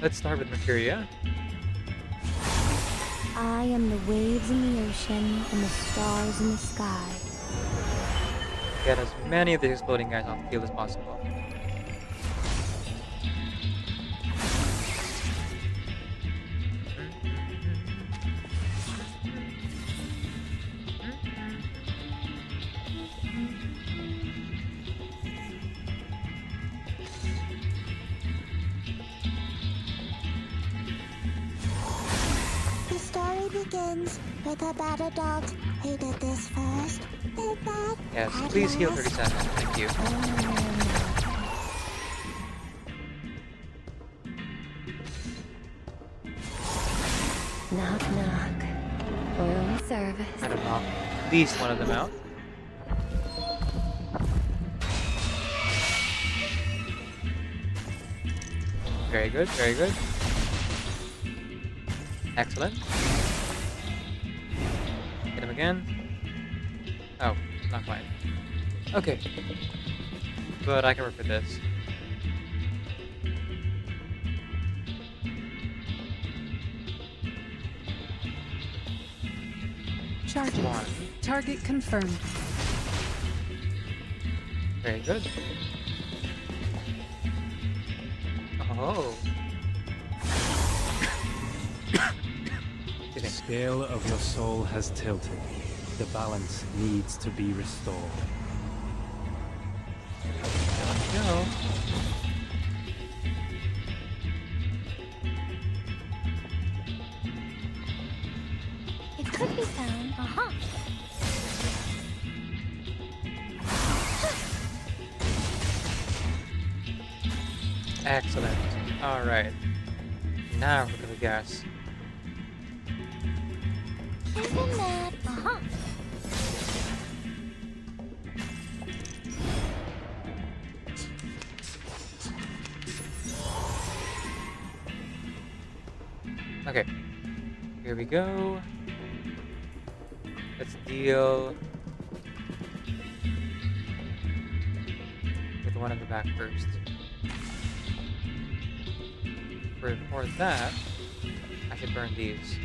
Speaker 4: Let's start with Mercuria.
Speaker 8: I am the waves in the ocean and the stars in the sky.
Speaker 4: Get as many of these exploding guys off the field as possible.
Speaker 7: The story begins with a battle dog who did this first. Did that
Speaker 4: Yes,
Speaker 7: at
Speaker 4: please heal
Speaker 7: last?
Speaker 4: 37. Thank you.
Speaker 8: Knock, knock. Room service.
Speaker 4: I don't know. At least one of them out. Very good, very good. Excellent. Hit him again. Oh, not quite. Okay. But I can work with this.
Speaker 13: Charging.
Speaker 4: Come on.
Speaker 13: Target confirmed.
Speaker 4: Very good. Oh.
Speaker 11: The scale of your soul has tilted. The balance needs to be restored.
Speaker 4: Let's go.
Speaker 7: It could be found. Uh-huh.
Speaker 4: Excellent. Alright. Now we're gonna guess.
Speaker 7: Isn't that? Uh-huh.
Speaker 4: Okay. Here we go. Let's deal with the one in the back first. For that, I should burn these.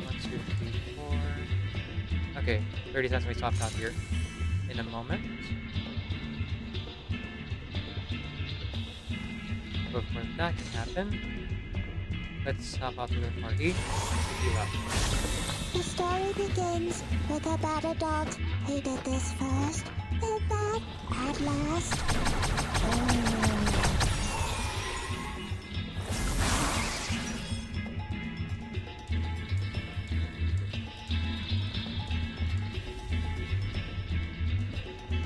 Speaker 4: 1, 2, 3, 4. Okay, 30 cents we swapped out here in a moment. Before that can happen, let's hop out to the party. Heal up.
Speaker 7: The story begins with a battle dog who did this first. Did that at last?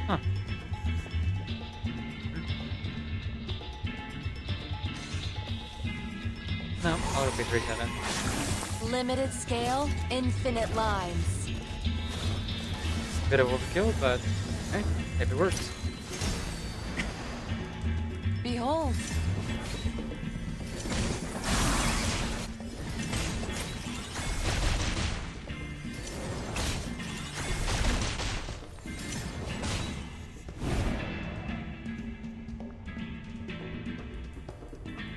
Speaker 4: Huh. No, I'll be 37.
Speaker 14: Limited scale, infinite lines.
Speaker 4: Bit of overkill, but hey, if it works.
Speaker 14: Behold.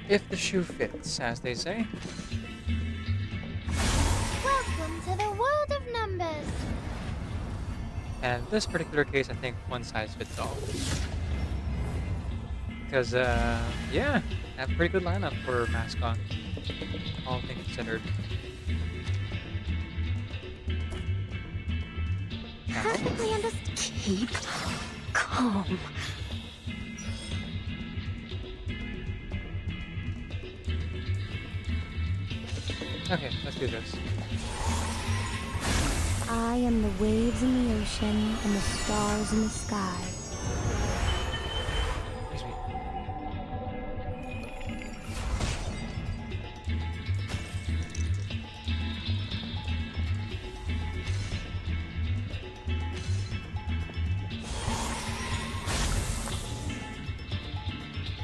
Speaker 4: If the shoe fits, as they say.
Speaker 7: Welcome to the world of numbers.
Speaker 4: And in this particular case, I think one size fits all. Because, yeah, I have a pretty good lineup for Mascon, all things considered. channel.
Speaker 8: Perfectly understand. Keep calm.
Speaker 4: Okay, let's do this.
Speaker 8: I am the waves in the ocean and the stars in the sky.
Speaker 4: Excuse me.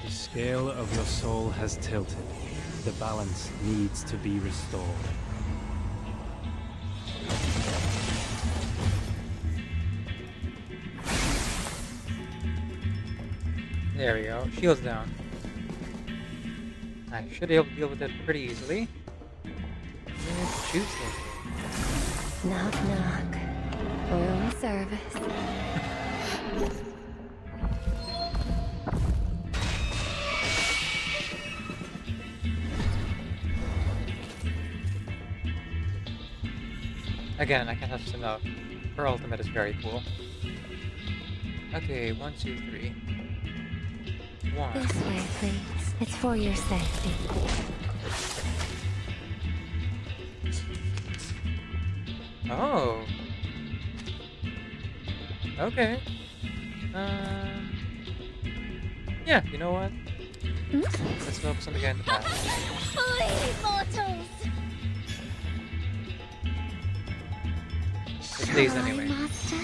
Speaker 11: The scale of your soul has tilted. The balance needs to be restored.
Speaker 4: There we go. Shields down. I should be able to deal with it pretty easily. Choose it.
Speaker 8: Knock knock. Room service.
Speaker 4: Again, I can't touch this enough. Her ultimate is very cool. Okay, 1, 2, 3. 1.
Speaker 8: This way, please. It's for your safety.
Speaker 4: Oh. Okay. Yeah, you know what? Let's focus on the guy in the back.
Speaker 8: Flee, mortals!
Speaker 4: It stays anyway.
Speaker 8: Master?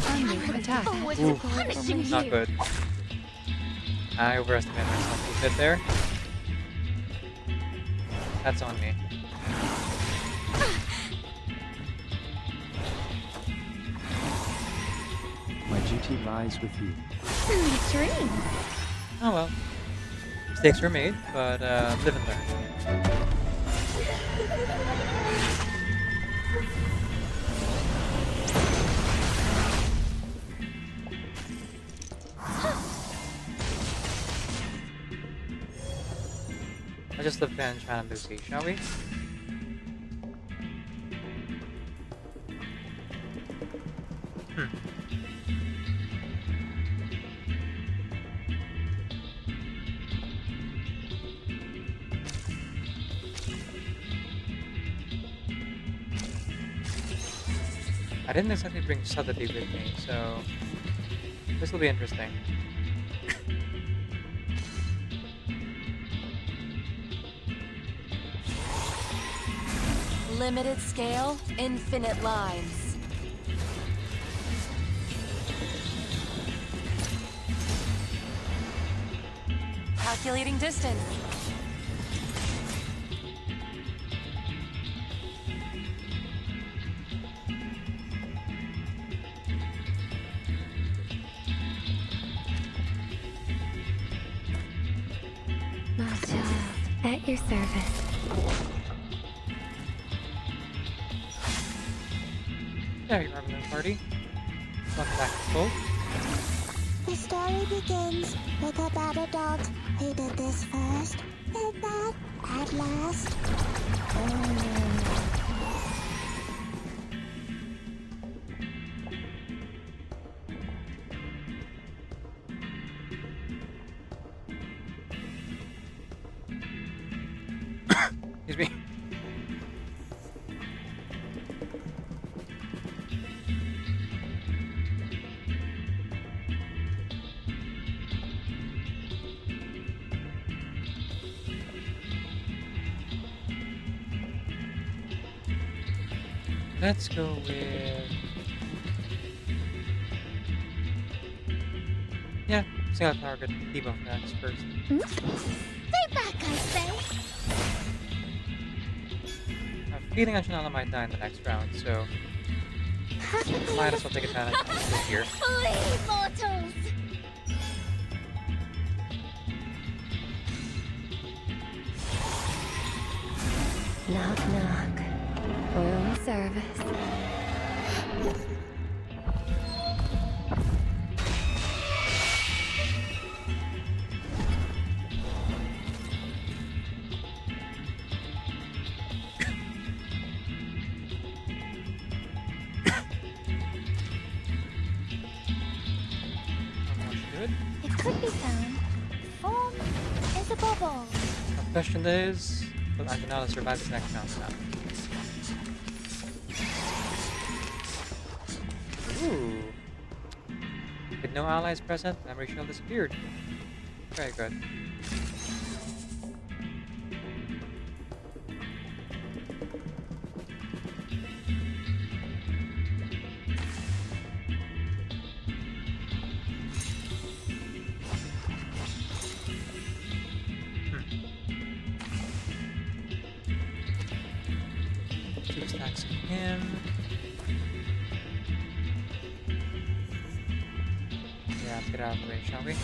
Speaker 14: Under attack.
Speaker 4: Ooh,
Speaker 8: Punishing
Speaker 4: not
Speaker 8: you.
Speaker 4: good. I overestimated myself a bit there. That's on me.
Speaker 11: My duty lies with you.
Speaker 8: Sweet dreams.
Speaker 4: Oh well. Mistakes were made, but live and learn. Let's just avenge Madame Lucy, shall we? I didn't exactly bring subtlety with me, so this will be interesting.
Speaker 14: Limited scale, infinite lines. Calculating distance.
Speaker 8: My child, at your service.
Speaker 4: There you are, Moon Party. Welcome back to full.
Speaker 7: The story begins with a battle dog who did this first, and that at last.
Speaker 4: Excuse me. Let's go with... Yeah, single target debuff next first.
Speaker 7: Stay back, I say.
Speaker 4: I have a feeling Anjanala might die in the next round, so might as well take advantage of this here.
Speaker 7: Flee, mortals!
Speaker 8: Knock knock. Room service. could be found. Form is a bubble.
Speaker 4: The question is, will Anjanala survive this next round? Ooh. With no allies present, memory shield disappeared. Very good. Two stacks of him. Yeah, let's get out of the way, shall we?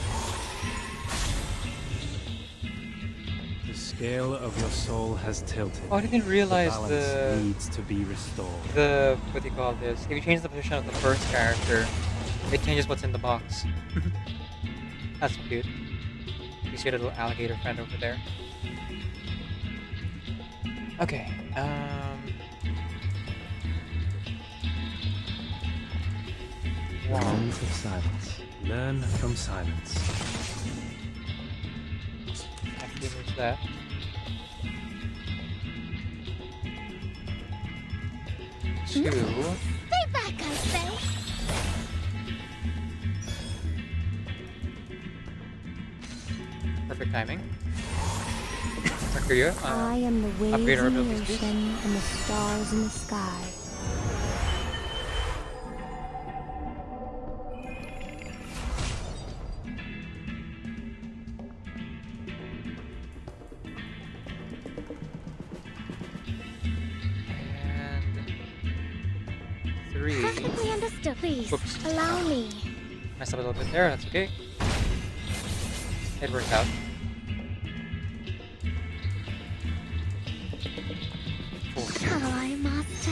Speaker 11: The scale of your soul has tilted.
Speaker 4: Oh, I didn't realize
Speaker 11: the balance needs to be restored.
Speaker 4: What do you call this? If you change the position of the first character, it changes what's in the box. That's cute. You see a little alligator friend over there. Okay,
Speaker 11: Wands of silence. Learn from silence.
Speaker 4: actually moves that. Two.
Speaker 8: Stay back, I say.
Speaker 4: Perfect timing. Mercurio,
Speaker 7: I am the waves
Speaker 4: upgrade our
Speaker 7: in the
Speaker 4: abilities, please.
Speaker 7: ocean and the stars in the sky.
Speaker 4: And three.
Speaker 8: Perfectly understood. Please,
Speaker 4: Whoops.
Speaker 8: allow me.
Speaker 4: Messed up a little bit there, that's okay. It worked out.
Speaker 8: Shall I, Master?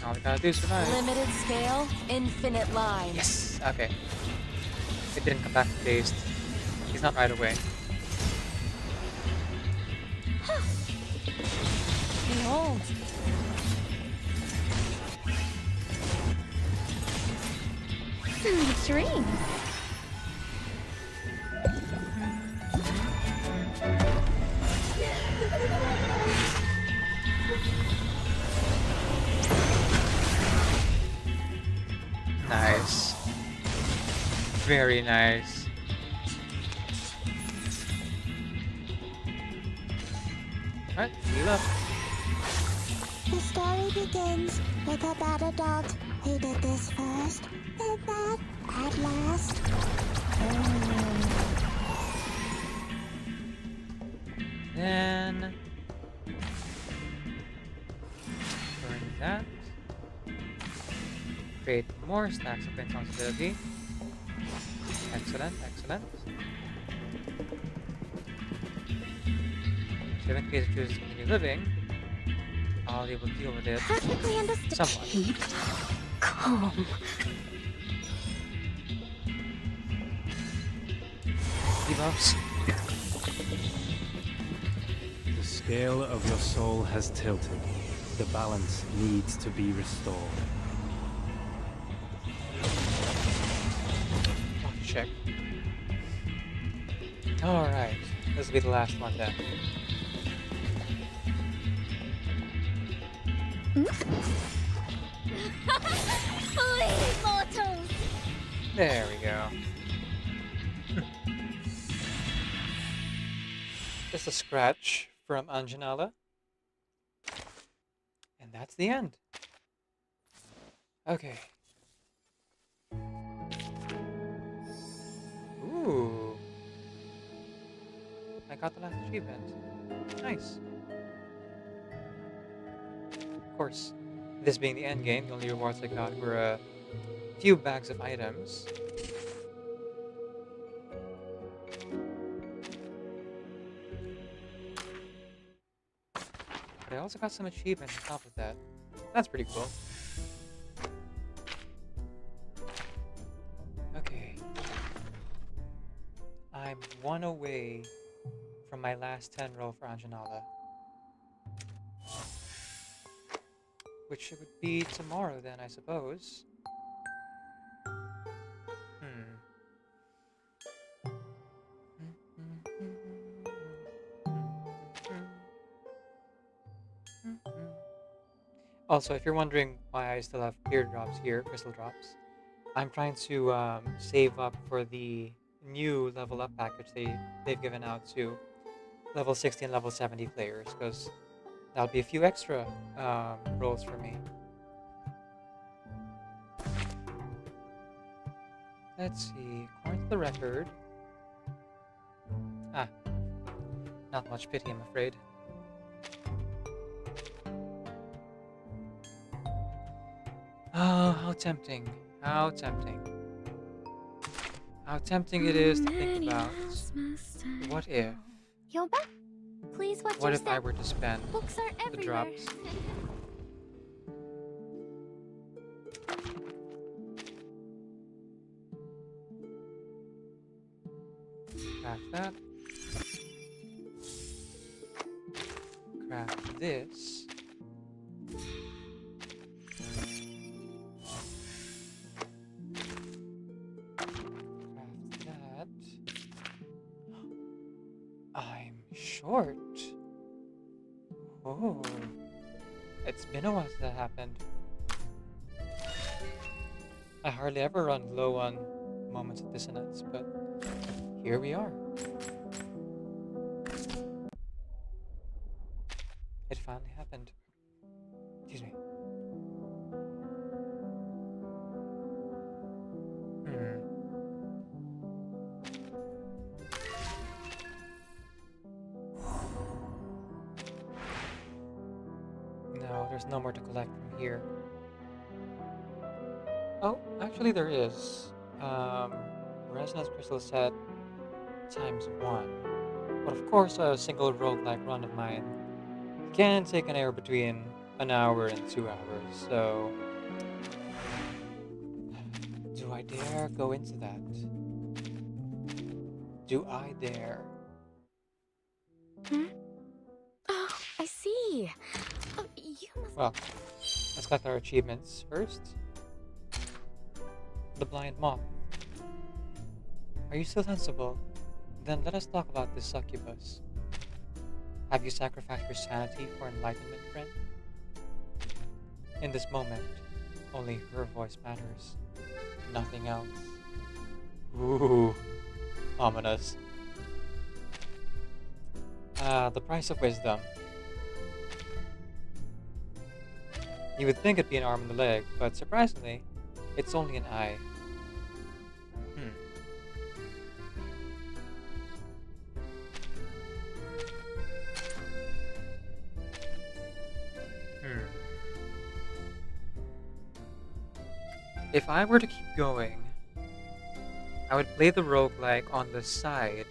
Speaker 4: All we gotta do is survive.
Speaker 14: Limited scale, infinite lines.
Speaker 4: Yes! Okay. It didn't come back phased. He's not right away.
Speaker 14: Behold.
Speaker 8: Sweet dreams.
Speaker 4: Nice. Very nice. Alright, heal up.
Speaker 7: The story begins with a bad adult who did this first, and that at last.
Speaker 4: Then burn that. Create more stacks of responsibility. Excellent, excellent. So in case it chooses to continue living, I'll be able to deal with it
Speaker 8: Perfectly understood.
Speaker 4: somewhat.
Speaker 8: Keep calm.
Speaker 4: Debuffs.
Speaker 11: The scale of your soul has tilted. The balance needs to be restored.
Speaker 4: Check. Alright, this will be the last one then.
Speaker 8: Flee, mortals!
Speaker 4: There we go. Just a scratch from Anjanala. And that's the end. Okay. Ooh. I got the last achievement. Nice. Of course, this being the end game, the only rewards I got were a few bags of items. But I also got some achievements on top of that. That's pretty cool. Okay. I'm one away from my last 10 roll for Anjanala. Which would be tomorrow then, I suppose.
Speaker 9: Also, if you're wondering why I still have clear drops here, crystal drops, I'm trying to save up for the new level up package they've given out to level 60 and level 70 players, because that'll be a few extra rolls for me. Let's see, according to the record, not much pity, I'm afraid. Oh, how tempting, how tempting. How tempting it is to think about, what if,
Speaker 8: You're back. Please watch
Speaker 9: what
Speaker 8: your
Speaker 9: if I
Speaker 8: step.
Speaker 9: were to spend
Speaker 8: Books are
Speaker 9: the
Speaker 8: everywhere.
Speaker 9: drops? Craft that. Craft this. Craft that. I'm short. Oh. It's been a while since that happened. I hardly ever run low on moments of dissonance, but here we are. It finally happened. Excuse me. No, there's no more to collect from here. Oh, actually there is. Resonance crystal set ×1. But of course, a single roguelike run of mine can take anywhere between an hour and 2 hours, so... Do I dare go into that? Do I dare?
Speaker 8: Hmm? Oh, I see. Oh, you must...
Speaker 9: Well, let's collect our achievements first. The Blind Moth. Are you still sensible? Then let us talk about this succubus. Have you sacrificed your sanity for enlightenment, friend? In this moment, only her voice matters. Nothing else. Ooh, ominous. The price of wisdom. You would think it'd be an arm and a leg, but surprisingly, it's only an eye. If I were to keep going, I would play the roguelike on the side,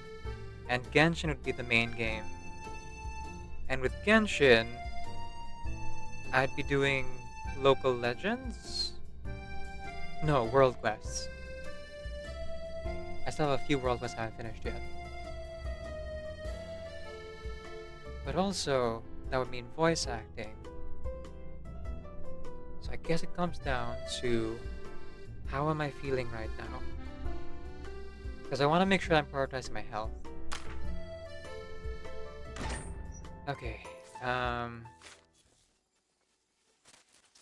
Speaker 9: and Genshin would be the main game. And with Genshin, I'd be doing local legends? No, world quests. I still have a few world quests I haven't finished yet. But also, that would mean voice acting. So I guess it comes down to, how am I feeling right now? Because I want to make sure I'm prioritizing my health. Okay,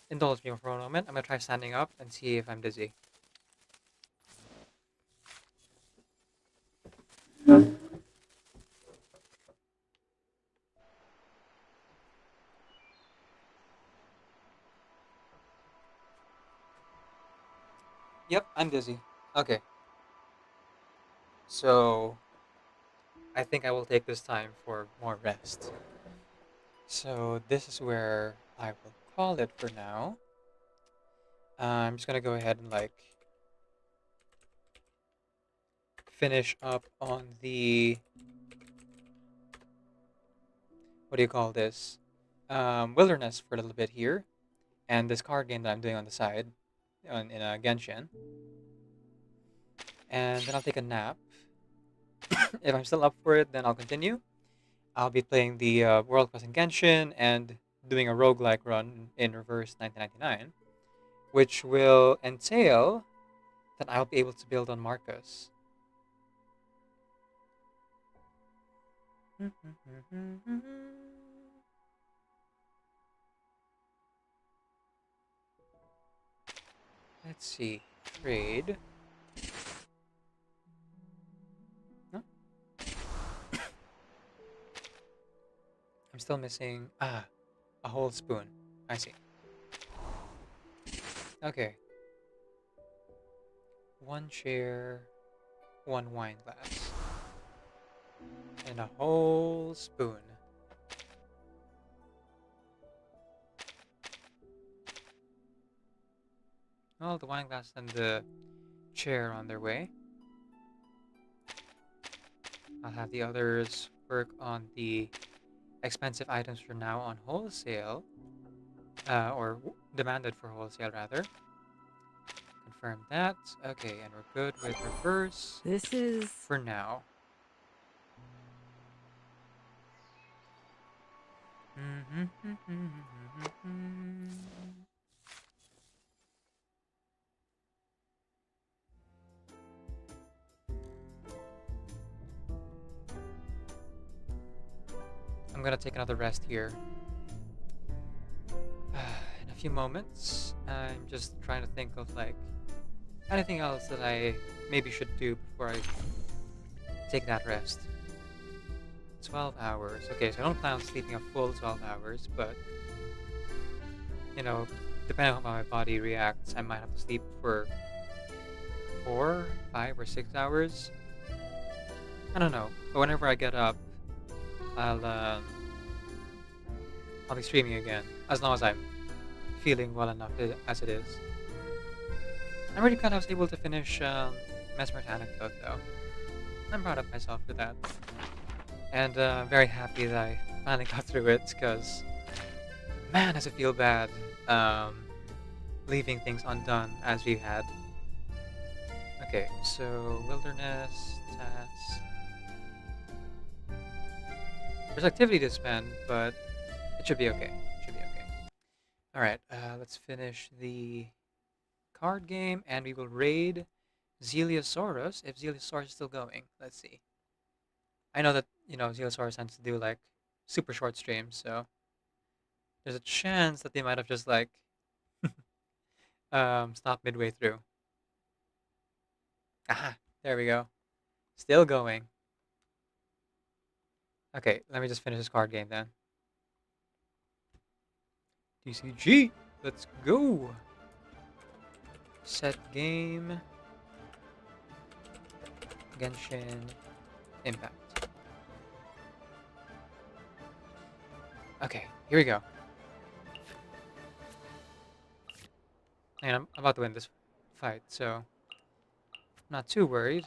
Speaker 9: indulge me for a moment. I'm going to try standing up and see if I'm dizzy. Yep, I'm dizzy. Okay. So, I think I will take this time for more rest. So, this is where I will call it for now. I'm just gonna go ahead and, finish up on the... What do you call this? Wilderness for a little bit here. And this card game that I'm doing on the side, in Genshin. And then I'll take a nap. If I'm still up for it, then I'll continue. I'll be playing the World Quest in Genshin and doing a roguelike run in Reverse 1999, which will entail that I'll be able to build on Marcus. Let's see. Trade. No? I'm still missing a whole spoon. I see. Okay. 1 chair, 1 wine glass, and a whole spoon. Well, the wine glass and the chair on their way. I'll have the others work on the expensive items for now on wholesale, or demanded for wholesale rather. Confirm that. Okay, and we're good with reverse.
Speaker 14: This is...
Speaker 9: for now. I'm gonna take another rest here. In a few moments, I'm just trying to think of like anything else that I maybe should do before I take that rest. 12 hours. Okay, so I don't plan on sleeping a full 12 hours, but you know, depending on how my body reacts, I might have to sleep for 4, 5, or 6 hours. I don't know. But whenever I get up, I'll be streaming again, as long as I'm feeling well enough as it is. I'm really glad I was able to finish Mesmer Jr.Anecdote, though. I'm proud of myself for that. And very happy that I finally got through it, because, man, does it feel bad leaving things undone as we had. Okay, so wilderness, tasks. There's activity to spend, but it should be okay. It should be okay. Alright, let's finish the card game, and we will raid Zeliasaurus, if Zeliasaurus is still going. Let's see. I know that, you know, Zeliasaurus tends to do, like, super short streams, so there's a chance that they might have just, like, stopped midway through. Aha! There we go. Still going. Okay, let me just finish this card game then. TCG! Let's go! Set game. Genshin Impact. Okay, here we go. And I'm about to win this fight, so I'm not too worried.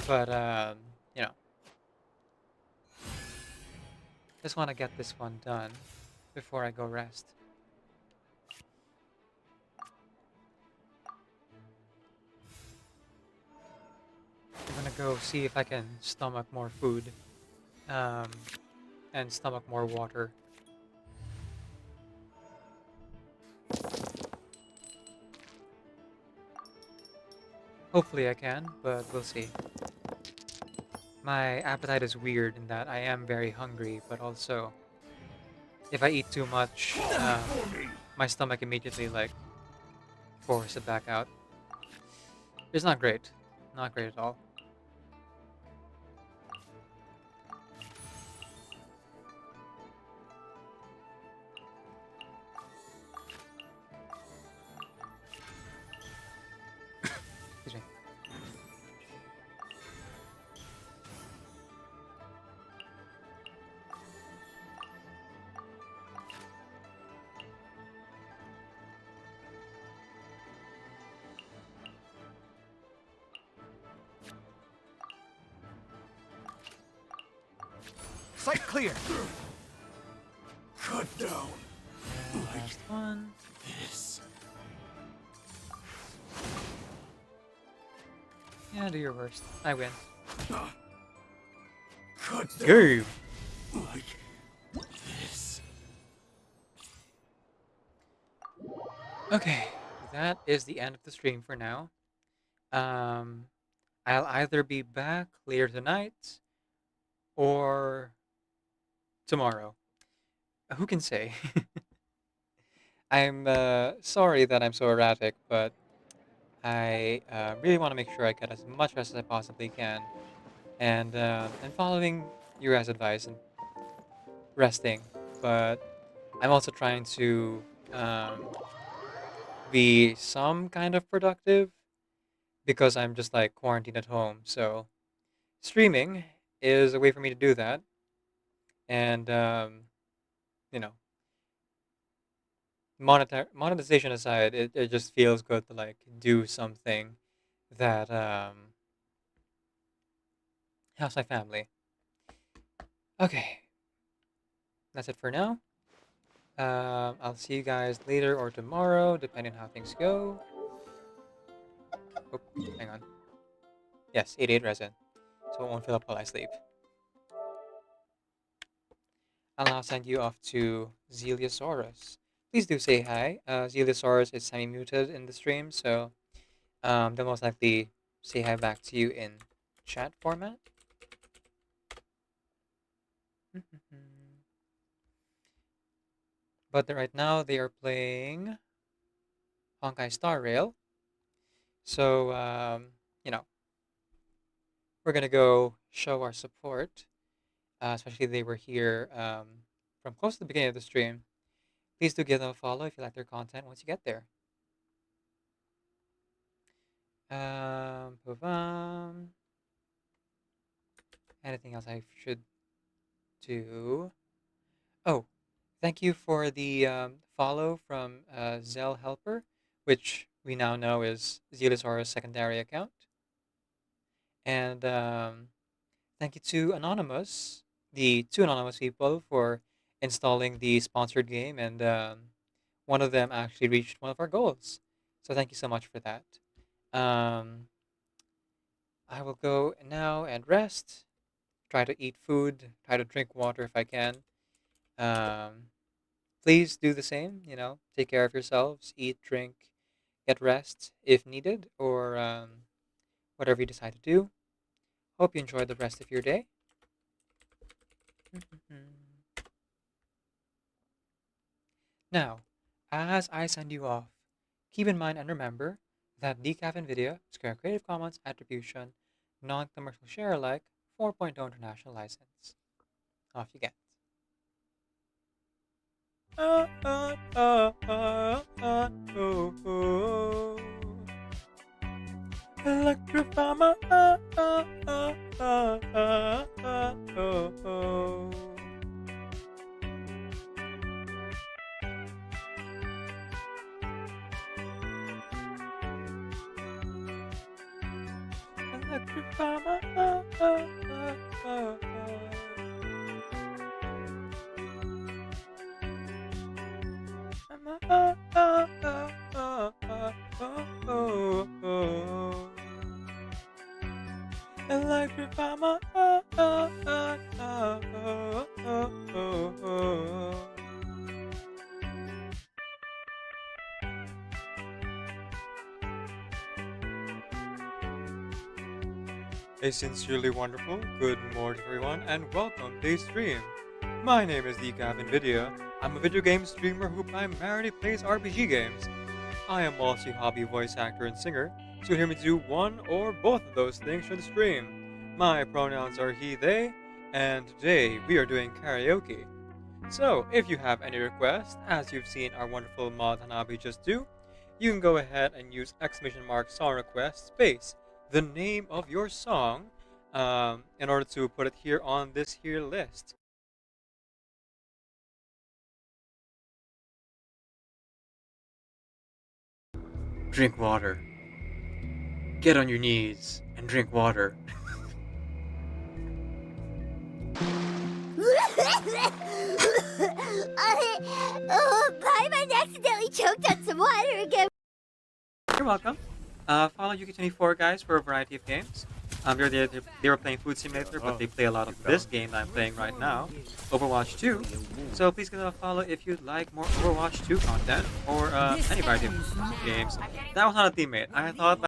Speaker 9: But, you know, just want to get this one done before I go rest. I'm gonna go see if I can stomach more food, and stomach more water. Hopefully I can, but we'll see. My appetite is weird in that I am very hungry, but also if I eat too much, my stomach immediately like forces it back out. It's not great. Not great at all. Excuse me.
Speaker 1: Sight clear. Cut down.
Speaker 9: Last one.
Speaker 1: This.
Speaker 9: Yeah, do your worst. I win.
Speaker 1: Cut down.
Speaker 9: Game.
Speaker 1: Like this.
Speaker 9: Okay, that is the end of the stream for now. I'll either be back later tonight or tomorrow. Who can say?
Speaker 4: I'm sorry that I'm so erratic, but I really want to make sure I get as much rest as I possibly can, and following your guys' advice and resting. But I'm also trying to be some kind of productive because I'm just like quarantined at home. So streaming is a way for me to do that, and you know, monetization aside, it just feels good to like do something that helps my family. Okay, that's it for now. I'll see you guys later or tomorrow, depending on how things go. Oh, hang on. Yes, 88 resin, so it won't fill up while I sleep. I'll now send you off to Zeliasaurus. Please do say hi. Zeliasaurus is semi-muted in the stream, so they'll most likely say hi back to you in chat format. But right now they are playing Honkai Star Rail. So, we're gonna go show our support. Especially they were here from close to the beginning of the stream. Please do give them a follow if you like their content once you get there. Anything else I should do? Oh, thank you for the follow from Zell Helper, which we now know is Zelisaur's secondary account. And thank you to Anonymous, the two anonymous people, for installing the sponsored game, and one of them actually reached one of our goals. So thank you so much for that. I will go now and rest, try to eat food, try to drink water if I can. Please do the same, take care of yourselves, eat, drink, get rest if needed, or whatever you decide to do. Hope you enjoy the rest of your day. Now, as I send you off, keep in mind and remember that Decaf NVIDIA is Creative Commons Attribution, Non-Commercial Share Alike 4.0 International License. Off you get. Electrify my electrify A sincerely wonderful good morning, everyone, and welcome to the stream. My name is Decaf NVIDIA. I'm a video game streamer who primarily plays RPG games. I am also a hobby voice actor and singer, so you'll hear me do one or both of those things for the stream. My pronouns are he, they, and today we are doing karaoke. So, if you have any requests, as you've seen our wonderful mod Hanabi just do, you can go ahead and use !! song request space the name of your song in order to put it here on this here list. Drink water. Get on your knees and drink water.
Speaker 15: I accidentally choked on some water again.
Speaker 4: You're welcome. Follow Yuki24 guys for a variety of games. They were playing Food Simulator, but they play a lot of this game that I'm playing right now, Overwatch 2. So please give them a follow if you'd like more Overwatch 2 content, or any variety of games. That was not a teammate. I thought